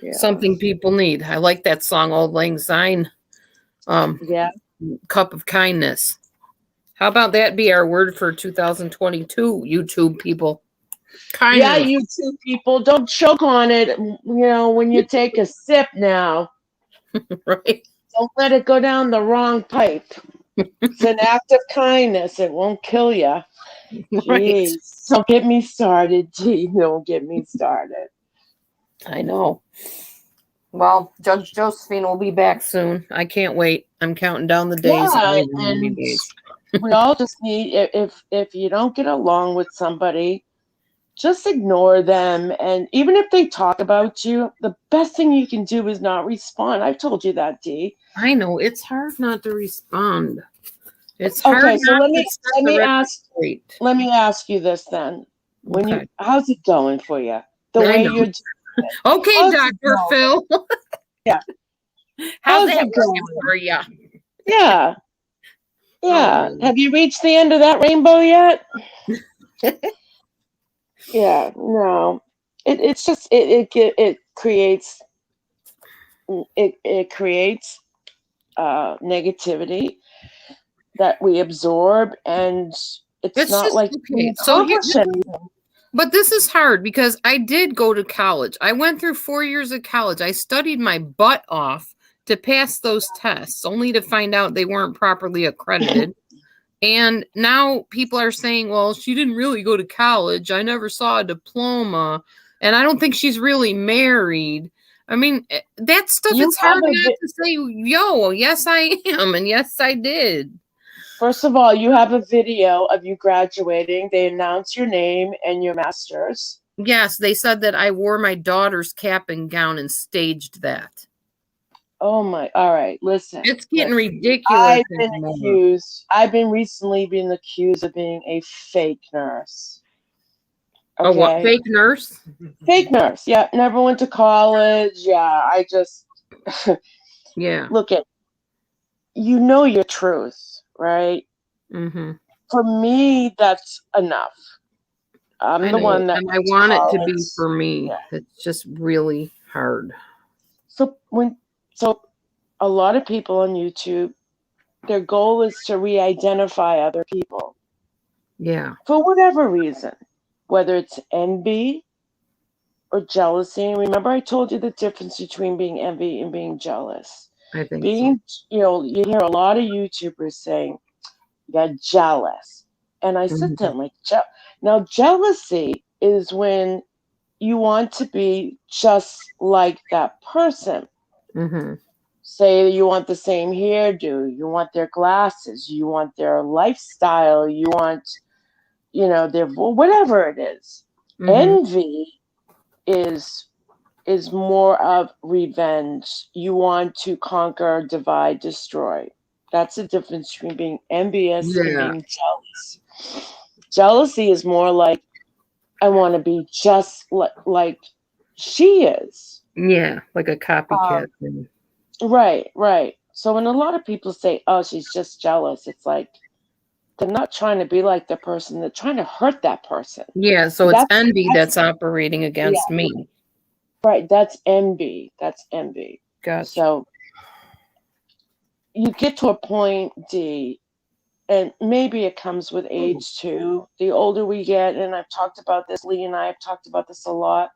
Yeah. Something people need. I like that song, Old Lang Syne. Yeah. cup of kindness. How about that be our word for 2022, YouTube people? Kindness. Yeah, you two people, don't choke on it. When you take a sip now, Right. don't let it go down the wrong pipe. It's an act of kindness. It won't kill you. Right. Jeez, don't get me started. Gee, don't get me started. I know. Well, Judge Josephine will be back soon. I can't wait. I'm counting down the days. Yeah, Only many and days. we all just need, if you don't get along with somebody, just ignore them. And even if they talk about you, the best thing you can do is not respond. I've told you that, Dee. I know it's hard not to respond. It's hard Okay, so not let to me set let the me record ask straight. let me ask you this then. Okay. How's it going for you? The I way know. you're Okay, How's it Dr. going? Phil. Yeah. How's How's that it working going? for you? Yeah. Yeah. Oh. Have you reached the end of that rainbow yet? Yeah, no. It's just it creates negativity that we absorb, and it's It's not just like you can okay. So here, accomplish anything. but this is hard because I did go to college. I went through 4 years of college. I studied my butt off to pass those tests, only to find out they weren't properly accredited. And now people are saying, well, she didn't really go to college. I never saw a diploma. And I don't think she's really married. I mean, that stuff, You it's have hard a not to say, yo, yes, I am. And yes, I did. First of all, you have a video of you graduating. They announce your name and your master's. Yes, they said that I wore my daughter's cap and gown and staged that. Oh my! All right, listen. It's getting listen. ridiculous anymore. I've been recently being accused of being a fake nurse. A what? Okay, Fake nurse? fake nurse. Yeah, never went to college. Yeah, I just Yeah. look at your truth, right? Mm-hmm. For me, that's enough. I'm I the know, one that and I went to want it to be college. for me. Yeah. It's just really hard. So a lot of people on YouTube, their goal is to re-identify other people Yeah, for whatever reason, whether it's envy or jealousy. And remember, I told you the difference between being envy and being jealous. I think You hear a lot of YouTubers saying, "You're jealous," and I so. sit there like, now jealousy is when you want to be just like that person. Mm-hmm. Say you want the same hairdo, you want their glasses, you want their lifestyle, you want, their whatever it is. Mm-hmm. Envy is more of revenge. You want to conquer, divide, destroy. That's the difference between being envious and Yeah. being jealous. Jealousy is more like, I want to be just like she is. Yeah, like a copycat thing. Right. So when a lot of people say, "Oh, she's just jealous," it's like they're not trying to be like the person; they're trying to hurt that person. Yeah, so it's That's- envy that's operating against me. Right. That's envy. Gotcha. So you get to a point, D, and maybe it comes with age too. The older we get, and I've talked about this, Lee and I have talked about this a lot.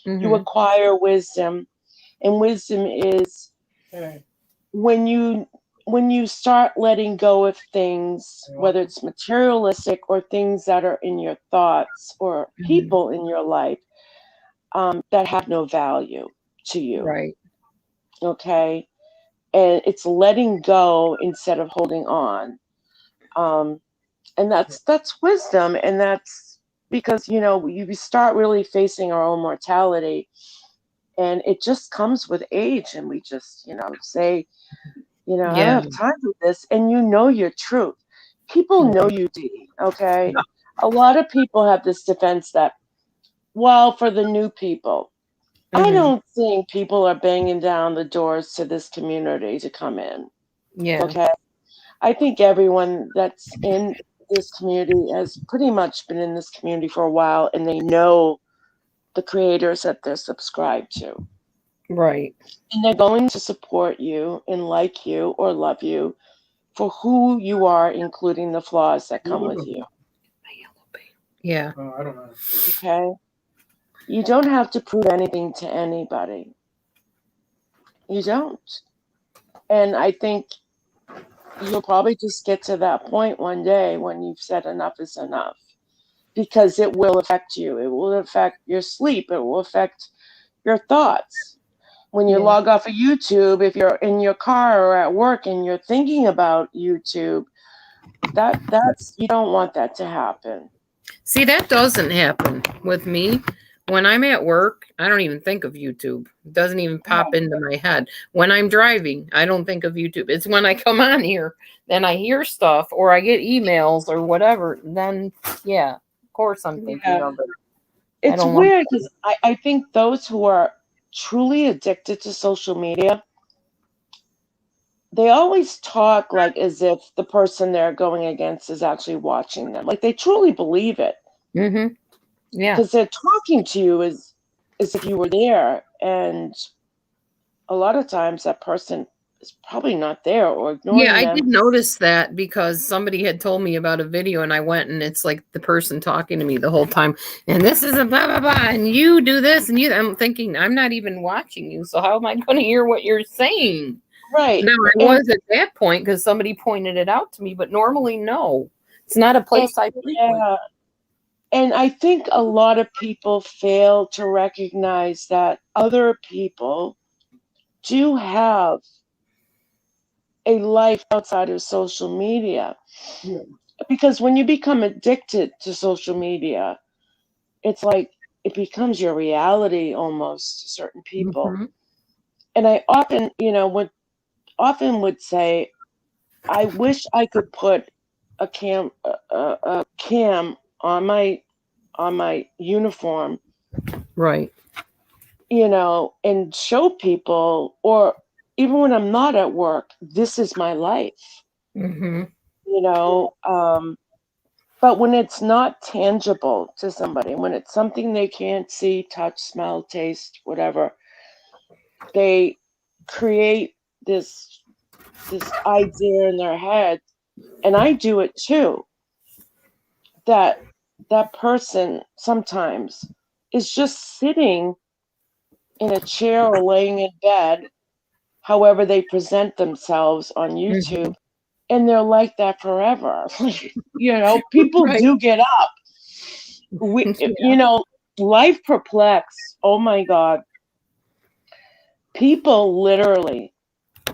Mhm. You acquire wisdom, and wisdom is when you start letting go of things, whether it's materialistic or things that are in your thoughts or people in your life that have no value to you. Right. Okay. And it's letting go instead of holding on. And that's wisdom. And that's because, we start really facing our own mortality, and it just comes with age. And we just, say, I don't have time for this. And your truth. People know you, Dee, okay? Yeah. A lot of people have this defense that, well, for the new people, I don't think people are banging down the doors to this community to come in. Yeah. Okay. I think everyone that's in this community has pretty much been in this community for a while, and they know the creators that they're subscribed to. Right. And they're going to support you and like you or love you for who you are, including the flaws that come with you. Yeah. Oh, I don't know. Okay? You don't have to prove anything to anybody. You don't. And I think you'll probably just get to that point one day when you've said enough is enough, because it will affect you. It will affect your sleep. It will affect your thoughts. When you Yeah. log off of YouTube, if you're in your car or at work and you're thinking about YouTube, that's you don't want that to happen. See, that doesn't happen with me. When I'm at work, I don't even think of YouTube. It doesn't even pop into my head. When I'm driving, I don't think of YouTube. It's when I come on here, then I hear stuff or I get emails or whatever. Then, yeah, of course I'm thinking Yeah. of it. It's don't want- weird because I think those who are truly addicted to social media, they always talk like as if the person they're going against is actually watching them. Like they truly believe it Mhm. Yeah. because they're talking to you as if you were there. And a lot of times that person is probably not there or ignoring Yeah, I them. did notice that because somebody had told me about a video and I went and it's like the person talking to me the whole time. And this is a blah, blah, blah. And you do this and you, I'm thinking, I'm not even watching you. So how am I going to hear what you're saying? Right. Now, I was at that point because somebody pointed it out to me, but normally, no. It's not a place I frequent. Yeah. And I think a lot of people fail to recognize that other people do have a life outside of social media. Yeah. Because when you become addicted to social media, it's like it becomes your reality almost to certain people. Mhm. And I often, would say, I wish I could put a cam on my uniform, Right. and show people, or even when I'm not at work, this is my life, Hmm. but when it's not tangible to somebody, when it's something they can't see, touch, smell, taste, whatever, they create this idea in their head, and I do it too, that person sometimes is just sitting in a chair or laying in bed, however they present themselves on YouTube, and they're like that forever. People Right. do get up. Life perplex. Oh my God. People literally,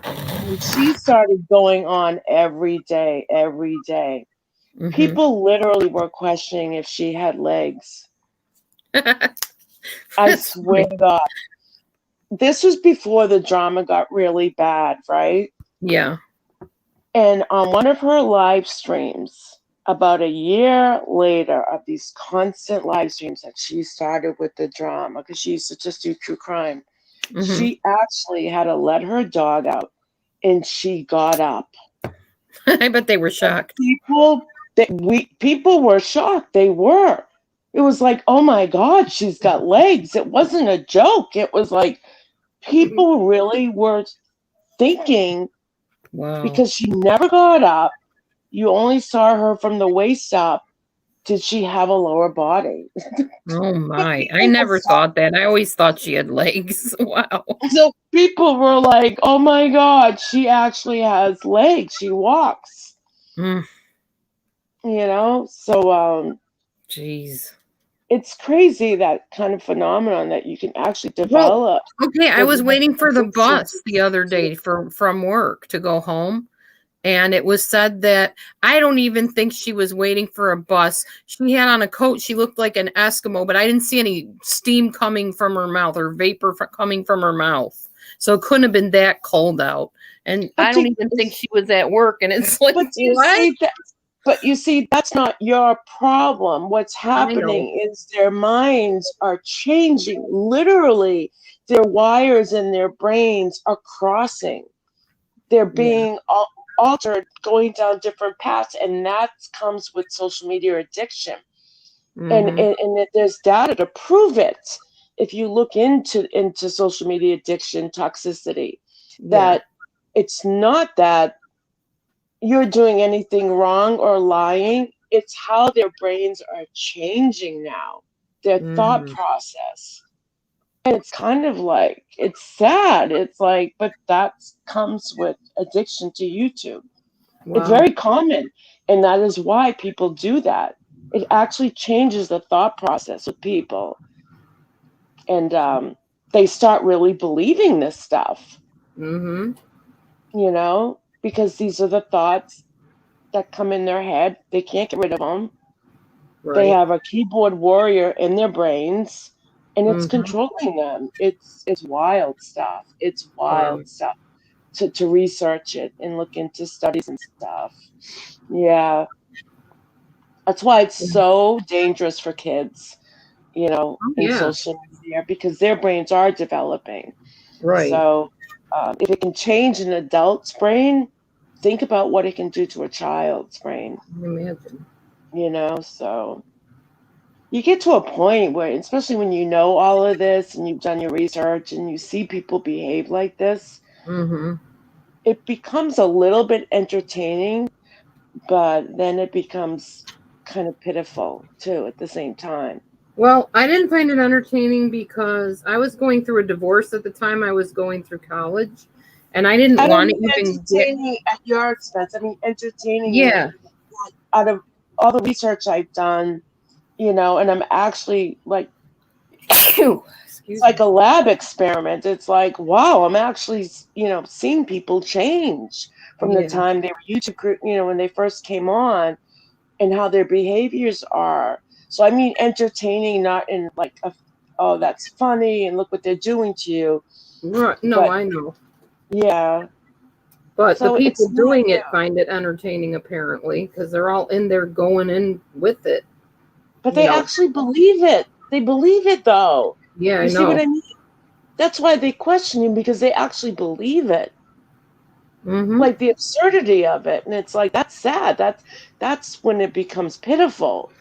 when she started going on every day, Mhm. people literally were questioning if she had legs. I swear to God. This was before the drama got really bad, right? Yeah. And on one of her live streams, about a year later of these constant live streams that she started with the drama, because she used to just do true crime, Mhm. she actually had to let her dog out, and she got up. I bet they were shocked. People were shocked. They were. It was like, oh my God, she's got legs. It wasn't a joke. It was like people really were thinking, Wow. because she never got up. You only saw her from the waist up. Did she have a lower body? Oh my. I never thought that. I always thought she had legs. Wow. So people were like, oh my God, she actually has legs. She walks. Mm, So jeez. it's crazy, that kind of phenomenon that you can actually develop. Okay, I was waiting for the It's- bus the other day from work to go home. And it was said that I don't even think she was waiting for a bus. She had on a coat. She looked like an Eskimo, but I didn't see any steam coming from her mouth or vapor coming from her mouth. So it couldn't have been that cold out. And I don't even think she was at work. And it's like, But what? you see, that's not your problem. What's happening is their minds are changing. Literally, their wires in their brains are crossing. They're being altered, going down different paths, and that comes with social media addiction. Mhm. And there's data to prove it. if you look into social media addiction, toxicity, Yeah. that it's not that you're doing anything wrong or lying. It's how their brains are changing now, their thought Mhm. process. And it's kind of like, it's sad. It's like, but that comes with addiction to YouTube. It's Wow. very common. And that is why people do that. It actually changes the thought process with people. And they start really believing this stuff, Mm-hmm. because these are the thoughts that come in their head. They can't get rid of them. They Right. have a keyboard warrior in their brains, and it's Mm-hmm. controlling them. It's wild stuff. It's Wow. wild stuff to research it and look into studies and stuff. Yeah. That's why it's so dangerous for kids, Oh, in yeah. social media, because their brains are developing. Right. So if it can change an adult's brain, think about what it can do to a child's brain, Imagine. So you get to a point where, especially when you know all of this and you've done your research and you see people behave like this, Mm-hmm. it becomes a little bit entertaining, but then it becomes kind of pitiful too at the same time. Well, I didn't find it entertaining because I was going through a divorce at the time I was going through college, and I didn't I don't want to mean even get. entertaining at your expense. I mean entertaining Yeah. out of all the research I've done, and I'm actually like, Excuse it's like a lab experiment. It's like, wow, I'm actually, seeing people change from the Yeah. time they were YouTube, when they first came on, and how their behaviors are. So I mean entertaining, not in like oh, that's funny and look what they're doing to you. Right. No, But I know. yeah, But the so people it's not doing it find it entertaining, apparently, because they're all in there going in with it. But you they know. actually believe it. They believe it though. Yeah, I You see what know. I mean? That's why they question you, because they actually believe it. Mm-hmm. Like the absurdity of it. And it's like, that's sad. That's when it becomes pitiful.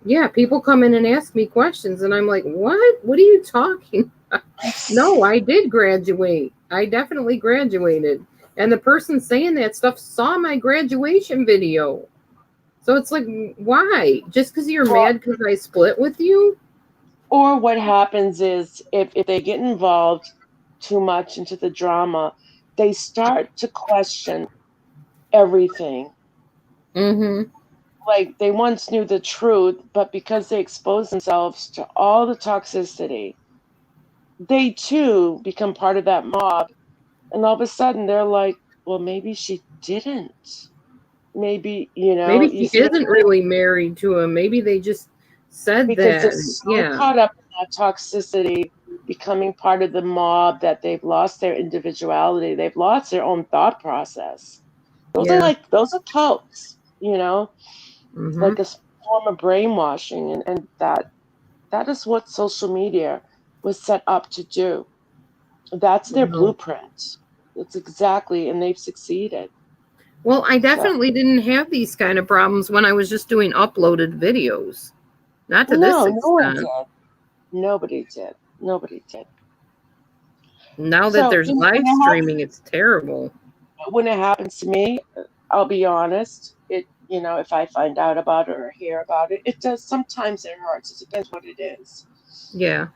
Yeah, people come in and ask me questions, and I'm like, what? What are you talking about? No, I did graduate. I definitely graduated. And the person saying that stuff saw my graduation video. So it's like, why? Just because you're Well, mad because I split with you? or what happens is if they get involved too much into the drama, they start to question everything. Mm-hmm. Like they once knew the truth, but because they expose themselves to all the toxicity, they too become part of that mob. And all of a sudden they're like, well, maybe she didn't. Maybe, Maybe you she see what I isn't mean? really married to him. Maybe they just said Because they're that. so Yeah. caught up in that toxicity, becoming part of the mob, that they've lost their individuality. They've lost their own thought process. Yeah. Those are cults, Mm-hmm. like a form of brainwashing. And that is what social media was set up to do. That's their Wow. blueprint. It's exactly, and they've succeeded. Well, I So definitely didn't have these kind of problems when I was just doing uploaded videos. Not to this no one extent. did. Nobody did. Nobody did. Now that So there's live streaming, it's terrible. when it happens to me, I'll be honest. If I find out about it or hear about it, it does. Sometimes it hurts. It depends what it is. Yeah.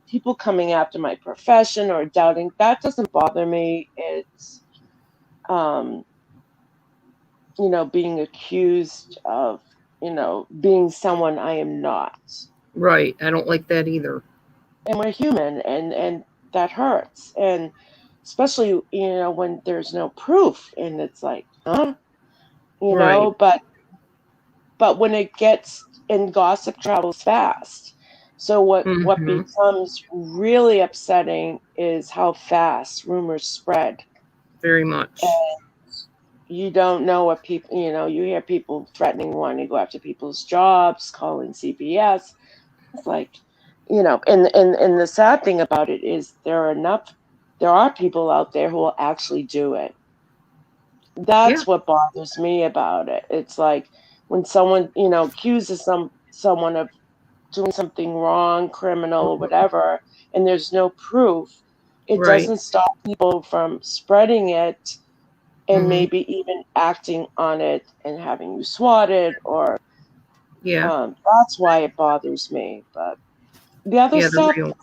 People coming after my profession or doubting, that doesn't bother me. It's, being accused of, being someone I am not. Right. I don't like that either. And we're human, and that hurts. And especially, when there's no proof, and it's like, huh? Right. But when it gets, and gossip travels fast. So what Mm-hmm. becomes really upsetting is how fast rumors spread. Very much. And you don't know what people, you hear people threatening, wanting to go after people's jobs, calling CPS. It's like, and the sad thing about it is there are people out there who will actually do it. That's what bothers me about it. It's like when someone, accuses someone of doing something wrong, criminal, or whatever, and there's no proof, it Right. doesn't stop people from spreading it and Mhm. maybe even acting on it and having you swatted, or Yeah. that's why it bothers me. But the other Yeah. The stuff, real.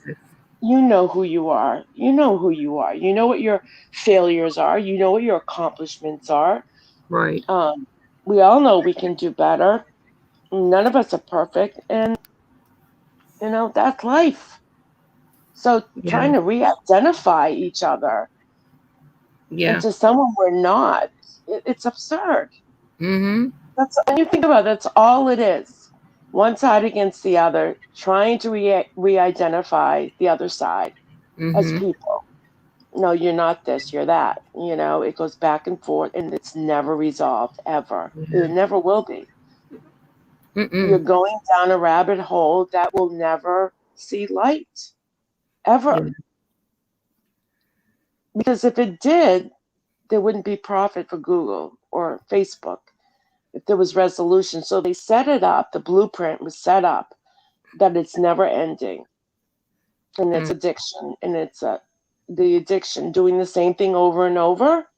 you know who you are. You know who you are. You know what your failures are. You know what your accomplishments are. Right. We all know we can do better. None of us are perfect, and that's life. So Yeah. trying to re-identify each other Yeah. into someone we're not, it's absurd. Mm-hmm. That's, when you think about it, that's all it is. One side against the other, trying to re-identify the other side as Mm-hmm. people. No, you're not this, you're that. It goes back and forth, and it's never resolved, ever. Yeah. It never will be. You're Mm-mm. going down a rabbit hole that will never see light, ever. Yeah. Because if it did, there wouldn't be profit for Google or Facebook if there was resolution. So they set it up, the blueprint was set up that it's never ending. And it's addiction. And it's the addiction, doing the same thing over and over,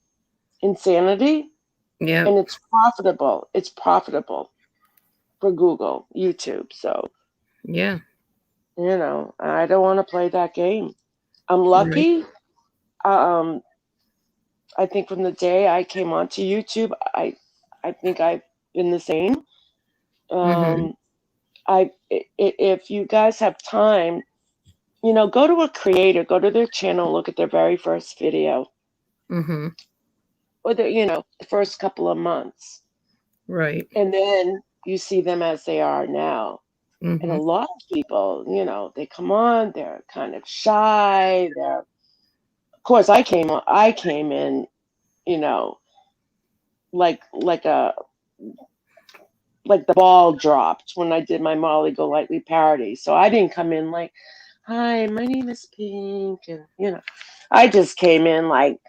insanity. Yeah. And it's profitable. It's profitable for Google, YouTube. So, Yeah. I don't want to play that game. I'm Right. lucky. I think from the day I came onto YouTube, I think I've been the same. Mm-hmm. If you guys have time, go to a creator, go to their channel, look at their very first video, Mm-hmm. or the first couple of months, Right. and then you see them as they are now. And a Mm-hmm. lot of people, they come on, they're kind of shy. Of course, I came in, like the ball dropped when I did my Molly Golightly parody. So I didn't come in like, "Hi, my name is Pink," and I just came in like,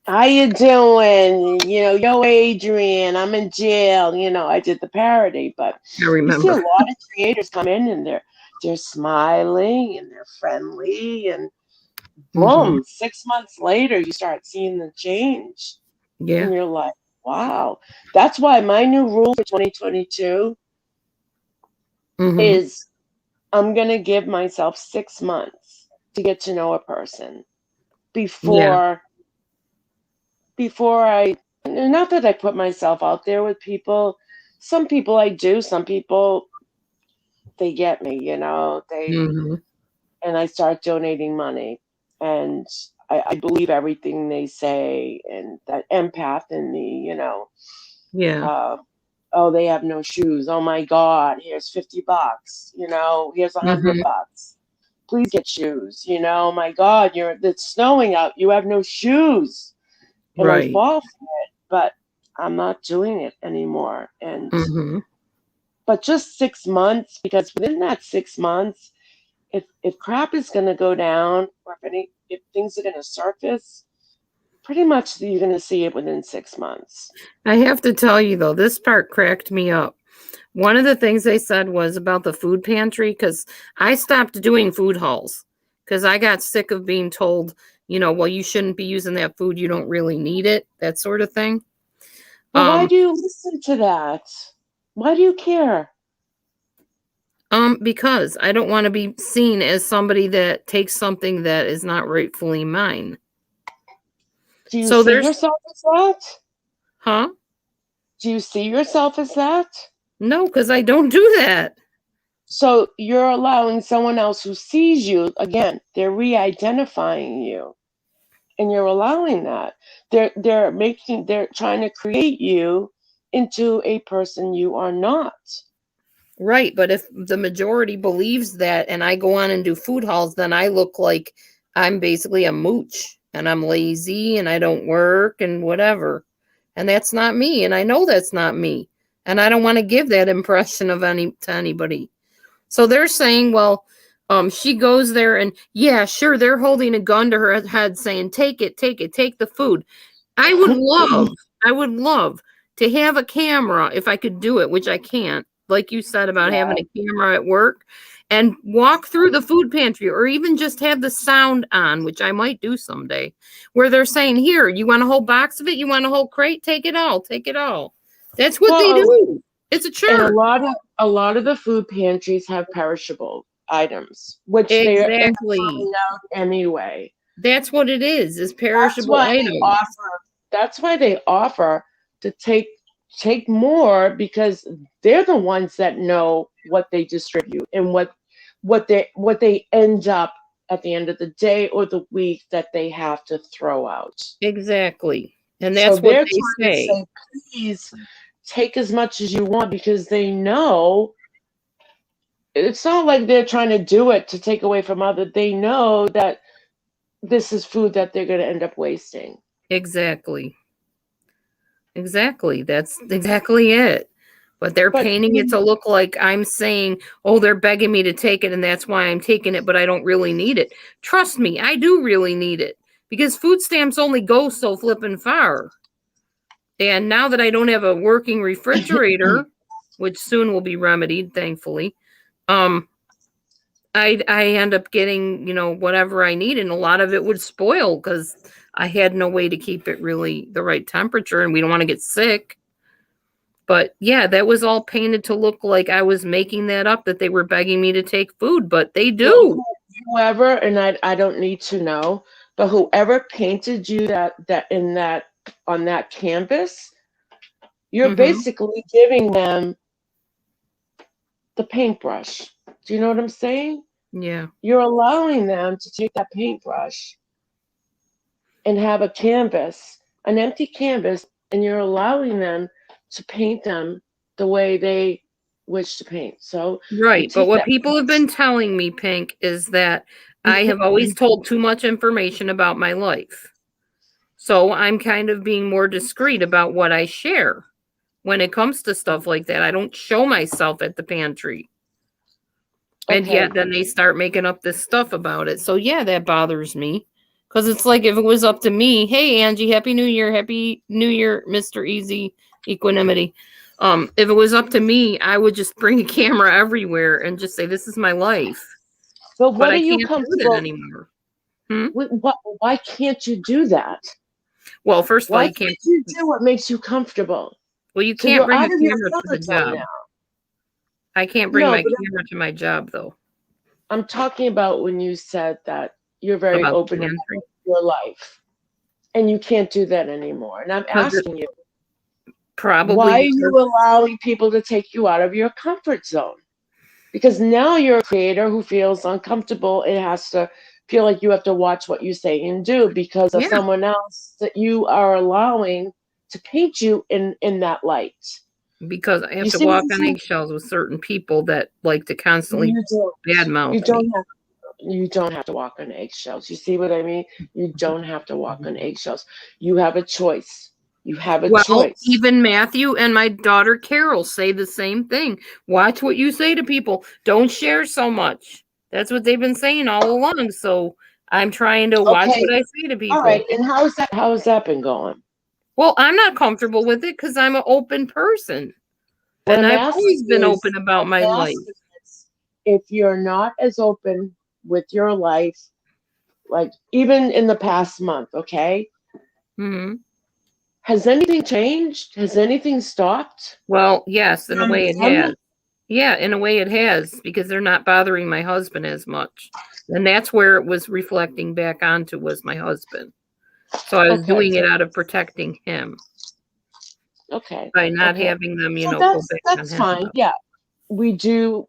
"How you doing? Yo, Adrian, I'm in jail." I did the parody, but I you see a remember. lot of creators come in and they're smiling and they're friendly, and boom, 6 months later you start seeing the change. Yeah. And you're like, wow. That's why my new rule for 2022 Mm-hmm. is I'm going to give myself 6 months to get to know a person before I, not that I put myself out there with people. Some people I do, some people, they get me, Mm-hmm. and I start donating money, and I believe everything they say, and that empath in me, Yeah. oh, they have no shoes. Oh my God, here's $50. Here's $100. Please get shoes. My God, it's snowing out. You have no shoes. And I Right. fall for it, but I'm not doing it anymore. And Mm-hmm. but just 6 months, because within that 6 months, if crap is going to go down, or if things are going to surface, pretty much you're going to see it within 6 months. I have to tell you though, this part cracked me up. One of the things they said was about the food pantry, because I stopped doing food hauls because I got sick of being told, well, you shouldn't be using that food. You don't really need it, that sort of thing. Well, why do you listen to that? Why do you care? Because I don't want to be seen as somebody that takes something that is not rightfully mine. Do you So see there's- yourself as that? Huh? Do you see yourself as that? No, because I don't do that. So you're allowing someone else who sees you, again, they're re-identifying you. And you're allowing that. They're trying to create you into a person you are not. Right, but if the majority believes that and I go on and do food hauls, then I look like I'm basically a mooch and I'm lazy and I don't work and whatever. And that's not me, and I know that's not me. And I don't want to give that impression of to anybody. So they're saying, well, she goes there and yeah, sure, they're holding a gun to her head saying, take it, take the food. I would love to have a camera if I could do it, which I can't. like you said about having a camera at work, and walk through the food pantry, or even just have the sound on, which I might do someday, where they're saying, here, you want a whole box of it? You want a whole crate? Take it all. Take it all. That's what they do. It's a And church. a lot of the food pantries have perishable items, which they're Exactly. throwing out anyway. That's what it is perishable items. That's why they offer to take more, because they're the ones that know what they distribute and what they end up at the end of the day or the week that they have to throw out. Exactly. And that's So what they're they trying to say. say, please take as much as you want, because they know it's not like they're trying to do it to take away from others. They know that this is food that they're going to end up wasting. Exactly. That's exactly it. But they're painting it to look like I'm saying, oh, they're begging me to take it, and that's why I'm taking it, but I don't really need it. Trust me, I do really need it, because food stamps only go so flippin' far. And now that I don't have a working refrigerator, which soon will be remedied, thankfully, I end up getting, whatever I need, and a lot of it would spoil because I had no way to keep it really the right temperature, and we don't want to get sick. But yeah, that was all painted to look like I was making that up, that they were begging me to take food, but they do. Whoever, and I don't need to know, but whoever painted you on that canvas, you're basically giving them the paintbrush. Do you know what I'm saying? Yeah. You're allowing them to take that paintbrush and have a canvas, an empty canvas, and you're allowing them to paint them the way they wish to paint. So right, but what people have been telling me, Pink, is that I have always told too much information about my life. So I'm kind of being more discreet about what I share when it comes to stuff like that. I don't show myself at the pantry. And yet then they start making up this stuff about it. So yeah, that bothers me. Because it's like, if it was up to me, hey, Angie, Happy New Year, Mr. Easy Equanimity. If it was up to me, I would just bring a camera everywhere and just say, this is my life. But I can't do that anymore. Why can't you do that? Well, first of all, you can't. Why can't you do what makes you comfortable? Well, you can't bring a camera to the job. I can't bring my camera to my job, though. I'm talking about when you said that you're very open about your life, and you can't do that anymore. And I'm asking you, probably why are you allowing people to take you out of your comfort zone? Because now you're a creator who feels uncomfortable and has to feel like you have to watch what you say and do because of someone else that you are allowing to paint you in that light. Because I have to walk on eggshells with certain people that like to constantly badmouth me. You don't have to walk on eggshells. You see what I mean? You don't have to walk on eggshells. You have a choice. You have a choice. Even Matthew and my daughter Carol say the same thing. Watch what you say to people. Don't share so much. That's what they've been saying all along. So I'm trying to watch what I say to people. All right. And how has that been going? Well, I'm not comfortable with it because I'm an open person. And I've always been open about my life. If you're not as open with your life, like even in the past month, okay? Mm-hmm. Has anything changed? Has anything stopped? Well, yes, in a way it has. Yeah, in a way it has, because they're not bothering my husband as much. And that's where it was reflecting back onto was my husband. So I was doing it out of protecting him. Okay. By not having them, go back that's on fine. Yeah. We do,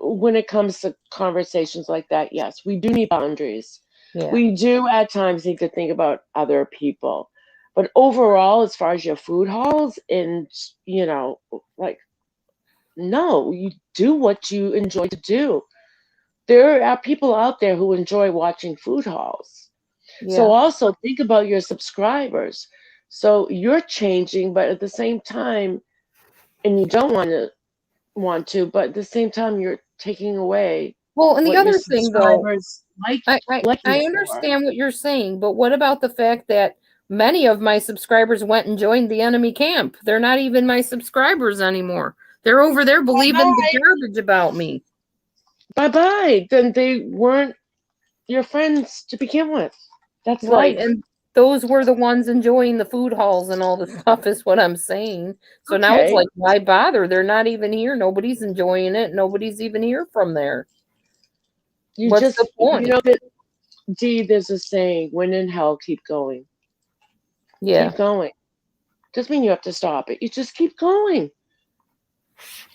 when it comes to conversations like that, yes, we do need boundaries. Yeah. We do at times need to think about other people. But overall, as far as your food hauls and, no, you do what you enjoy to do. There are people out there who enjoy watching food hauls. Yeah. So also think about your subscribers. So you're changing, but at the same time, and you don't want to, but at the same time, you're taking away. Well, and the other thing, though, I understand what you're saying, but what about the fact that many of my subscribers went and joined the enemy camp? They're not even my subscribers anymore. They're over there believing the garbage about me. Bye-bye. Then they weren't your friends to begin with. That's Right. life. And those were the ones enjoying the food halls and all the stuff is what I'm saying. So now it's Okay. like, why bother? They're not even here. Nobody's enjoying it. Nobody's even here from there. You What's just, the point? you know, that Dee, there's a saying, when in hell, keep going. Yeah. Keep going. Doesn't mean you have to stop it. You just keep going.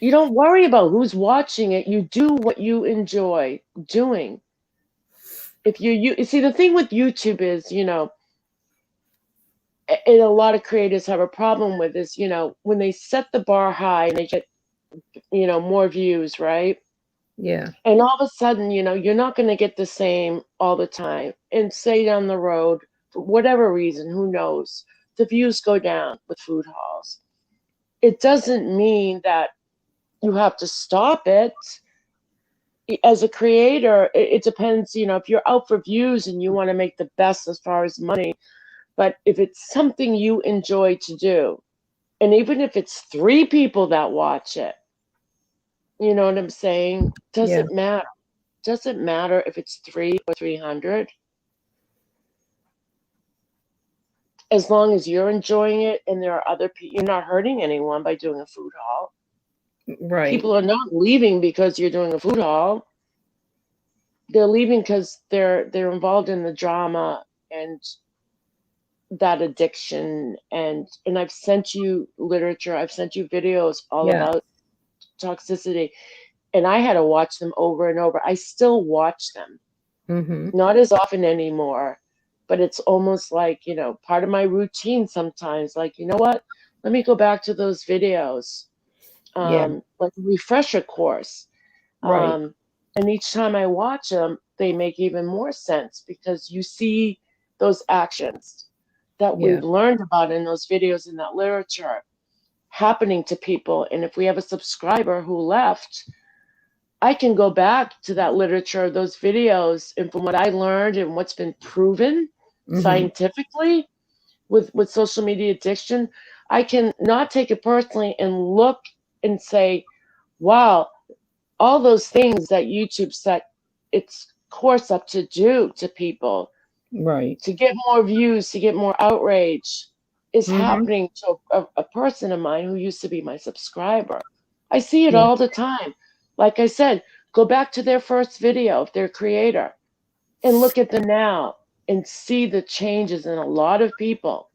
You don't worry about who's watching it. You do what you enjoy doing. If you see, the thing with YouTube is, you know, and a lot of creators have a problem with is, you know, when they set the bar high and they get, you know, more views, right? Yeah. And all of a sudden, you know, you're not going to get the same all the time. And say down the road, for whatever reason, who knows, the views go down with food halls. It doesn't mean that you have to stop it. As a creator, it depends, you know, if you're out for views and you want to make the best as far as money, but if it's something you enjoy to do, and even if it's 3 people that watch it, you know what I'm saying? Doesn't matter. Doesn't matter if it's 3 or 300. As long as you're enjoying it and there are other people, you're not hurting anyone by doing a food haul. Right. People are not leaving because you're doing a food haul. They're leaving because they're involved in the drama and that addiction. And I've sent you literature. I've sent you videos all about toxicity. And I had to watch them over and over. I still watch them. Mm-hmm. Not as often anymore, but it's almost like, you know, part of my routine sometimes. Like, you know what? Let me go back to those videos. Like a refresher course. Right. And each time I watch them, they make even more sense because you see those actions that we've learned about in those videos in that literature happening to people. And if we have a subscriber who left, I can go back to that literature, those videos, and from what I learned and what's been proven scientifically with social media addiction, I can not take it personally and look and say, wow, all those things that YouTube set its course up to do to people, Right. to get more views, to get more outrage, is happening to a person of mine who used to be my subscriber. I see it all the time. Like I said, go back to their first video of their creator and look at them now and see the changes in a lot of people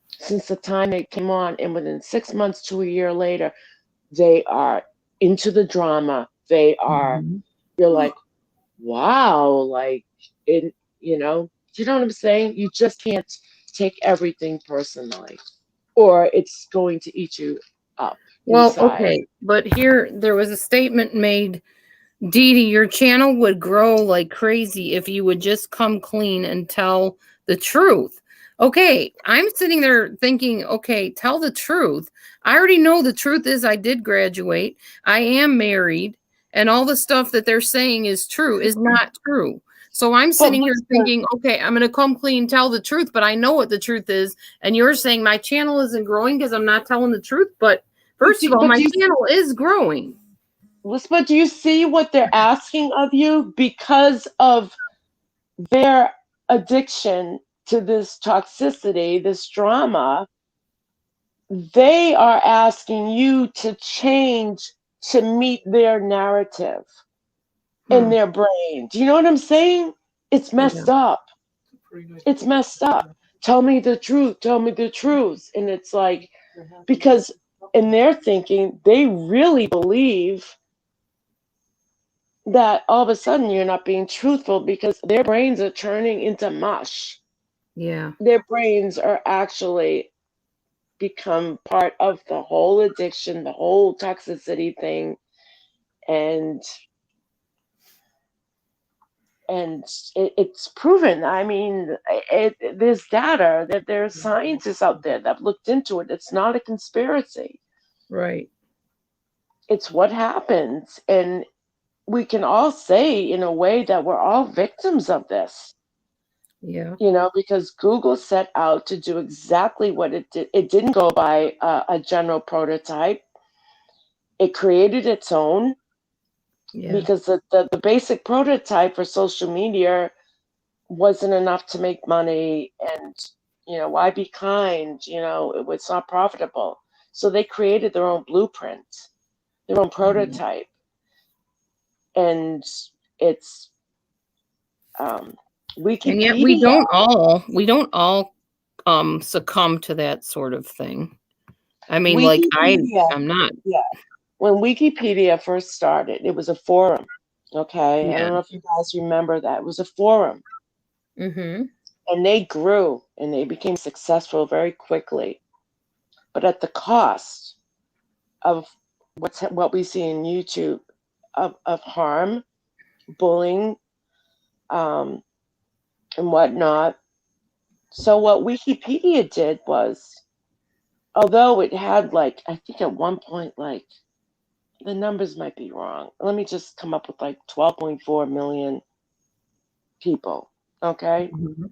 since the time they came on. And within 6 months to a year later, they are into the drama. They are, you're like, wow, like, it, you know what I'm saying? You just can't take everything personally, or it's going to eat you up. Well, inside. okay. But here, there was a statement made, Dee Dee, your channel would grow like crazy if you would just come clean and tell the truth. Okay, I'm sitting there thinking, okay, tell the truth. I already know the truth is I did graduate. I am married, and all the stuff that they're saying is true is not true. So I'm sitting here thinking, okay, I'm going to come clean, tell the truth, but I know what the truth is. And you're saying my channel isn't growing because I'm not telling the truth. But first of all, my channel is growing. But do you see what they're asking of you? Because of their addiction to this toxicity, this drama, they are asking you to change to meet their narrative in their brain. Do you know what I'm saying? It's messed up. It's messed up. Tell me the truth. Tell me the truth. And it's like, because in their thinking, they really believe that all of a sudden you're not being truthful because their brains are turning into mush. Yeah. Their brains are actually become part of the whole addiction, the whole toxicity thing. And it's proven. I mean, there's data that there's scientists out there that have looked into it. It's not a conspiracy. Right. It's what happens. And we can all say in a way that we're all victims of this. Yeah. You know, because Google set out to do exactly what it did. It didn't go by a general prototype. it created its own Yeah. because the basic prototype for social media wasn't enough to make money, and why be kind? It was not profitable. So they created their own blueprint, their own prototype, and it's Wikipedia. And yet we don't all succumb to that sort of thing. I mean, like Wikipedia, I'm not. yeah. When Wikipedia first started, it was a forum. Okay, I Yeah. don't know if you guys remember that. It was a forum, Mm-hmm. and they grew and they became successful very quickly, but at the cost of what we see in YouTube of harm, bullying, and whatnot. So what Wikipedia did was, although it had I think at one point the numbers might be wrong. Let me just come up with 12.4 million people. Okay, Mm-hmm.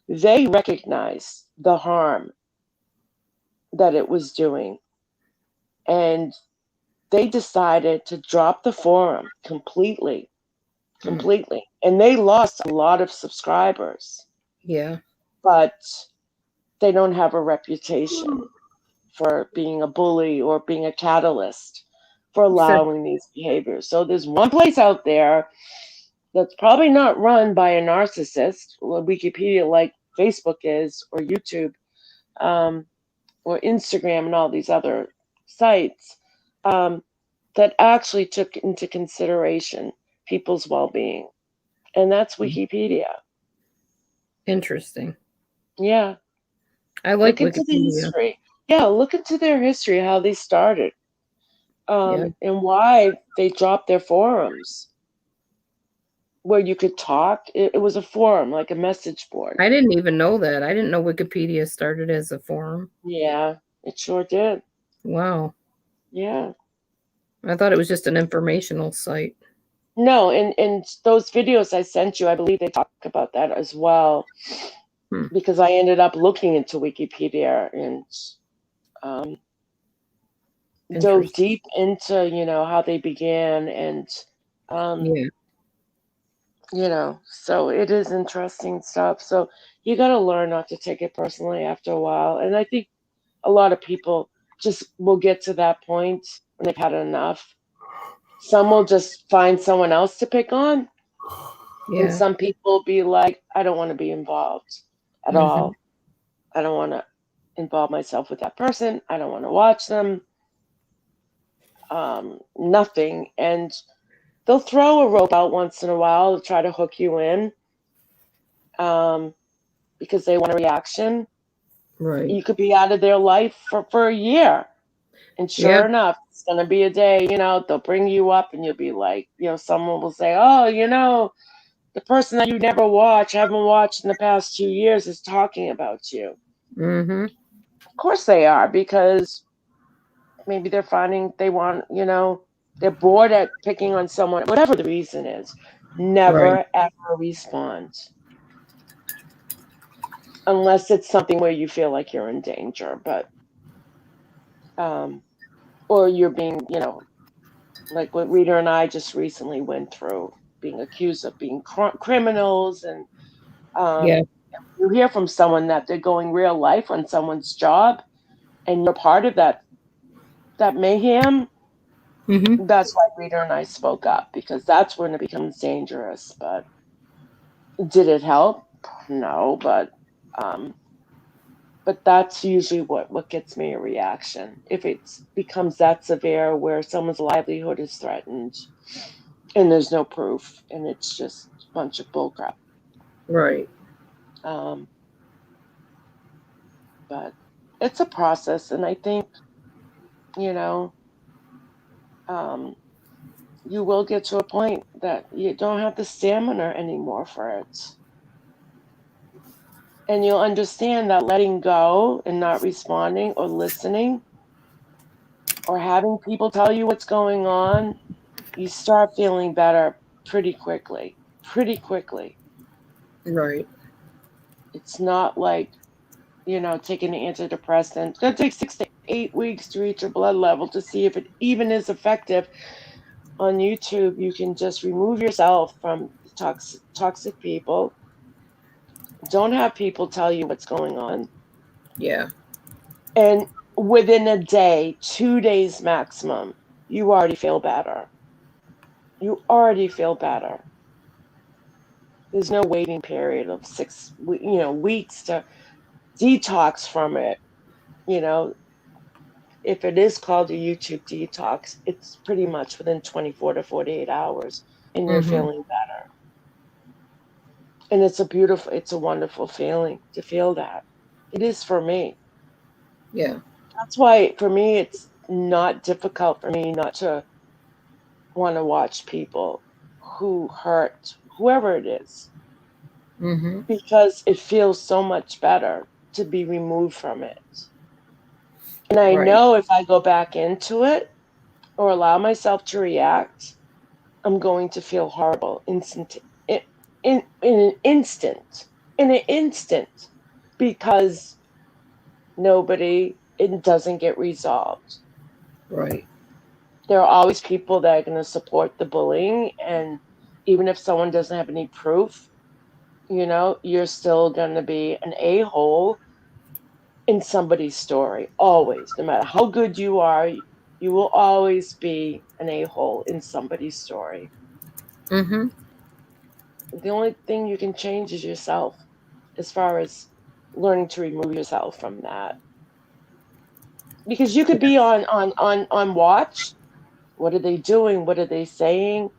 they recognized the harm that it was doing, and they decided to drop the forum completely, and they lost a lot of subscribers, Yeah. but they don't have a reputation for being a bully or being a catalyst for allowing these behaviors. So there's one place out there that's probably not run by a narcissist, Wikipedia, like Facebook is, or YouTube, or Instagram, and all these other sites, that actually took into consideration people's well-being, and that's Wikipedia. Interesting. Yeah, I like look into the Wikipedia. history. Yeah, look into their history, how they started, Yeah. and why they dropped their forums where you could talk. It was a forum, like a message board. I didn't even know that. I didn't know Wikipedia started as a forum. Yeah, it sure did. Wow. Yeah. I thought it was just an informational site. No, and those videos I sent you, I believe they talk about that as well, because I ended up looking into Wikipedia and dove deep into how they began, and so it is interesting stuff. So you got to learn not to take it personally after a while, and I think a lot of people just will get to that point when they've had enough. Some will just find someone else to pick on. Yeah. And some people will be like, I don't want to be involved at all. I don't want to involve myself with that person. I don't want to watch them. Nothing. And they'll throw a rope out once in a while to try to hook you in, because they want a reaction. Right. You could be out of their life for a year. And sure enough, it's going to be a day, they'll bring you up and you'll be like, someone will say, oh, the person that you never haven't watched in the past 2 years is talking about you. Mm-hmm. Of course they are, because maybe they're finding they want, they're bored at picking on someone, whatever the reason is. Never, ever respond. Unless it's something where you feel like you're in danger, but, or you're being, like what Rita and I just recently went through, being accused of being criminals, and you hear from someone that they're going real life on someone's job, and you're part of that mayhem. That's why Rita and I spoke up, because that's when it becomes dangerous. But did it help? No, but that's usually what gets me a reaction. If it becomes that severe where someone's livelihood is threatened and there's no proof and it's just a bunch of bullcrap. Right. But it's a process, and I think, you will get to a point that you don't have the stamina anymore for it. And you'll understand that letting go and not responding or listening or having people tell you what's going on, you start feeling better pretty quickly. Right. It's not like, taking an antidepressant. It's going to take 6 days. 8 weeks to reach your blood level to see if it even is effective. On YouTube, you can just remove yourself from toxic people. Don't have people tell you what's going on. Yeah. And within a day, 2 days maximum, you already feel better. You already feel better. There's no waiting period of weeks to detox from it. If it is called a YouTube detox, it's pretty much within 24 to 48 hours and you're Mhm. feeling better. And it's a wonderful feeling to feel that. It is for me. Yeah. That's why for me, it's not difficult for me not to want to watch people who hurt whoever it is, Mm-hmm. because it feels so much better to be removed from it. And I Right. know if I go back into it or allow myself to react, I'm going to feel horrible in an instant, because it doesn't get resolved. Right. There are always people that are going to support the bullying, and even if someone doesn't have any proof, you're still going to be an a-hole in somebody's story. Always, no matter how good you are, you will always be an a-hole in somebody's story. Mm-hmm. The only thing you can change is yourself, as far as learning to remove yourself from that. Because you could be on watch. What are they doing? What are they saying?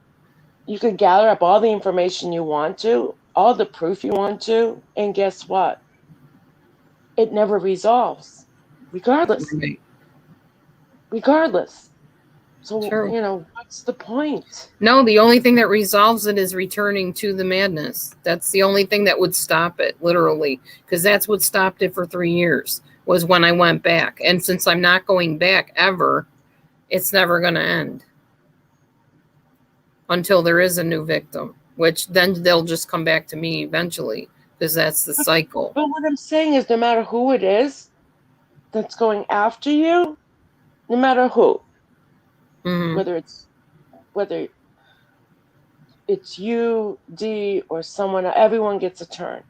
You could gather up all the information you want to, all the proof you want to, and guess what? It never resolves, regardless. Right. Regardless. So, True. what's the point? No, the only thing that resolves it is returning to the madness. That's the only thing that would stop it, literally, because that's what stopped it for 3 years, was when I went back. And since I'm not going back ever, it's never going to end until there is a new victim, which then they'll just come back to me eventually, because that's the cycle. But what I'm saying is, no matter who it is that's going after you, no matter who, Mm-hmm. whether it's you, D, or someone, everyone gets a turn.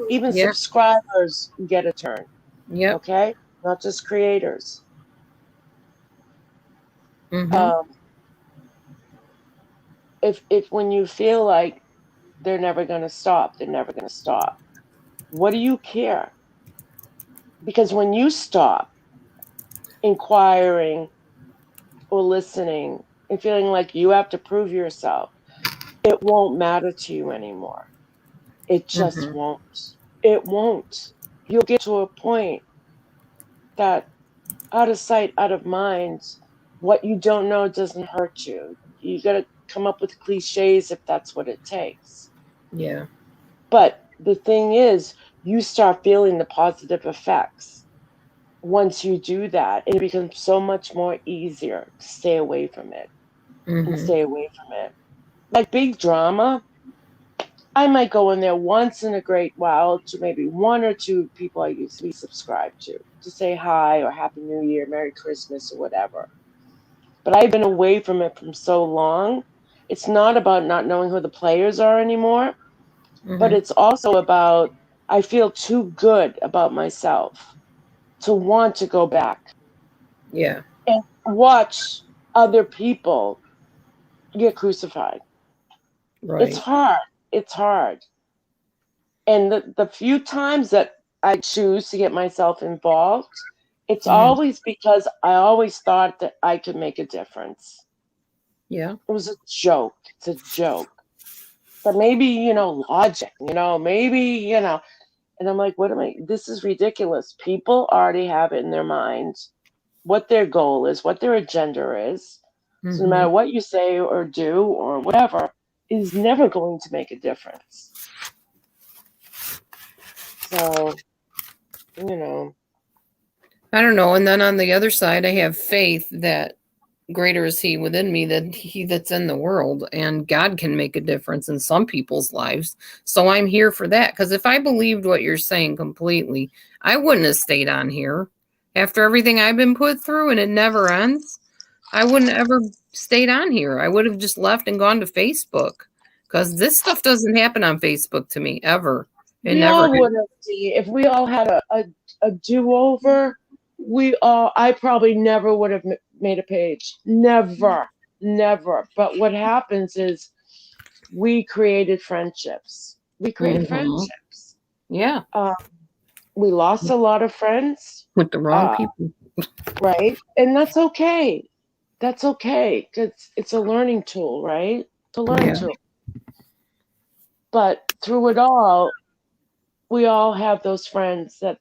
Even Yeah. subscribers get a turn. Yep. Okay? Not just creators. Mm-hmm. If when you feel like they're never going to stop, they're never going to stop. What do you care? Because when you stop inquiring or listening and feeling like you have to prove yourself, it won't matter to you anymore. It just won't. It won't. You'll get to a point that, out of sight, out of mind, what you don't know doesn't hurt you. You got to come up with cliches if that's what it takes. Yeah. But the thing is, you start feeling the positive effects once you do that. It becomes so much more easier to stay away from it and Mm-hmm. stay away from it. Like big drama, I might go in there once in a great while to maybe 1 or 2 people I used to be subscribed to say hi or Happy New Year, Merry Christmas, or whatever. But I've been away from it for so long. It's not about not knowing who the players are anymore, but it's also about, I feel too good about myself to want to go back Yeah. and watch other people get crucified. Right. It's hard. It's hard. And the few times that I choose to get myself involved, it's always because I always thought that I could make a difference. Yeah. It was a joke. It's a joke. But maybe, logic, maybe, and I'm like, this is ridiculous. People already have it in their minds what their goal is, what their agenda is. So no matter what you say or do or whatever, is never going to make a difference. So, I don't know. And then on the other side, I have faith that greater is he within me than he that's in the world, and God can make a difference in some people's lives. So I'm here for that, because if I believed what you're saying completely, I wouldn't have stayed on here. After everything I've been put through and it never ends, I wouldn't ever stayed on here. I would have just left and gone to Facebook because this stuff doesn't happen on Facebook to me ever. It We never all did. would have, if we all had a do-over, I probably never would have made a page. Never. But what happens is we created friendships. Mhm. Friendships. Yeah, We lost a lot of friends, with the wrong people. right? And that's okay. That's okay because it's a learning tool, right? It's a learning Yeah. tool. But through it all, we all have those friends that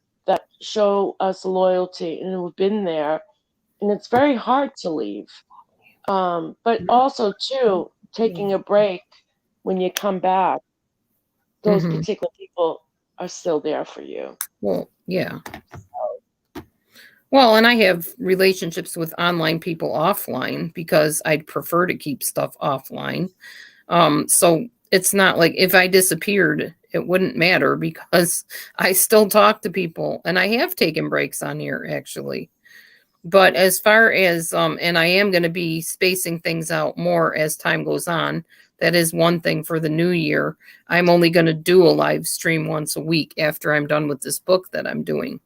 show us loyalty and have been there, and it's very hard to leave. But also too, taking a break when you come back, those Mhm. particular people are still there for you. Well, yeah. Well, and I have relationships with online people offline because I'd prefer to keep stuff offline. So it's not like if I disappeared, it wouldn't matter because I still talk to people and I have taken breaks on here actually. But as far as and I am going to be spacing things out more as time goes on. That is one thing for the new year. I'm only going to do a live stream once a week after I'm done with this book that I'm doing,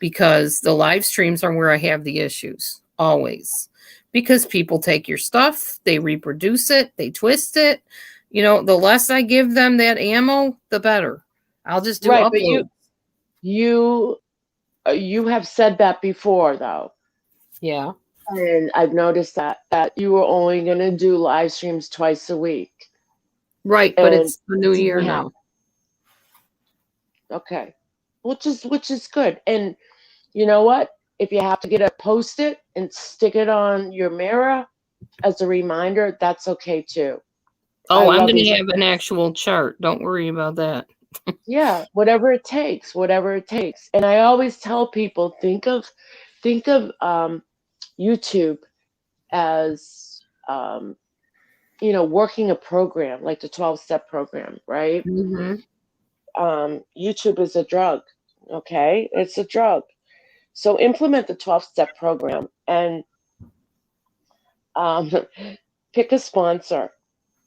because the live streams are where I have the issues always, because people take your stuff, they reproduce it, they twist it. You know, the less I give them that ammo, the better. I'll just do Right, uploads. but you have said that before though. Yeah. And I've noticed that you were only going to do live streams twice a week. Right, but And it's the new year yeah. now. Okay. Which is good. And you know what? If you have to get a post-it and stick it on your mirror as a reminder, that's okay too. Oh, I I'm love going to these- have an actual chart. Don't worry about that. Yeah, whatever it takes. And I always tell people, think of YouTube as working a program like the 12-step program, right? Mm-hmm. YouTube is a drug. Okay, it's a drug. So implement the 12-step program and pick a sponsor.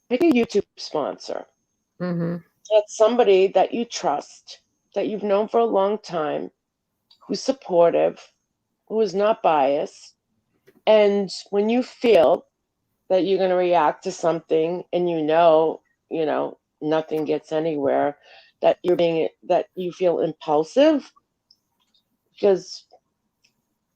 Pick a YouTube sponsor. Mm-hmm. Get somebody that you trust, that you've known for a long time, who's supportive, who is not biased. And when you feel that you're going to react to something and nothing gets anywhere, that you feel impulsive, because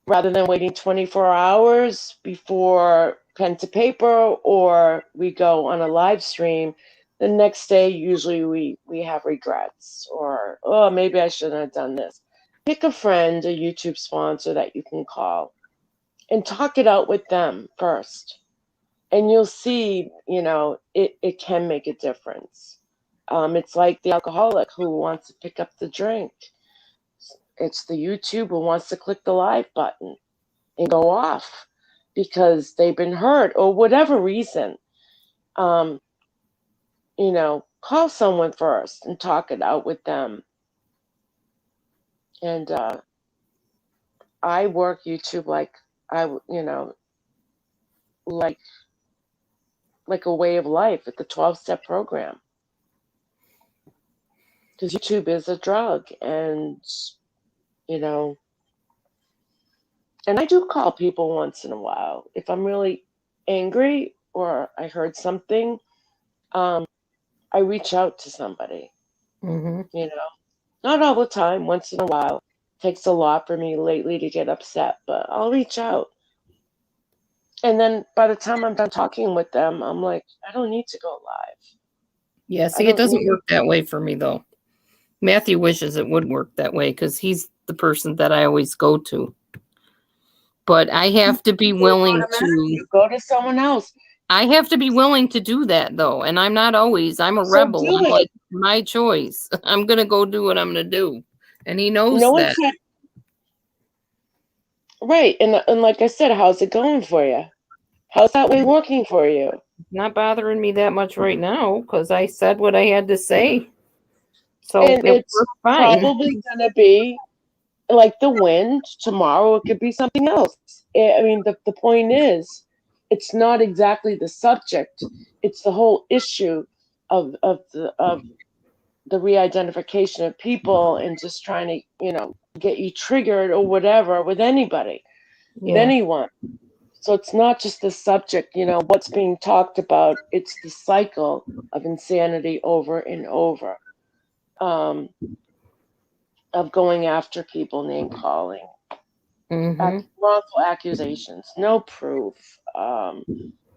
rather than waiting 24 hours before pen to paper or we go on a live stream, the next day usually we have regrets or, oh, maybe I shouldn't have done this. Pick a friend, a YouTube sponsor that you can call and talk it out with them first. And you'll see, it can make a difference. It's like the alcoholic who wants to pick up the drink. It's the YouTuber who wants to click the live button and go off because they've been hurt or whatever reason. Call someone first and talk it out with them. And I work YouTube like like a way of life at the 12-step program. Because YouTube is a drug, and and I do call people once in a while if I'm really angry or I heard something. I reach out to somebody. Mm-hmm. Not all the time. Once in a while, takes a lot for me lately to get upset, but I'll reach out. And then by the time I'm done talking with them, I'm like, I don't need to go live. Yeah, see, it doesn't work that way for me, though. Matthew wishes it would work that way because he's the person that I always go to. But I have to be willing to go to someone else. I have to be willing to do that, though. And I'm not always. I'm a rebel. I'm like, my choice. I'm going to go do what I'm going to do. And he knows that. Right. And like I said, how's it going for you? How's that way working for you? Not bothering me that much right now because I said what I had to say. So and it's fine. probably going to be like the wind. Tomorrow it could be something else. I mean, the point is, it's not exactly the subject. It's the whole issue of the re-identification of people and just trying to, get you triggered or whatever with anybody, with Yeah. anyone. So it's not just the subject, what's being talked about. It's the cycle of insanity over and over, of going after people, name calling, Mm-hmm. wrongful accusations, no proof,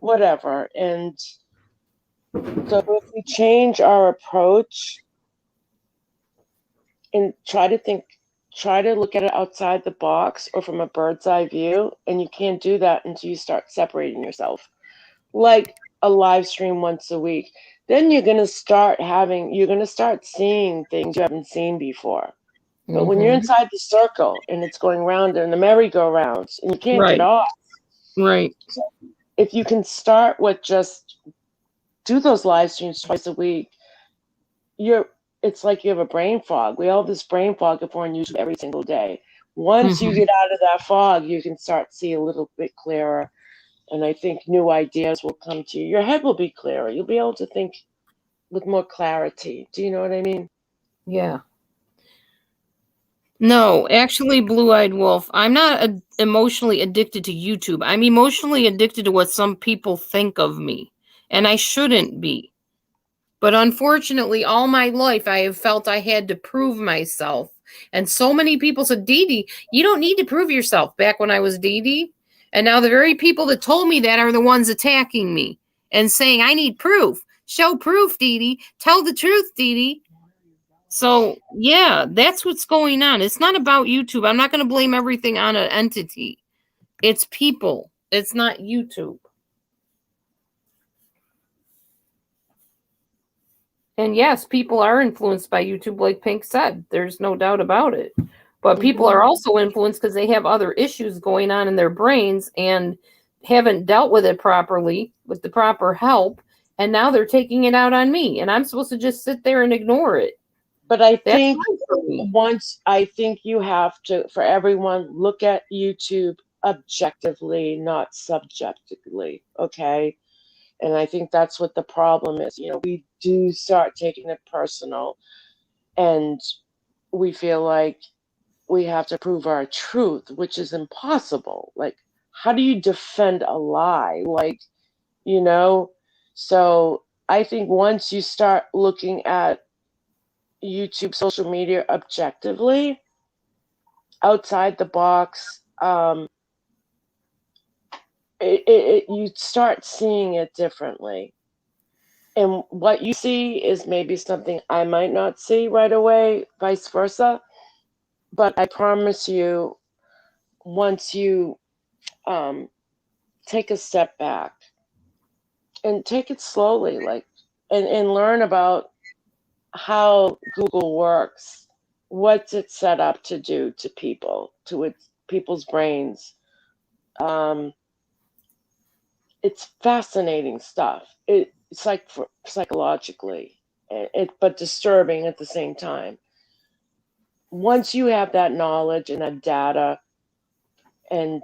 whatever. And so if we change our approach and try to look at it outside the box or from a bird's eye view, and you can't do that until you start separating yourself, like a live stream once a week. Then you're going to start seeing things you haven't seen before. But when you're Mm-hmm. inside the circle and it's going round in the merry-go-rounds and you can't get Right. off, Right. if you can start with just do those live streams twice a week, it's like you have a brain fog. We all have this brain fog if we're on YouTube every single day. Once you Mhm. get out of that fog, you can start to see a little bit clearer. And I think new ideas will come to you. Your head will be clearer. You'll be able to think with more clarity. Do you know what I mean? Yeah. No, actually, Blue-Eyed Wolf, I'm not emotionally addicted to YouTube. I'm emotionally addicted to what some people think of me, and I shouldn't be. But unfortunately, all my life, I have felt I had to prove myself. And so many people said, Dee Dee, you don't need to prove yourself, back when I was Dee Dee. And now the very people that told me that are the ones attacking me and saying, I need proof. Show proof, Dee Dee. Tell the truth, Dee Dee. So, yeah, that's what's going on. It's not about YouTube. I'm not going to blame everything on an entity. It's people. It's not YouTube. And yes, people are influenced by YouTube, like Pink said. There's no doubt about it. But people are also influenced because they have other issues going on in their brains and haven't dealt with it properly with the proper help. And now they're taking it out on me. And I'm supposed to just sit there and ignore it. But I That's think fine for me. you have to, for everyone, look at YouTube objectively, not subjectively. Okay. And I think that's what the problem is. We do start taking it personal and we feel like we have to prove our truth, which is impossible. Like, how do you defend a lie? So I think once you start looking at YouTube, social media objectively, outside the box, you start seeing it differently. And what you see is maybe something I might not see right away, vice versa. But I promise you, once you take a step back and take it slowly, and learn about how Google works, what's it set up to do to people's brains. It's fascinating stuff. It's like psychologically, but disturbing at the same time. Once you have that knowledge and that data, and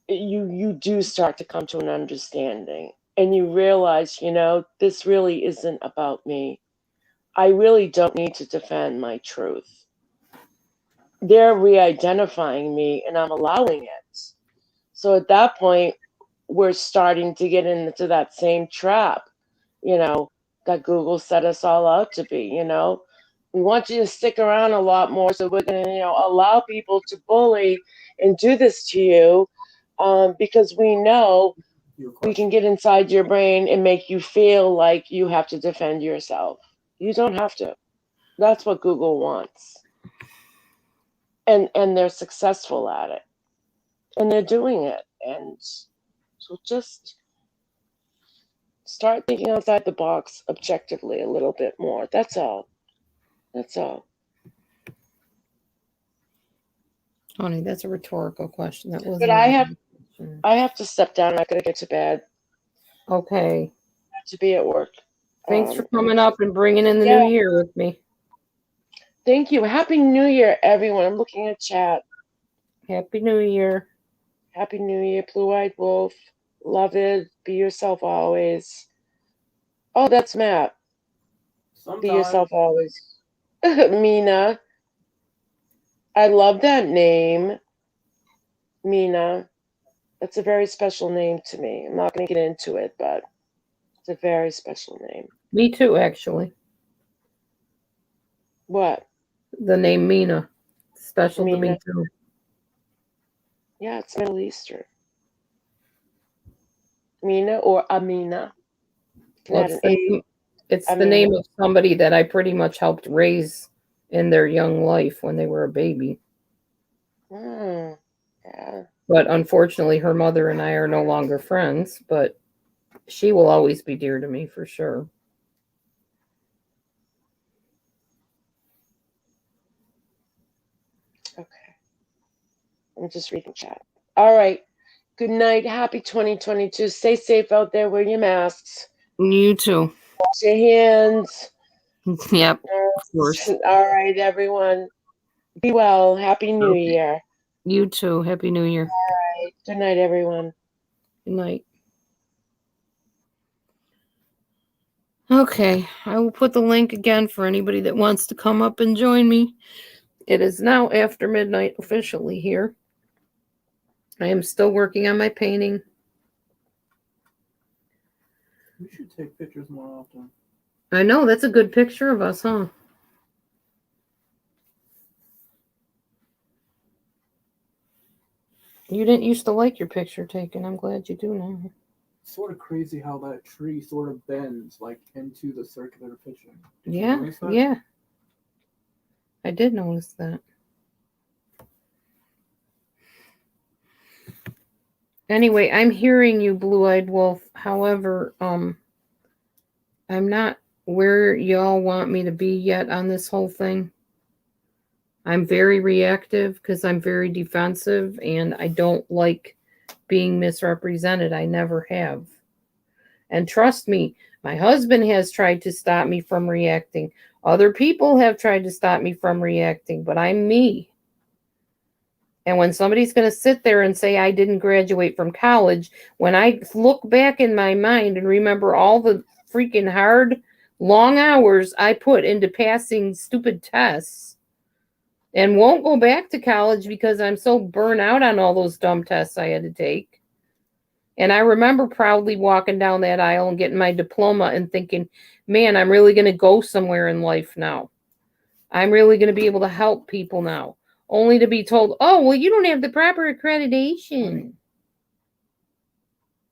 you do start to come to an understanding, and you realize, this really isn't about me. I really don't need to defend my truth. They're re-identifying me, and I'm allowing it. So at that point, we're starting to get into that same trap, that Google set us all out to be. We want you to stick around a lot more, so we're going to, allow people to bully and do this to you, because we know we can get inside your brain and make you feel like you have to defend yourself. You don't have to. That's what Google wants. And they're successful at it. And they're doing it. And so just start thinking outside the box objectively a little bit more. That's all. Honey, that's a rhetorical question. That wasn't. But I have to step down. I gotta get to bed. Okay. To be at work. Thanks for coming up and bringing in the new year with me. Thank you. Happy New Year, everyone. I'm looking at chat. Happy New Year. Happy New Year, Blue Eyed Wolf. Love it. Be yourself always. Oh, that's Matt. Be Sometimes. yourself always. Mina. I love that name. Mina. That's a very special name to me. I'm not going to get into it, but it's a very special name. Me too, actually. What? The name Mina. Special to me Mina. too. Yeah, it's Middle Eastern. Mina or Amina. Can Well, add an A. it's I the mean- name of somebody that I pretty much helped raise in their young life when they were a baby. Yeah. But unfortunately, her mother and I are no longer friends, but she will always be dear to me for sure. Okay. I'm just reading chat. All right. Good night. Happy 2022. Stay safe out there. Wear your masks. You too. Wash your hands. Yep, of course. All right, everyone. Be well. Happy New Okay. Year. You too. Happy New Year. All right. Good night, everyone. Good night. Okay, I will put the link again for anybody that wants to come up and join me. It is now after midnight officially here. I am still working on my painting. We should take pictures more often. I know, that's a good picture of us, huh? You didn't used to like your picture taken. I'm glad you do now. Sort of crazy how that tree sort of bends like into the circular picture. Did you Yeah, notice that? yeah. I did notice that. Anyway, I'm hearing you, Blue-Eyed Wolf. However, I'm not where y'all want me to be yet on this whole thing. I'm very reactive because I'm very defensive and I don't like being misrepresented. I never have. And trust me, my husband has tried to stop me from reacting. Other people have tried to stop me from reacting, but I'm me. And when somebody's going to sit there and say I didn't graduate from college, when I look back in my mind and remember all the freaking hard, long hours I put into passing stupid tests and won't go back to college because I'm so burnt out on all those dumb tests I had to take. And I remember proudly walking down that aisle and getting my diploma and thinking, man, I'm really going to go somewhere in life now. I'm really going to be able to help people now. Only to be told, oh, well, you don't have the proper accreditation.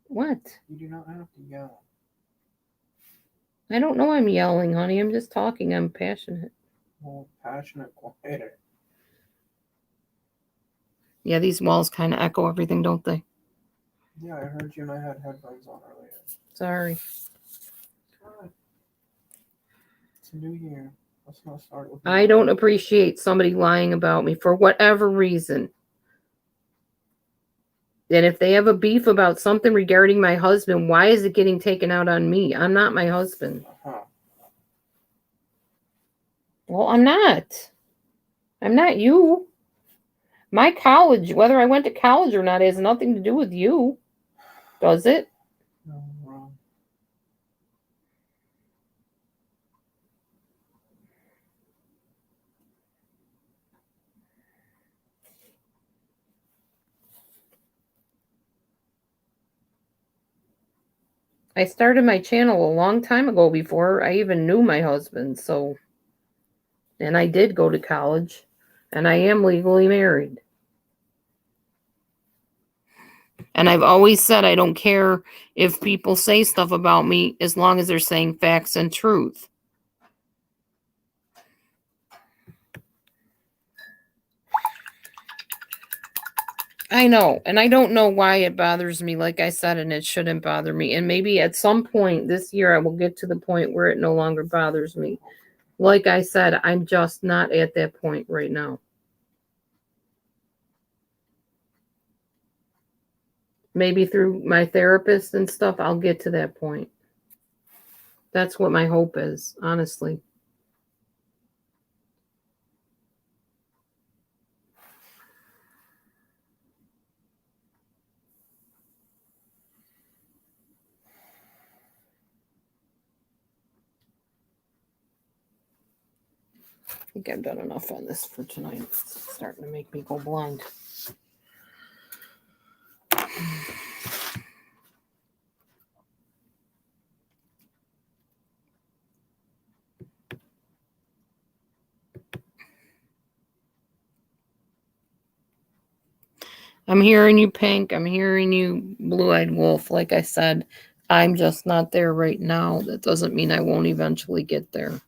What? You do not have to yell. I don't know I'm yelling, honey. I'm just talking. I'm passionate. More passionate, quieter. Yeah, these walls kind of echo everything, don't they? Yeah, I heard you and I had headphones on earlier. Sorry. Alright. It's a new year. Let's not start with. I don't appreciate somebody lying about me for whatever reason. And if they have a beef about something regarding my husband, why is it getting taken out on me? I'm not my husband. Uh-huh. Well, I'm not. I'm not you. My college, whether I went to college or not, has nothing to do with you. Does it? No, wrong. I started my channel a long time ago before I even knew my husband, so. And I did go to college, and I am legally married. And I've always said I don't care if people say stuff about me as long as they're saying facts and truth. I know, and I don't know why it bothers me, like I said, and it shouldn't bother me. And maybe at some point this year I will get to the point where it no longer bothers me. Like I said, I'm just not at that point right now. Maybe through my therapist and stuff, I'll get to that point. That's what my hope is, honestly. think I've done enough on this for tonight. It's starting to make me go blind. I'm hearing you, Pink. I'm hearing you, Blue-Eyed Wolf. Like I said, I'm just not there right now. That doesn't mean I won't eventually get there.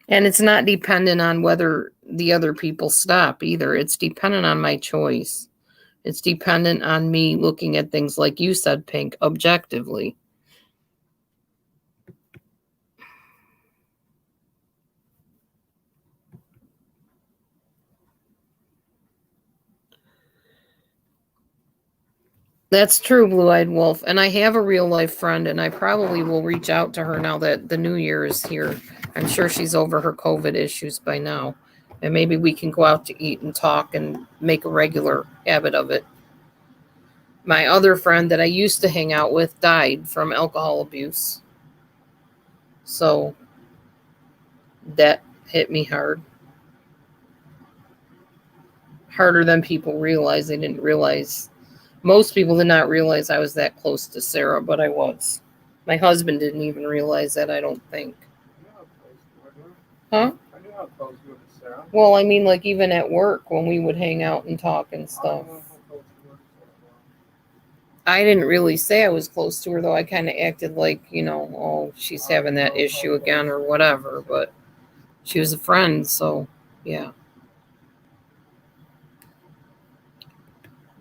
And it's not dependent on whether the other people stop either. It's dependent on my choice. It's dependent on me looking at things like you said, Pink, objectively. That's true, Blue-Eyed Wolf. And I have a real life friend, and I probably will reach out to her now that the new year is here. I'm sure she's over her COVID issues by now. And maybe we can go out to eat and talk and make a regular habit of it. My other friend that I used to hang out with died from alcohol abuse. So that hit me hard. Harder than people realize. They didn't realize. Most people did not realize I was that close to Sarah, but I was. My husband didn't even realize that, I don't think. Huh? I knew how close you were to Sarah. Well, I mean, like even at work when we would hang out and talk and stuff. I didn't really say I was close to her, though. I kind of acted like, oh, she's having that issue again or whatever. But she was a friend, so yeah.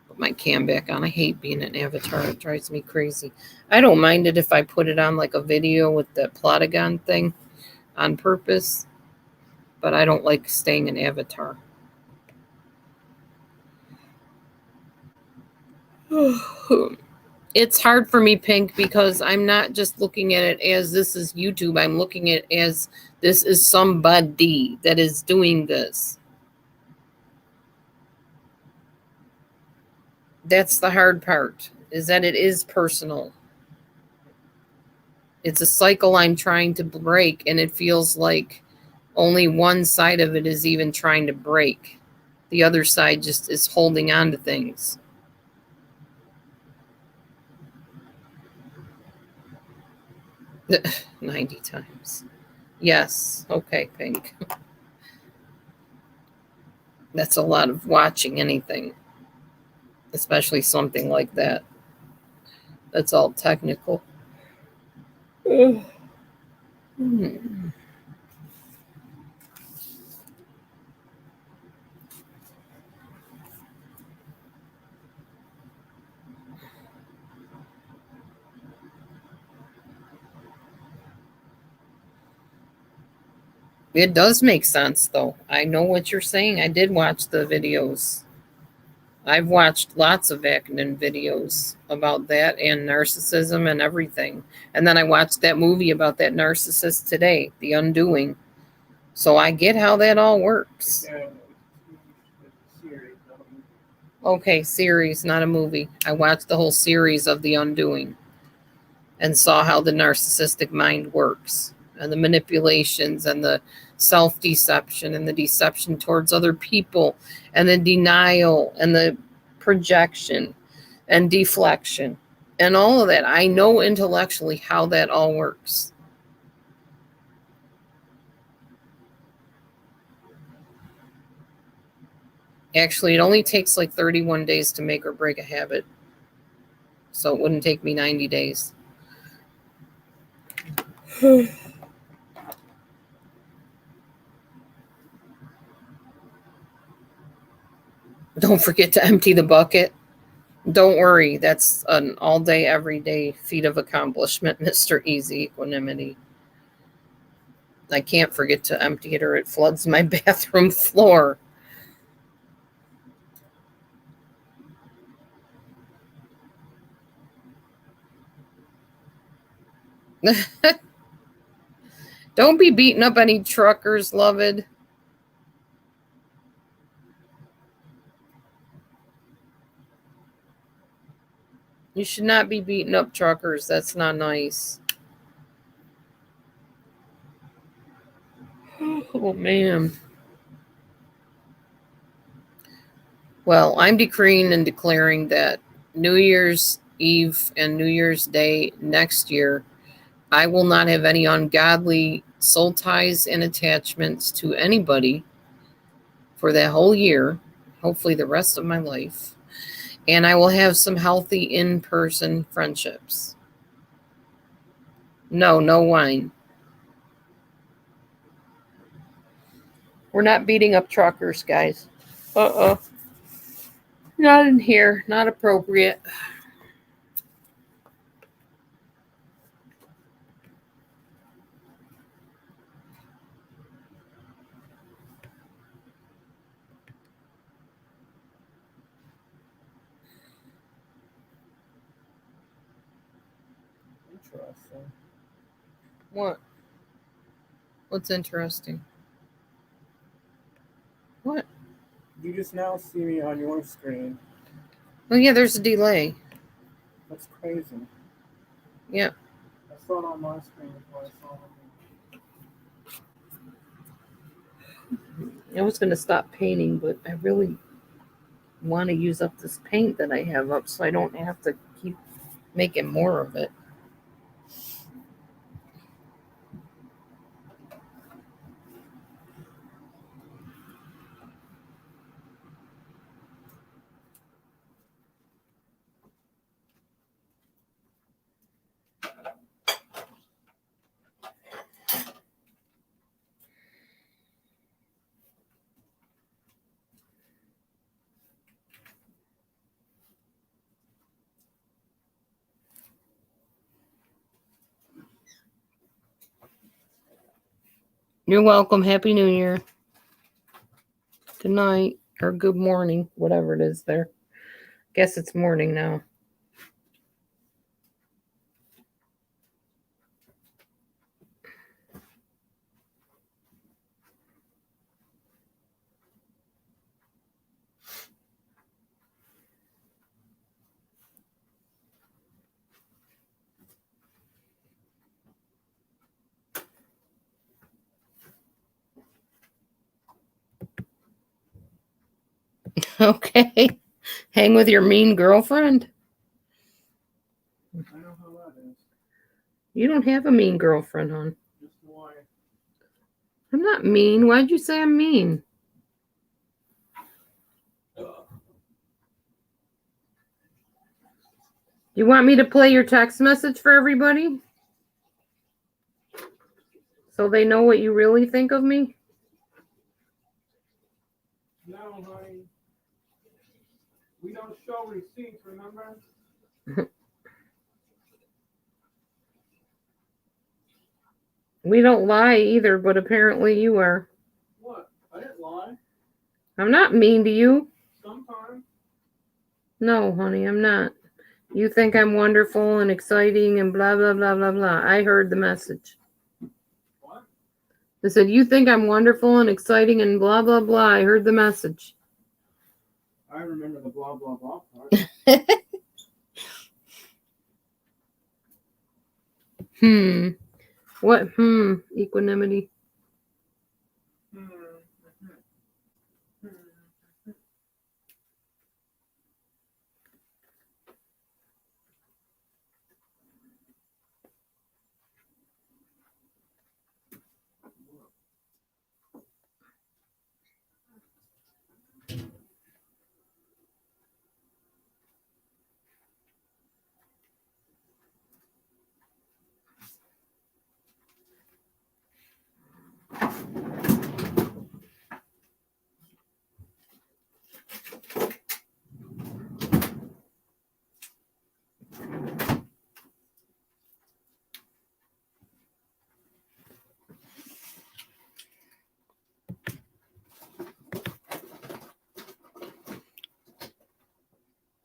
Put my cam back on. I hate being an avatar. It drives me crazy. I don't mind it if I put it on like a video with the Plotagon thing on purpose. But I don't like staying an avatar. It's hard for me, Pink, because I'm not just looking at it as this is YouTube. I'm looking at it as this is somebody that is doing this. That's the hard part, is that it is personal. It's a cycle I'm trying to break, and it feels like only one side of it is even trying to break. The other side just is holding on to things. Ugh, 90 times. Yes. Okay, Pink. That's a lot of watching anything, especially something like that. That's all technical. Hmm. It does make sense, though. I know what you're saying. I did watch the videos. I've watched lots of Vaknin videos about that and narcissism and everything. And then I watched that movie about that narcissist today, The Undoing. So I get how that all works. Yeah, it's a series, not a movie. Okay, series, not a movie. I watched the whole series of The Undoing and saw how the narcissistic mind works and the manipulations and the self-deception and the deception towards other people and the denial and the projection and deflection and all of that. I know intellectually how that all works. Actually, it only takes like 31 days to make or break a habit. So it wouldn't take me 90 days. Don't forget to empty the bucket. Don't worry. That's an all day, every day feat of accomplishment, Mr. Easy Equanimity. I can't forget to empty it or it floods my bathroom floor. Don't be beating up any truckers, loved. You should not be beating up truckers. That's not nice. Oh, man. Well, I'm decreeing and declaring that New Year's Eve and New Year's Day next year, I will not have any ungodly soul ties and attachments to anybody for that whole year, hopefully the rest of my life. And I will have some healthy in-person friendships. No wine. We're not beating up truckers, guys. Uh-oh. Not in here. Not appropriate. Interesting. What? What's interesting? What? You just now see me on your screen. Oh, yeah, there's a delay. That's crazy. Yeah. I saw it on my screen before I saw it on I was going to stop painting, but I really want to use up this paint that I have up so I don't have to keep making more of it. You're welcome. Happy New Year. Good night or good morning, whatever it is there. Guess it's morning now. Okay. Hang with your mean girlfriend. I know how that is. You don't have a mean girlfriend, hon. Just why. I'm not mean. Why'd you say I'm mean? You want me to play your text message for everybody? So they know what you really think of me? No, honey. We don't show receipts, remember? We don't lie either, but apparently you are. What? I didn't lie. I'm not mean to you. Sometimes. No, honey, I'm not. You think I'm wonderful and exciting and blah, blah, blah, blah, blah. I heard the message. What? I said, you think I'm wonderful and exciting and blah, blah, blah. I heard the message. I remember the blah, blah, blah part. What? Equanimity.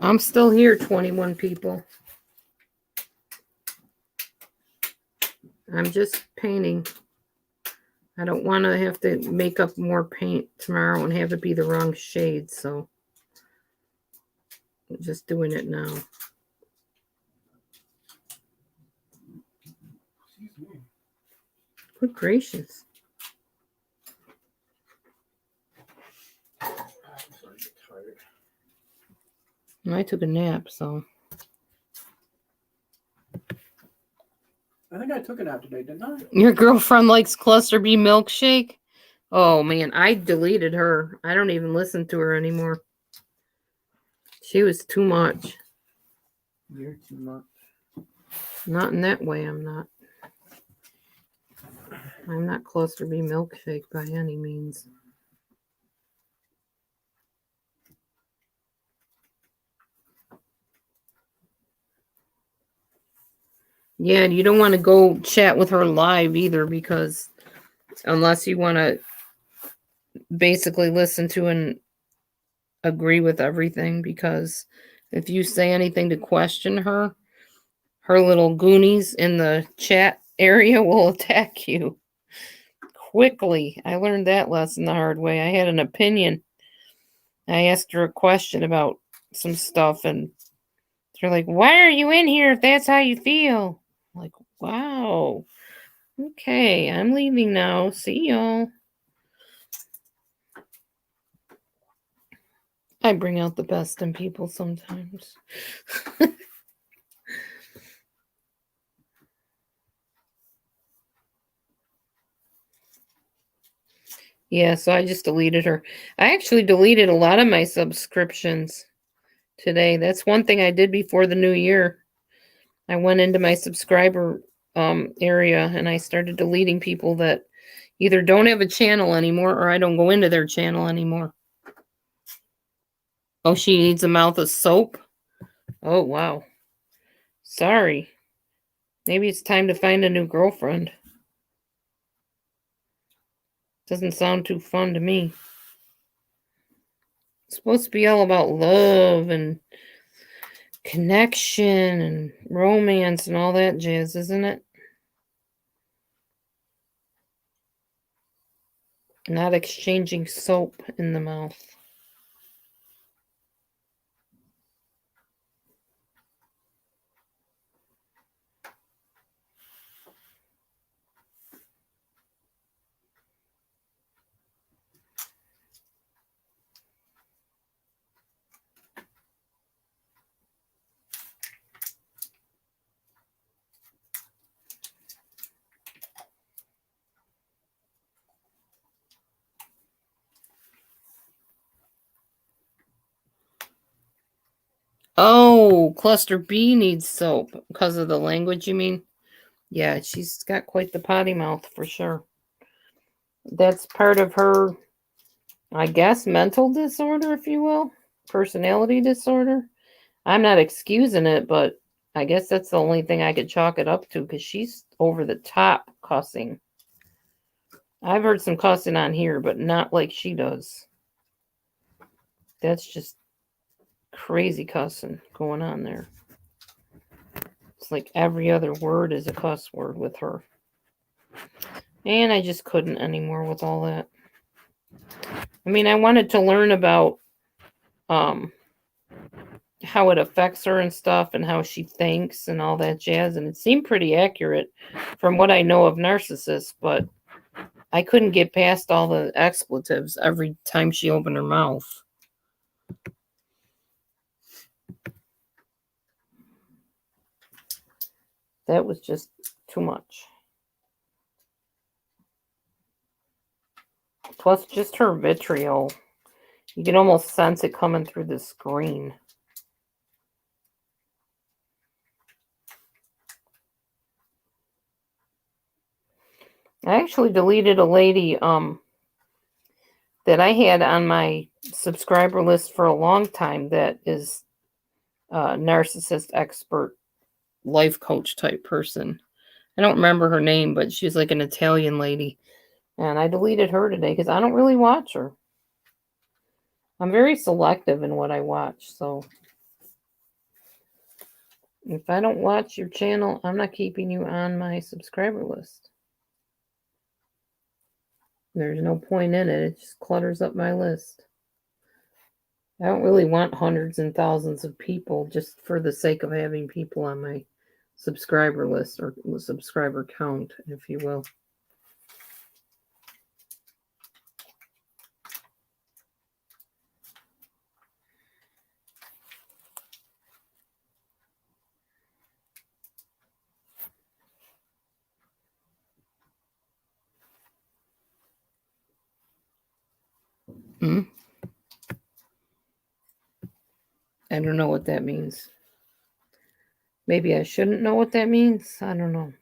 I'm still here, 21 people. I'm just painting. I don't want to have to make up more paint tomorrow and have it be the wrong shade, so I'm just doing it now. Excuse me. Good gracious. And I took a nap, so. I think I took a nap today, didn't I? Your girlfriend likes Cluster B milkshake? Oh man, I deleted her. I don't even listen to her anymore. She was too much. You're too much. Not in that way, I'm not. I'm not Cluster B milkshake by any means. Yeah, and you don't want to go chat with her live either, because unless you want to basically listen to and agree with everything, because if you say anything to question her, her little goonies in the chat area will attack you quickly. I learned that lesson the hard way. I had an opinion. I asked her a question about some stuff, and they're like, "Why are you in here if that's how you feel?" I'm like, wow. Okay, I'm leaving now. See y'all. I bring out the best in people sometimes. Yeah, so I just deleted her. I actually deleted a lot of my subscriptions today. That's one thing I did before the new year. I went into my subscriber area and I started deleting people that either don't have a channel anymore or I don't go into their channel anymore. Oh, she needs a mouth of soap? Oh, wow. Sorry. Maybe it's time to find a new girlfriend. Doesn't sound too fun to me. It's supposed to be all about love and connection and romance and all that jazz, isn't it? Not exchanging soap in the mouth. Oh, Cluster B needs soap because of the language, you mean? Yeah, she's got quite the potty mouth for sure. That's part of her, I guess, mental disorder, if you will. Personality disorder. I'm not excusing it, but I guess that's the only thing I could chalk it up to, because she's over the top cussing. I've heard some cussing on here, but not like she does. That's just crazy cussing going on there. It's like every other word is a cuss word with her. And I just couldn't anymore with all that. I mean, I wanted to learn about how it affects her and stuff and how she thinks and all that jazz. And it seemed pretty accurate from what I know of narcissists, but I couldn't get past all the expletives every time she opened her mouth. That was just too much. Plus, just her vitriol. You can almost sense it coming through the screen. I actually deleted a lady that I had on my subscriber list for a long time that is a narcissist expert life coach type person. I don't remember her name, but she's like an Italian lady. And I deleted her today because I don't really watch her. I'm very selective in what I watch. So if I don't watch your channel, I'm not keeping you on my subscriber list. There's no point in it. It just clutters up my list. I don't really want hundreds and thousands of people just for the sake of having people on my subscriber list or subscriber count, if you will. Hmm? I don't know what that means. Maybe I shouldn't know what that means. I don't know.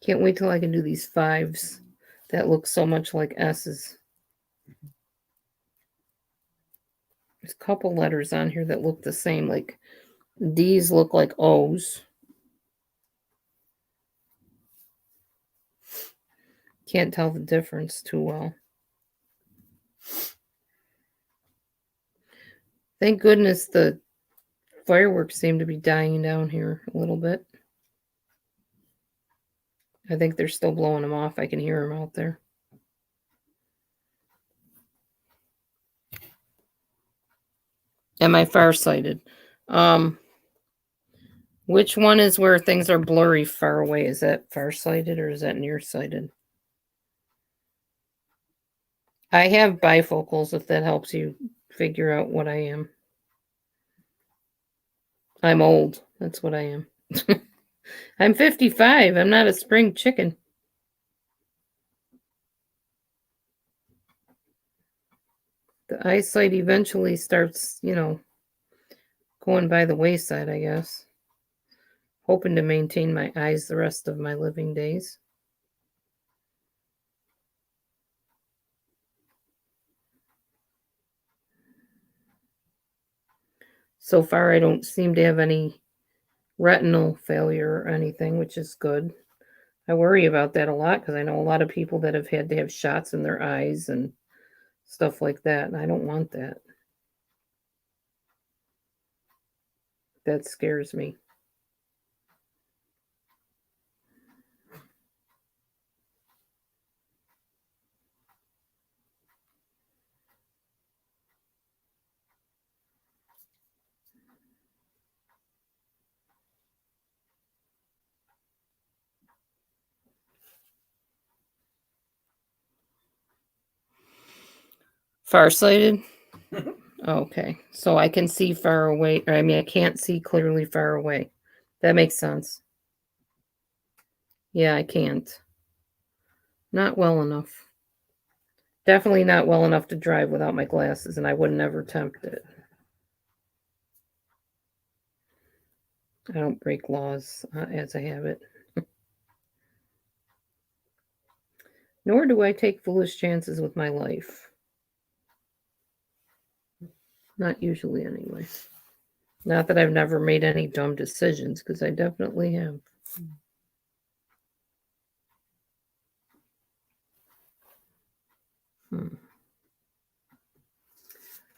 Can't wait till I can do these fives that look so much like S's. There's a couple letters on here that look the same. Like D's look like O's. Can't tell the difference too well. Thank goodness the fireworks seem to be dying down here a little bit. I think they're still blowing them off. I can hear them out there. Am I farsighted? Which one is where things are blurry far away? Is that farsighted or is that nearsighted? I have bifocals if that helps you figure out what I am. I'm old. That's what I am. I'm 55. I'm not a spring chicken. The eyesight eventually starts, going by the wayside, I guess. Hoping to maintain my eyes the rest of my living days. So far, I don't seem to have any retinal failure or anything, which is good. I worry about that a lot because I know a lot of people that have had to have shots in their eyes and stuff like that, and I don't want that. That scares me. Farsighted? Okay, so I can see far away. I can't see clearly far away. That makes sense. Yeah, I can't. Not well enough. Definitely not well enough to drive without my glasses, and I would never tempt it. I don't break laws as I have it. Nor do I take foolish chances with my life. Not usually, anyway. Not that I've never made any dumb decisions, because I definitely have.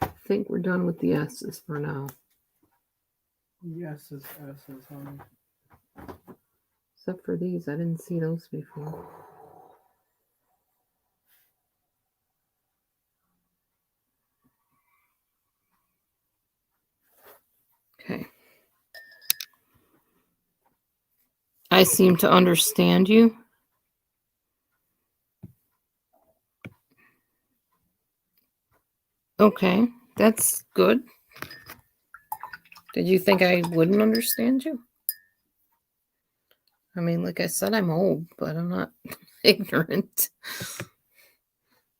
I think we're done with the S's for now. Yes, S's, honey. Except for these, I didn't see those before. Okay. I seem to understand you. Okay, that's good. Did you think I wouldn't understand you? I mean, like I said, I'm old, but I'm not ignorant.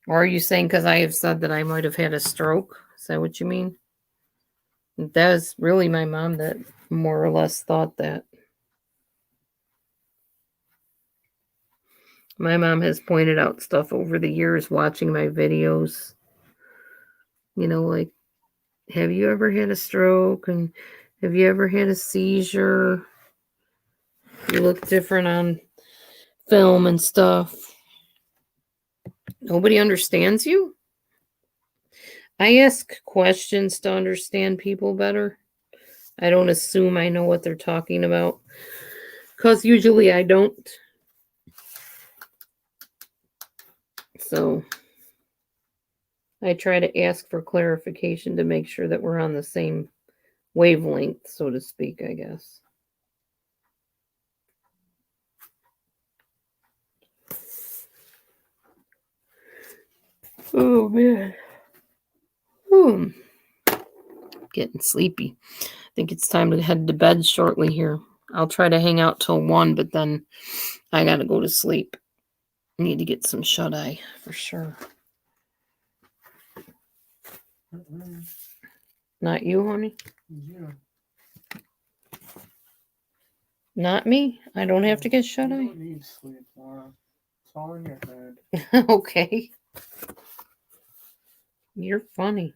Or are you saying because I have said that I might have had a stroke? Is that what you mean? That was really my mom that more or less thought that. My mom has pointed out stuff over the years watching my videos. Like, have you ever had a stroke? And have you ever had a seizure? You look different on film and stuff. Nobody understands you? I ask questions to understand people better. I don't assume I know what they're talking about, because usually I don't. So I try to ask for clarification to make sure that we're on the same wavelength, so to speak, I guess. Oh man. Ooh, getting sleepy. I think it's time to head to bed shortly here. I'll try to hang out till 1, but then I gotta go to sleep. Need to get some shut eye for sure. Not you, honey? Yeah. Not me? I don't have to get shut You eye? don't need sleep, Laura. It's all in your head. Okay. You're funny.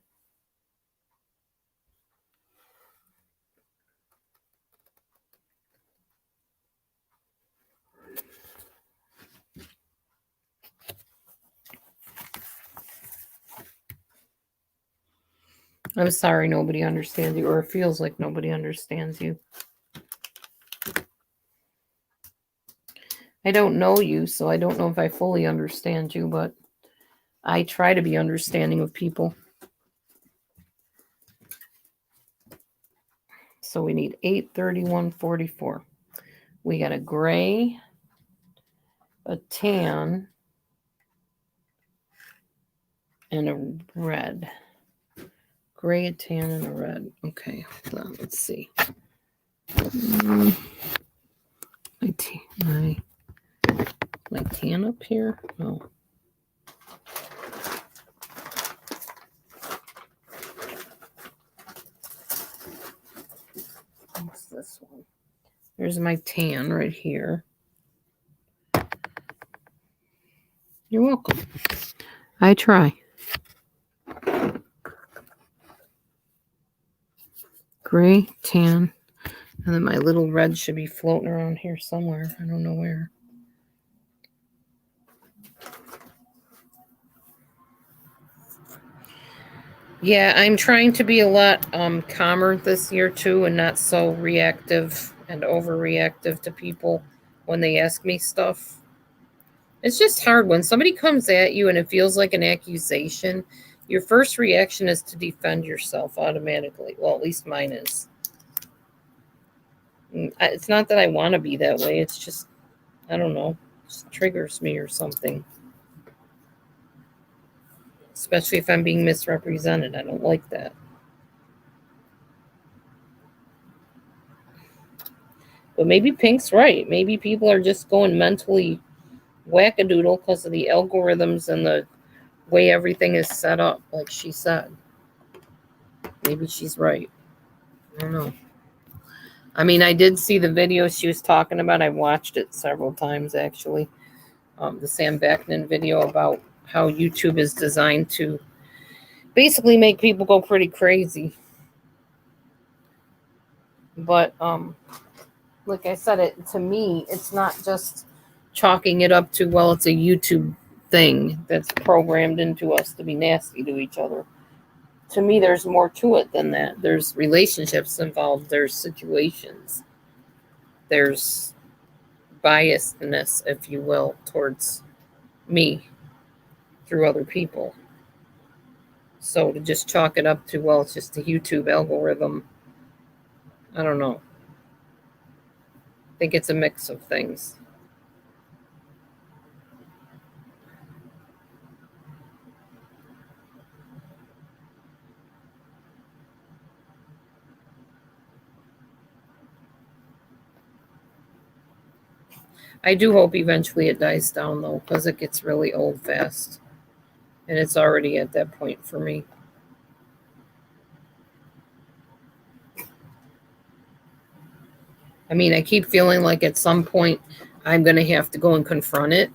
I'm sorry nobody understands you, or it feels like nobody understands you. I don't know you, so I don't know if I fully understand you, but I try to be understanding of people. So we need 831.44. We got a gray, a tan, and a red. Gray, a tan, and a red. Okay, hold on, let's see. My tan up here? No. What's this one? There's my tan right here. You're welcome. I try. Gray, tan, and then my little red should be floating around here somewhere. I don't know where. Yeah, I'm trying to be a lot calmer this year too, and not so reactive and overreactive to people when they ask me stuff. It's just hard when somebody comes at you and it feels like an accusation. Your first reaction is to defend yourself automatically. Well, at least mine is. It's not that I want to be that way. It's just, I don't know, it just triggers me or something. Especially if I'm being misrepresented. I don't like that. But maybe Pink's right. Maybe people are just going mentally wackadoodle because of the algorithms and the way everything is set up, like she said. Maybe she's right. I don't know. I mean, I did see the video she was talking about. I watched it several times, actually. The Sam Backman video about how YouTube is designed to basically make people go pretty crazy. But like I said, to me, it's not just chalking it up to, well, it's a YouTube thing that's programmed into us to be nasty to each other. To me, there's more to it than that. There's relationships involved. There's situations. There's biasness, if you will, towards me through other people. So to just chalk it up to, well, it's just a YouTube algorithm, I don't know. I think it's a mix of things. I do hope eventually it dies down, though, because it gets really old fast. And it's already at that point for me. I mean, I keep feeling like at some point I'm going to have to go and confront it.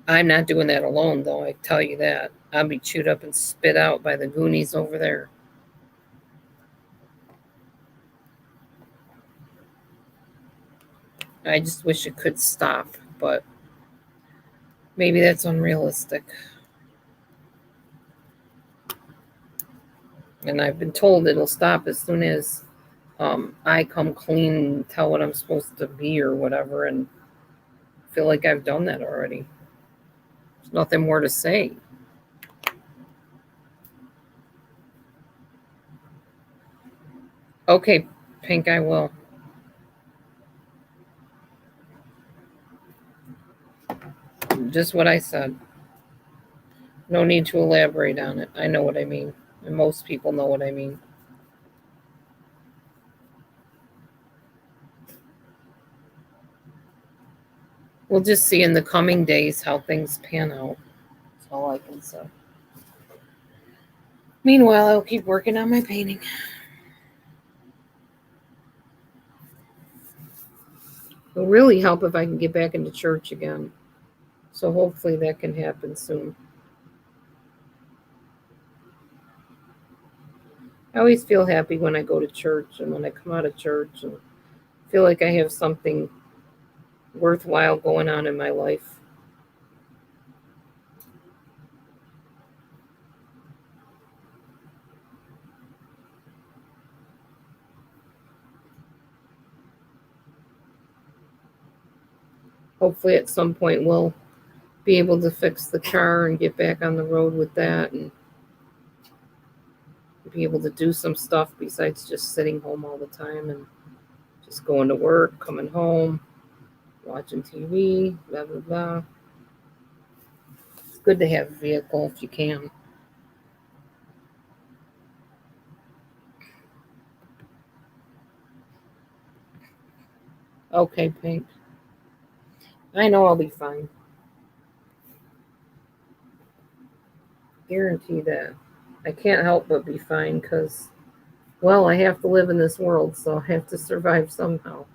I'm not doing that alone, though, I tell you that. I'll be chewed up and spit out by the Goonies over there. I just wish it could stop, but maybe that's unrealistic. And I've been told it'll stop as soon as I come clean and tell what I'm supposed to be or whatever, and I feel like I've done that already. There's nothing more to say. Okay, Pink, I will. Just what I said. No need to elaborate on it. I know what I mean. And most people know what I mean. We'll just see in the coming days how things pan out. That's all I can say. Meanwhile, I'll keep working on my painting. It'll really help if I can get back into church again. So hopefully that can happen soon. I always feel happy when I go to church and when I come out of church and feel like I have something worthwhile going on in my life. Hopefully at some point we'll be able to fix the car and get back on the road with that and be able to do some stuff besides just sitting home all the time and just going to work, coming home, watching TV, blah, blah, blah. It's good to have a vehicle if you can. Okay, Pink. I know I'll be fine. Guarantee that. I can't help but be fine because, well, I have to live in this world, so I have to survive somehow.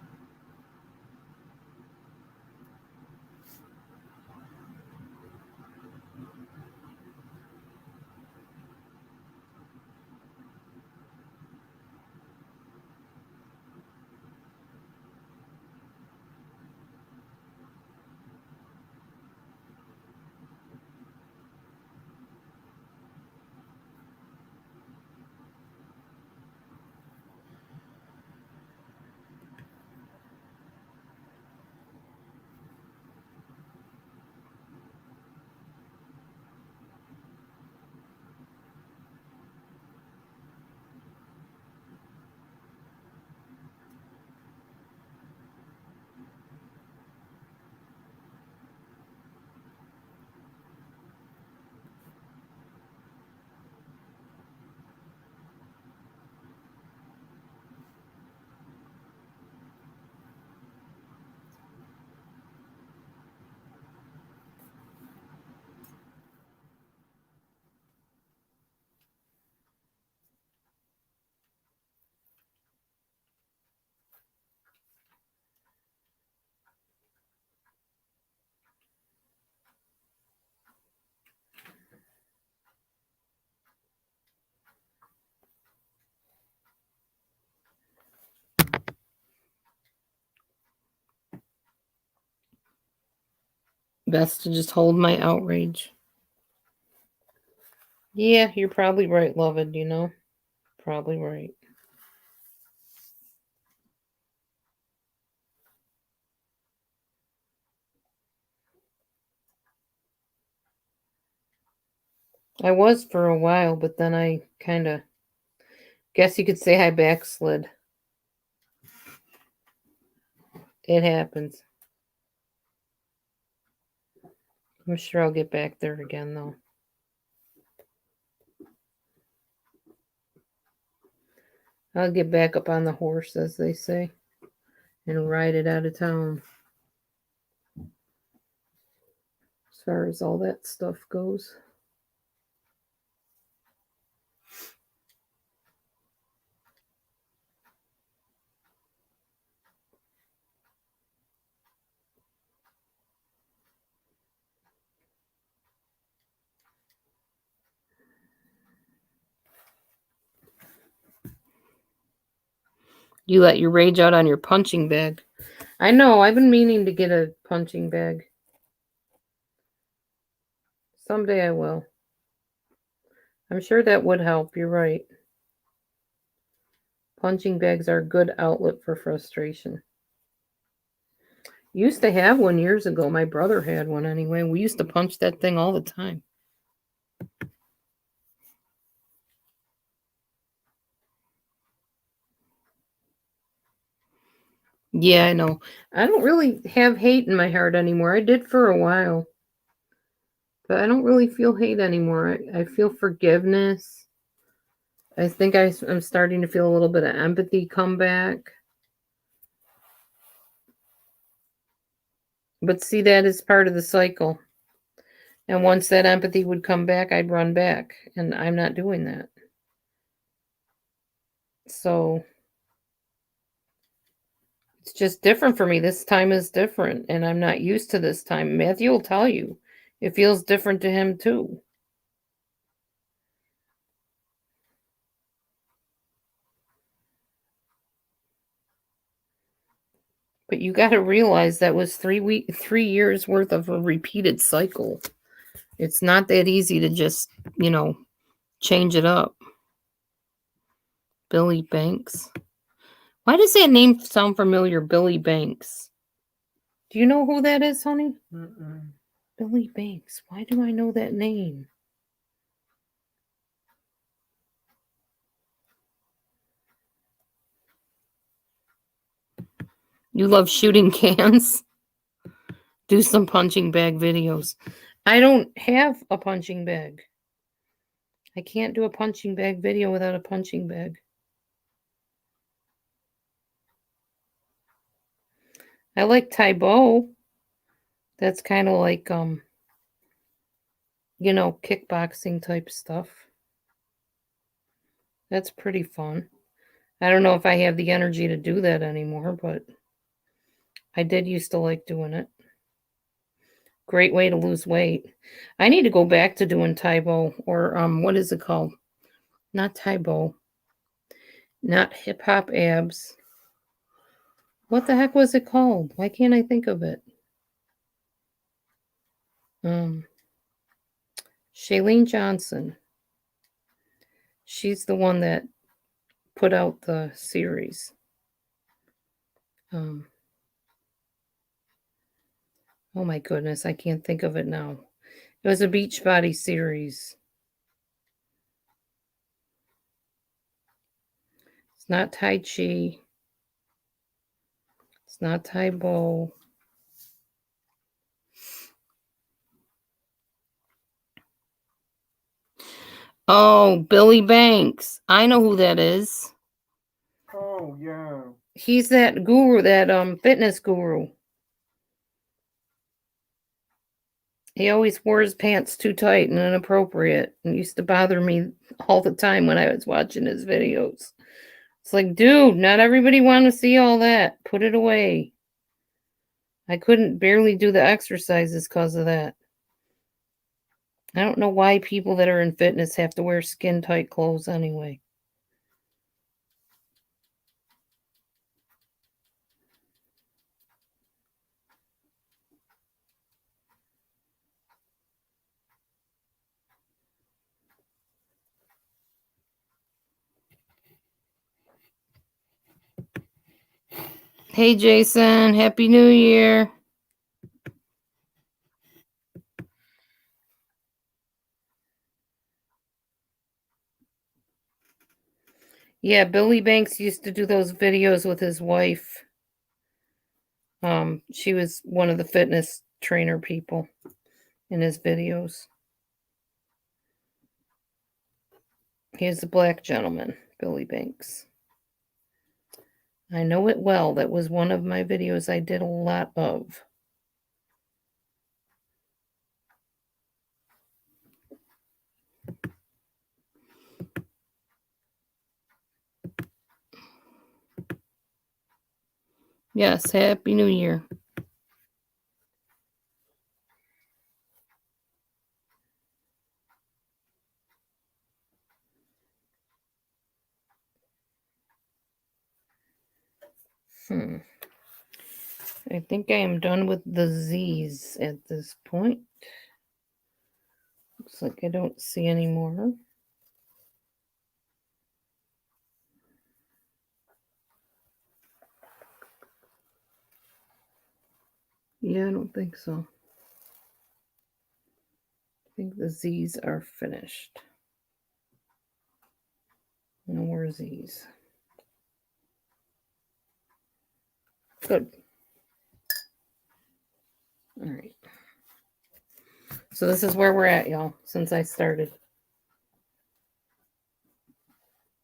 Best to just hold my outrage. Yeah, you're probably right, loved, you know? Probably right. I was for a while, but then I kind of guess you could say I backslid. It happens. I'm sure I'll get back there again, though. I'll get back up on the horse, as they say, and ride it out of town. As far as all that stuff goes. You let your rage out on your punching bag. I know, I've been meaning to get a punching bag. Someday I will. I'm sure that would help, you're right. Punching bags are a good outlet for frustration. Used to have one years ago. My brother had one anyway. We used to punch that thing all the time. Yeah, I know. I don't really have hate in my heart anymore. I did for a while. But I don't really feel hate anymore. I feel forgiveness. I think I'm starting to feel a little bit of empathy come back. But see, that is part of the cycle. And once that empathy would come back, I'd run back. And I'm not doing that. So it's just different for me. This time is different. And I'm not used to this time. Matthew will tell you. It feels different to him too. But you got to realize that was 3 years worth of a repeated cycle. It's not that easy to just, change it up. Billy Banks. Why does that name sound familiar? Billy Banks. Do you know who that is, honey? Mm-mm. Billy Banks. Why do I know that name? You love shooting cans? Do some punching bag videos. I don't have a punching bag. I can't do a punching bag video without a punching bag. I like Taibo. That's kind of like, kickboxing type stuff. That's pretty fun. I don't know if I have the energy to do that anymore, but I did used to like doing it. Great way to lose weight. I need to go back to doing Taibo or what is it called? Not Taibo. Not hip hop abs. What the heck was it called? Why can't I think of it? Shailene Johnson. She's the one that put out the series. Oh my goodness, I can't think of it now. It was a Beachbody series. It's not Tai Chi. It's not Taibo. Oh, Billy Banks. I know who that is. Oh yeah. He's that guru, that fitness guru. He always wore his pants too tight and inappropriate and used to bother me all the time when I was watching his videos. It's like, dude, not everybody want to see all that. Put it away. I couldn't barely do the exercises because of that. I don't know why people that are in fitness have to wear skin tight clothes anyway. Hey, Jason. Happy New Year. Yeah, Billy Banks used to do those videos with his wife. She was one of the fitness trainer people in his videos. He is a black gentleman, Billy Banks. I know it well. That was one of my videos I did a lot of. Yes, Happy New Year. I think I am done with the Z's at this point. Looks like I don't see any more. Yeah, I don't think so. I think the Z's are finished. No more Z's. Good. All right. So this is where we're at, y'all, since I started.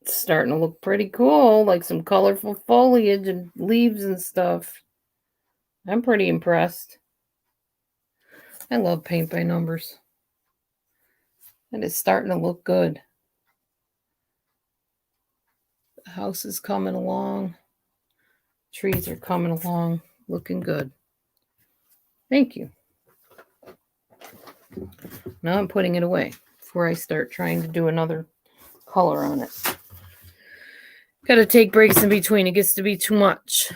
It's starting to look pretty cool, like some colorful foliage and leaves and stuff. I'm pretty impressed. I love paint by numbers. And it's starting to look good. The house is coming along. Trees are coming along. Looking good. Thank you. Now I'm putting it away before I start trying to do another color on it. Got to take breaks in between. It gets to be too much.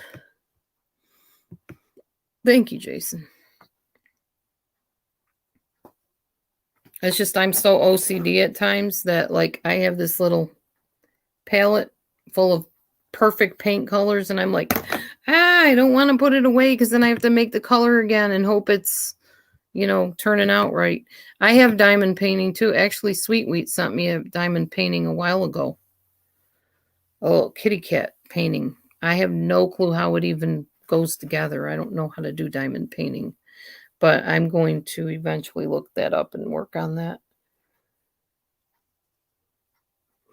Thank you, Jason. It's just I'm so OCD at times that like I have this little palette full of perfect paint colors and I'm like, I don't want to put it away because then I have to make the color again and hope it's, you know, turning out right. I have diamond painting too. Actually, Sweet Wheat sent me a diamond painting a while ago. Oh, kitty cat painting. I have no clue how it even goes together. I don't know how to do diamond painting. But I'm going to eventually look that up and work on that.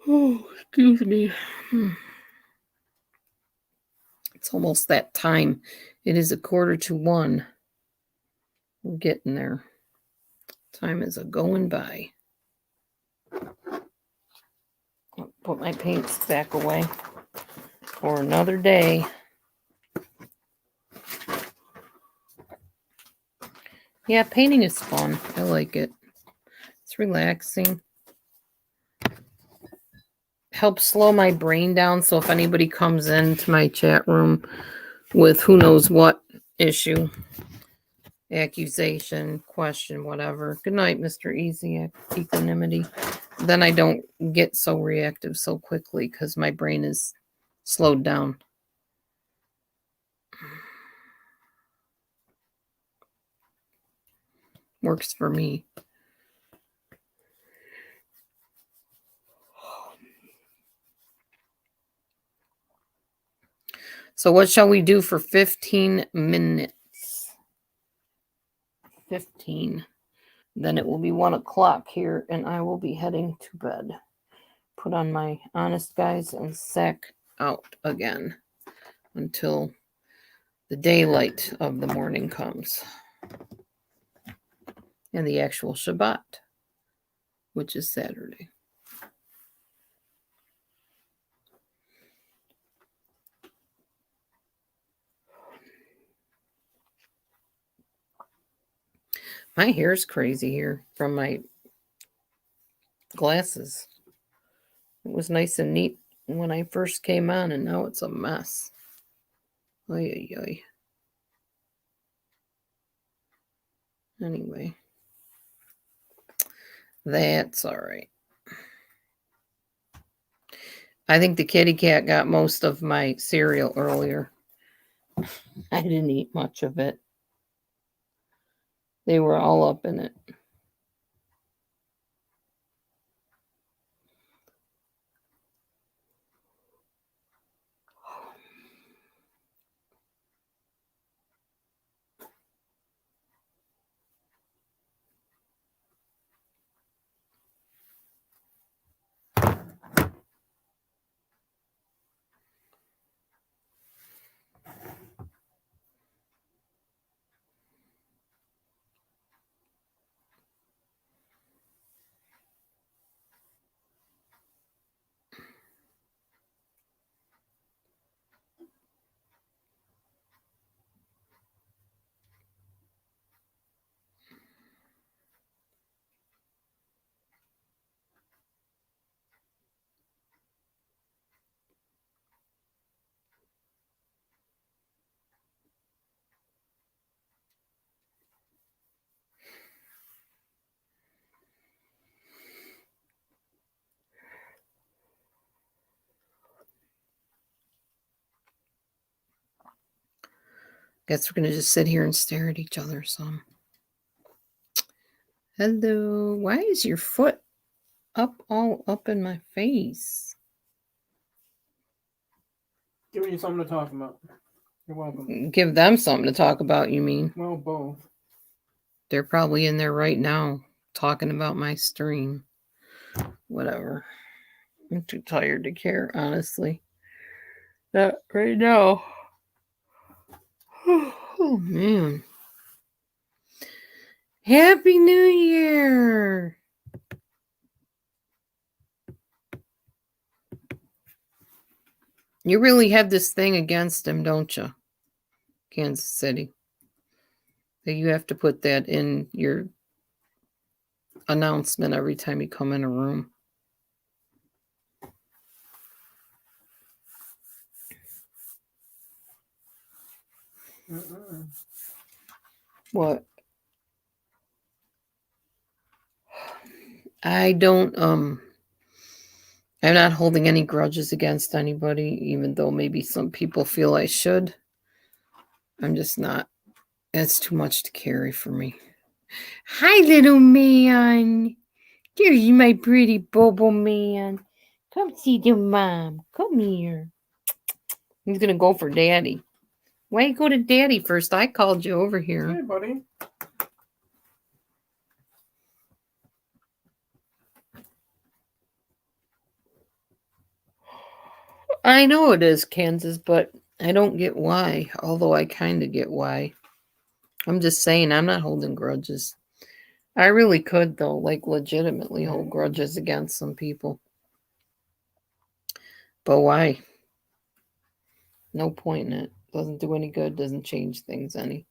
Oh, excuse me. It's almost that time. It is 1:45. We're getting there. Time is a-going by. I'll put my paints back away for another day. Yeah, painting is fun. I like it. It's relaxing. Helps slow my brain down. So if anybody comes into my chat room with who knows what issue, accusation, question, whatever. Good night, Mr. Easy Equanimity. Then I don't get so reactive so quickly because my brain is slowed down. Works for me. So what shall we do for 15 minutes? 15. Then it will be 1 o'clock here and I will be heading to bed. Put on my Honest Guys and sack out again until the daylight of the morning comes. And the actual Shabbat, which is Saturday. My hair's crazy here from my glasses. It was nice and neat when I first came on, and now it's a mess. Oy, oy, oy. Anyway, that's all right. I think the kitty cat got most of my cereal earlier. I didn't eat much of it. They were all up in it. Guess we're going to just sit here and stare at each other some. Hello. Why is your foot all up in my face? Giving you something to talk about. You're welcome. Give them something to talk about, you mean? Well, both. They're probably in there right now talking about my stream. Whatever. I'm too tired to care, honestly. Not right now. Oh, man. Happy New Year! You really have this thing against him, don't you? Kansas City. That you have to put that in your announcement every time you come in a room. What? I don't, I'm not holding any grudges against anybody, even though maybe some people feel I should. I'm just not. It's too much to carry for me. Hi, little man. There's my pretty Bobo man. Come see the mom. Come here. He's gonna go for daddy. Why you go to daddy first? I called you over here. Hey, buddy. I know it is Kansas, but I don't get why. Although I kind of get why. I'm just saying I'm not holding grudges. I really could, though, like legitimately hold grudges against some people. But why? No point in it. Doesn't do any good. Doesn't change things any.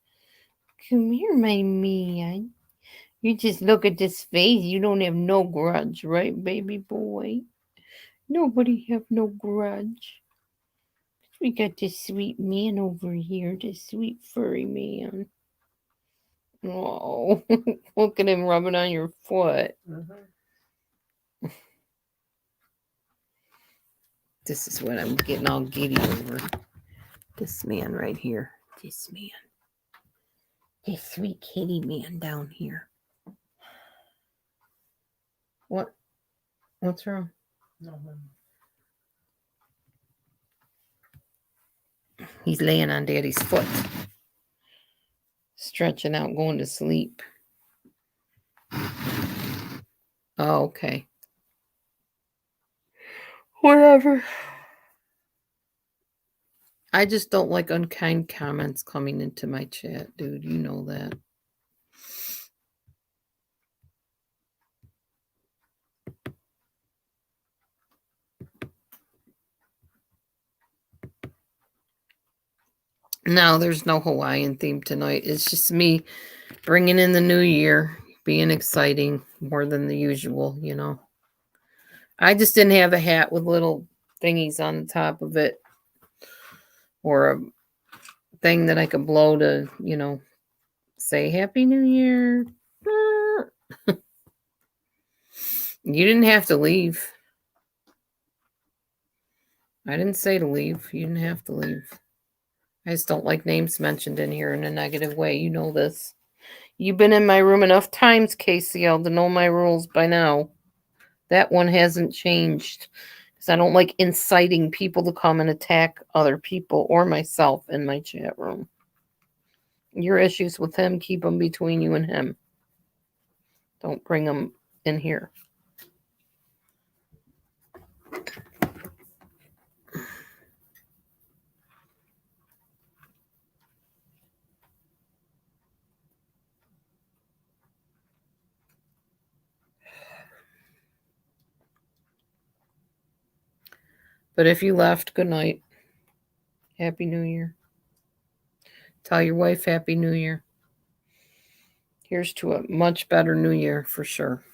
Come here, my man. You just look at this face. You don't have no grudge, right, baby boy? Nobody have no grudge. We got this sweet man over here, this sweet furry man. Oh, look at him rubbing on your foot. This is what I'm getting all giddy over. This man right here. This man. This sweet kitty man down here. What? What's wrong? He's laying on Daddy's foot. Stretching out, going to sleep. Oh, okay. Whatever. I just don't like unkind comments coming into my chat, dude. You know that. No, there's no Hawaiian theme tonight. It's just me bringing in the new year, being exciting more than the usual, you know. I just didn't have a hat with little thingies on the top of it or a thing that I could blow to, you know, say Happy New Year. You didn't have to leave. I didn't say to leave. You didn't have to leave. I just don't like names mentioned in here in a negative way. You know this. You've been in my room enough times, KCL, to know my rules by now. That one hasn't changed. Because I don't like inciting people to come and attack other people or myself in my chat room. Your issues with him, keep them between you and him. Don't bring them in here. But if you left, good night. Happy New Year. Tell your wife Happy New Year. Here's to a much better New Year for sure.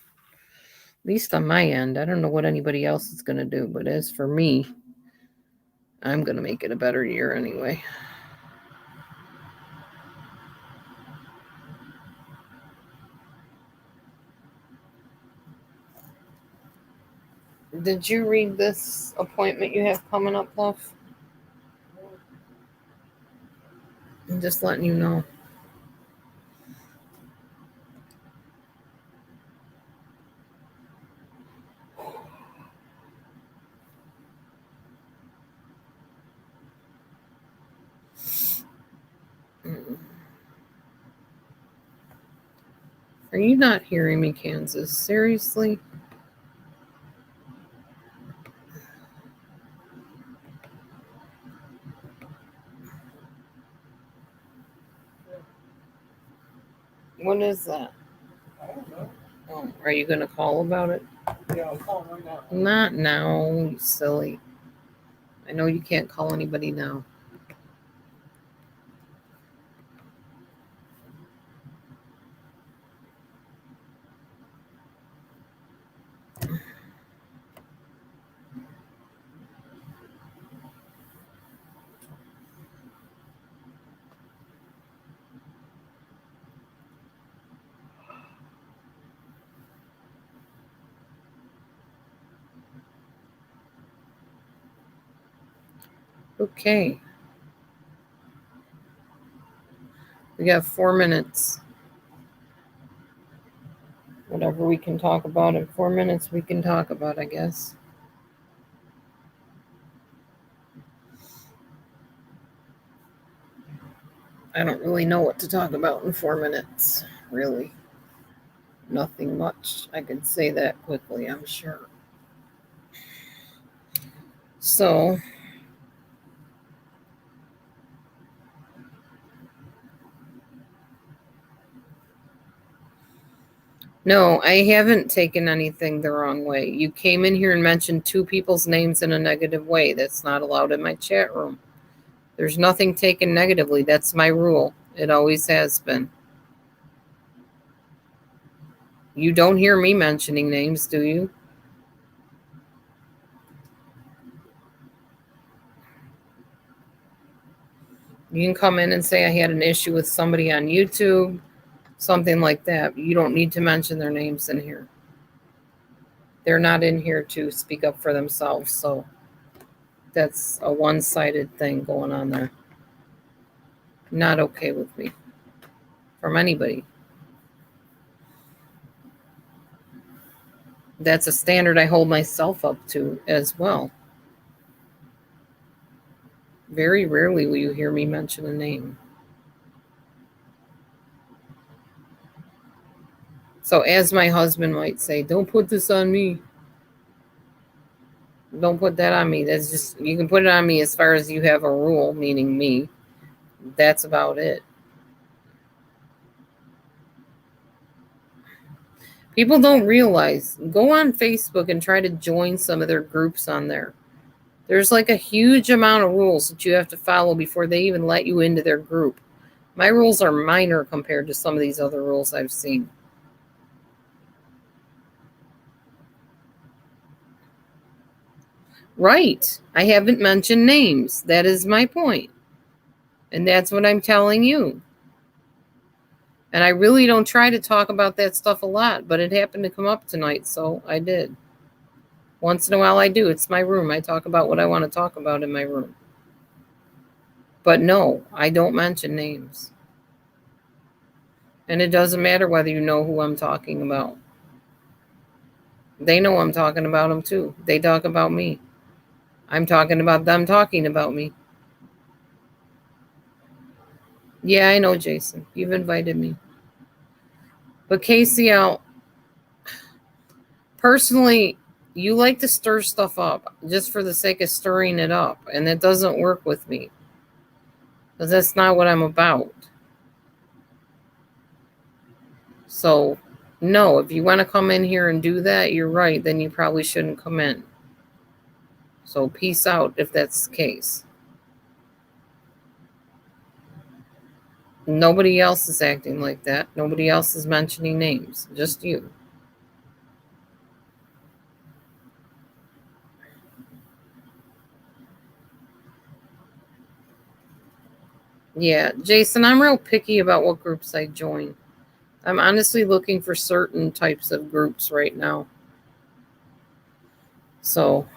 At least on my end. I don't know what anybody else is going to do, but as for me, I'm going to make it a better year anyway. Did you read this appointment you have coming up, love? I'm just letting you know. Are you not hearing me, Kansas? Seriously? What is that? I don't know. Oh, are you going to call about it? Yeah, I'll call him right now. Not now, you silly. I know you can't call anybody now. Okay. We got 4 minutes. Whatever we can talk about in 4 minutes, we can talk about, I guess. I don't really know what to talk about in 4 minutes, really. Nothing much. I can say that quickly, I'm sure. So, no, I haven't taken anything the wrong way. You came in here and mentioned 2 people's names in a negative way. That's not allowed in my chat room. There's nothing taken negatively. That's my rule. It always has been. You don't hear me mentioning names, do you? You can come in and say I had an issue with somebody on YouTube, something like that. You don't need to mention their names in here. They're not in here to speak up for themselves, so that's a one-sided thing going on there. Not okay with me. From anybody. That's a standard I hold myself up to as well. Very rarely will you hear me mention a name. So as my husband might say, don't put this on me. Don't put that on me. That's just, you can put it on me as far as you have a rule, meaning me. That's about it. People don't realize. Go on Facebook and try to join some of their groups on there. There's like a huge amount of rules that you have to follow before they even let you into their group. My rules are minor compared to some of these other rules I've seen. Right. I haven't mentioned names. That is my point. And that's what I'm telling you. And I really don't try to talk about that stuff a lot, but it happened to come up tonight, so I did. Once in a while I do. It's my room. I talk about what I want to talk about in my room. But no, I don't mention names. And it doesn't matter whether you know who I'm talking about. They know I'm talking about them too. They talk about me. I'm talking about them talking about me. Yeah, I know, Jason. You've invited me. But KCL, personally, you like to stir stuff up just for the sake of stirring it up. And that doesn't work with me. Because that's not what I'm about. So, no, if you want to come in here and do that, you're right. Then you probably shouldn't come in. So, peace out if that's the case. Nobody else is acting like that. Nobody else is mentioning names. Just you. Yeah, Jason, I'm real picky about what groups I join. I'm honestly looking for certain types of groups right now. So,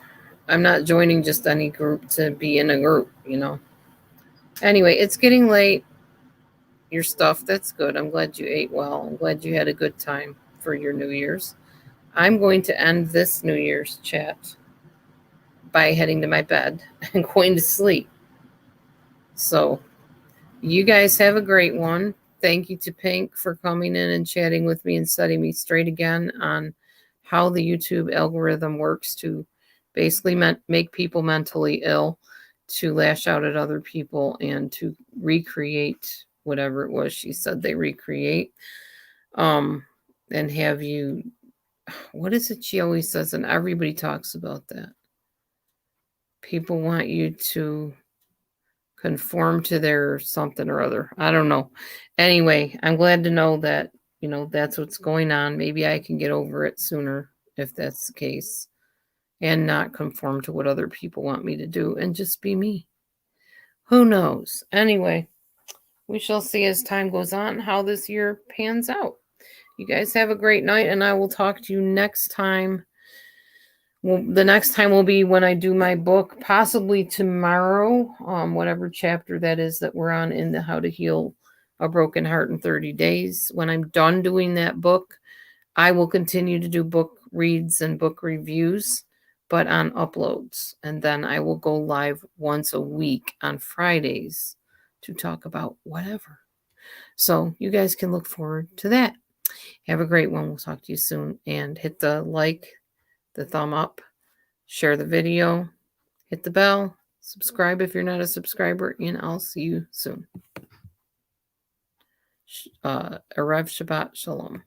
I'm not joining just any group to be in a group, you know. Anyway, it's getting late. Your stuff, that's good. I'm glad you ate well. I'm glad you had a good time for your New Year's. I'm going to end this New Year's chat by heading to my bed and going to sleep. So, you guys have a great one. thank you to Pink for coming in and chatting with me and setting me straight again on how the YouTube algorithm works to basically make people mentally ill, to lash out at other people, and to recreate whatever it was she said they recreate. And have you, what is it she always says, and everybody talks about that? People want you to conform to their something or other. I don't know. Anyway, I'm glad to know that, that's what's going on. Maybe I can get over it sooner if that's the case, and not conform to what other people want me to do and just be me. Who knows? Anyway, we shall see as time goes on how this year pans out. You guys have a great night, and I will talk to you next time. Well, the next time will be when I do my book, possibly tomorrow, whatever chapter that is that we're on in the How to Heal a Broken Heart in 30 Days. When I'm done doing that book, I will continue to do book reads and book reviews, but on uploads. And then I will go live once a week on Fridays to talk about whatever. So you guys can look forward to that. Have a great one. We'll talk to you soon. And hit the like, the thumb up, share the video, hit the bell, subscribe if you're not a subscriber, and I'll see you soon. Erev Shabbat Shalom.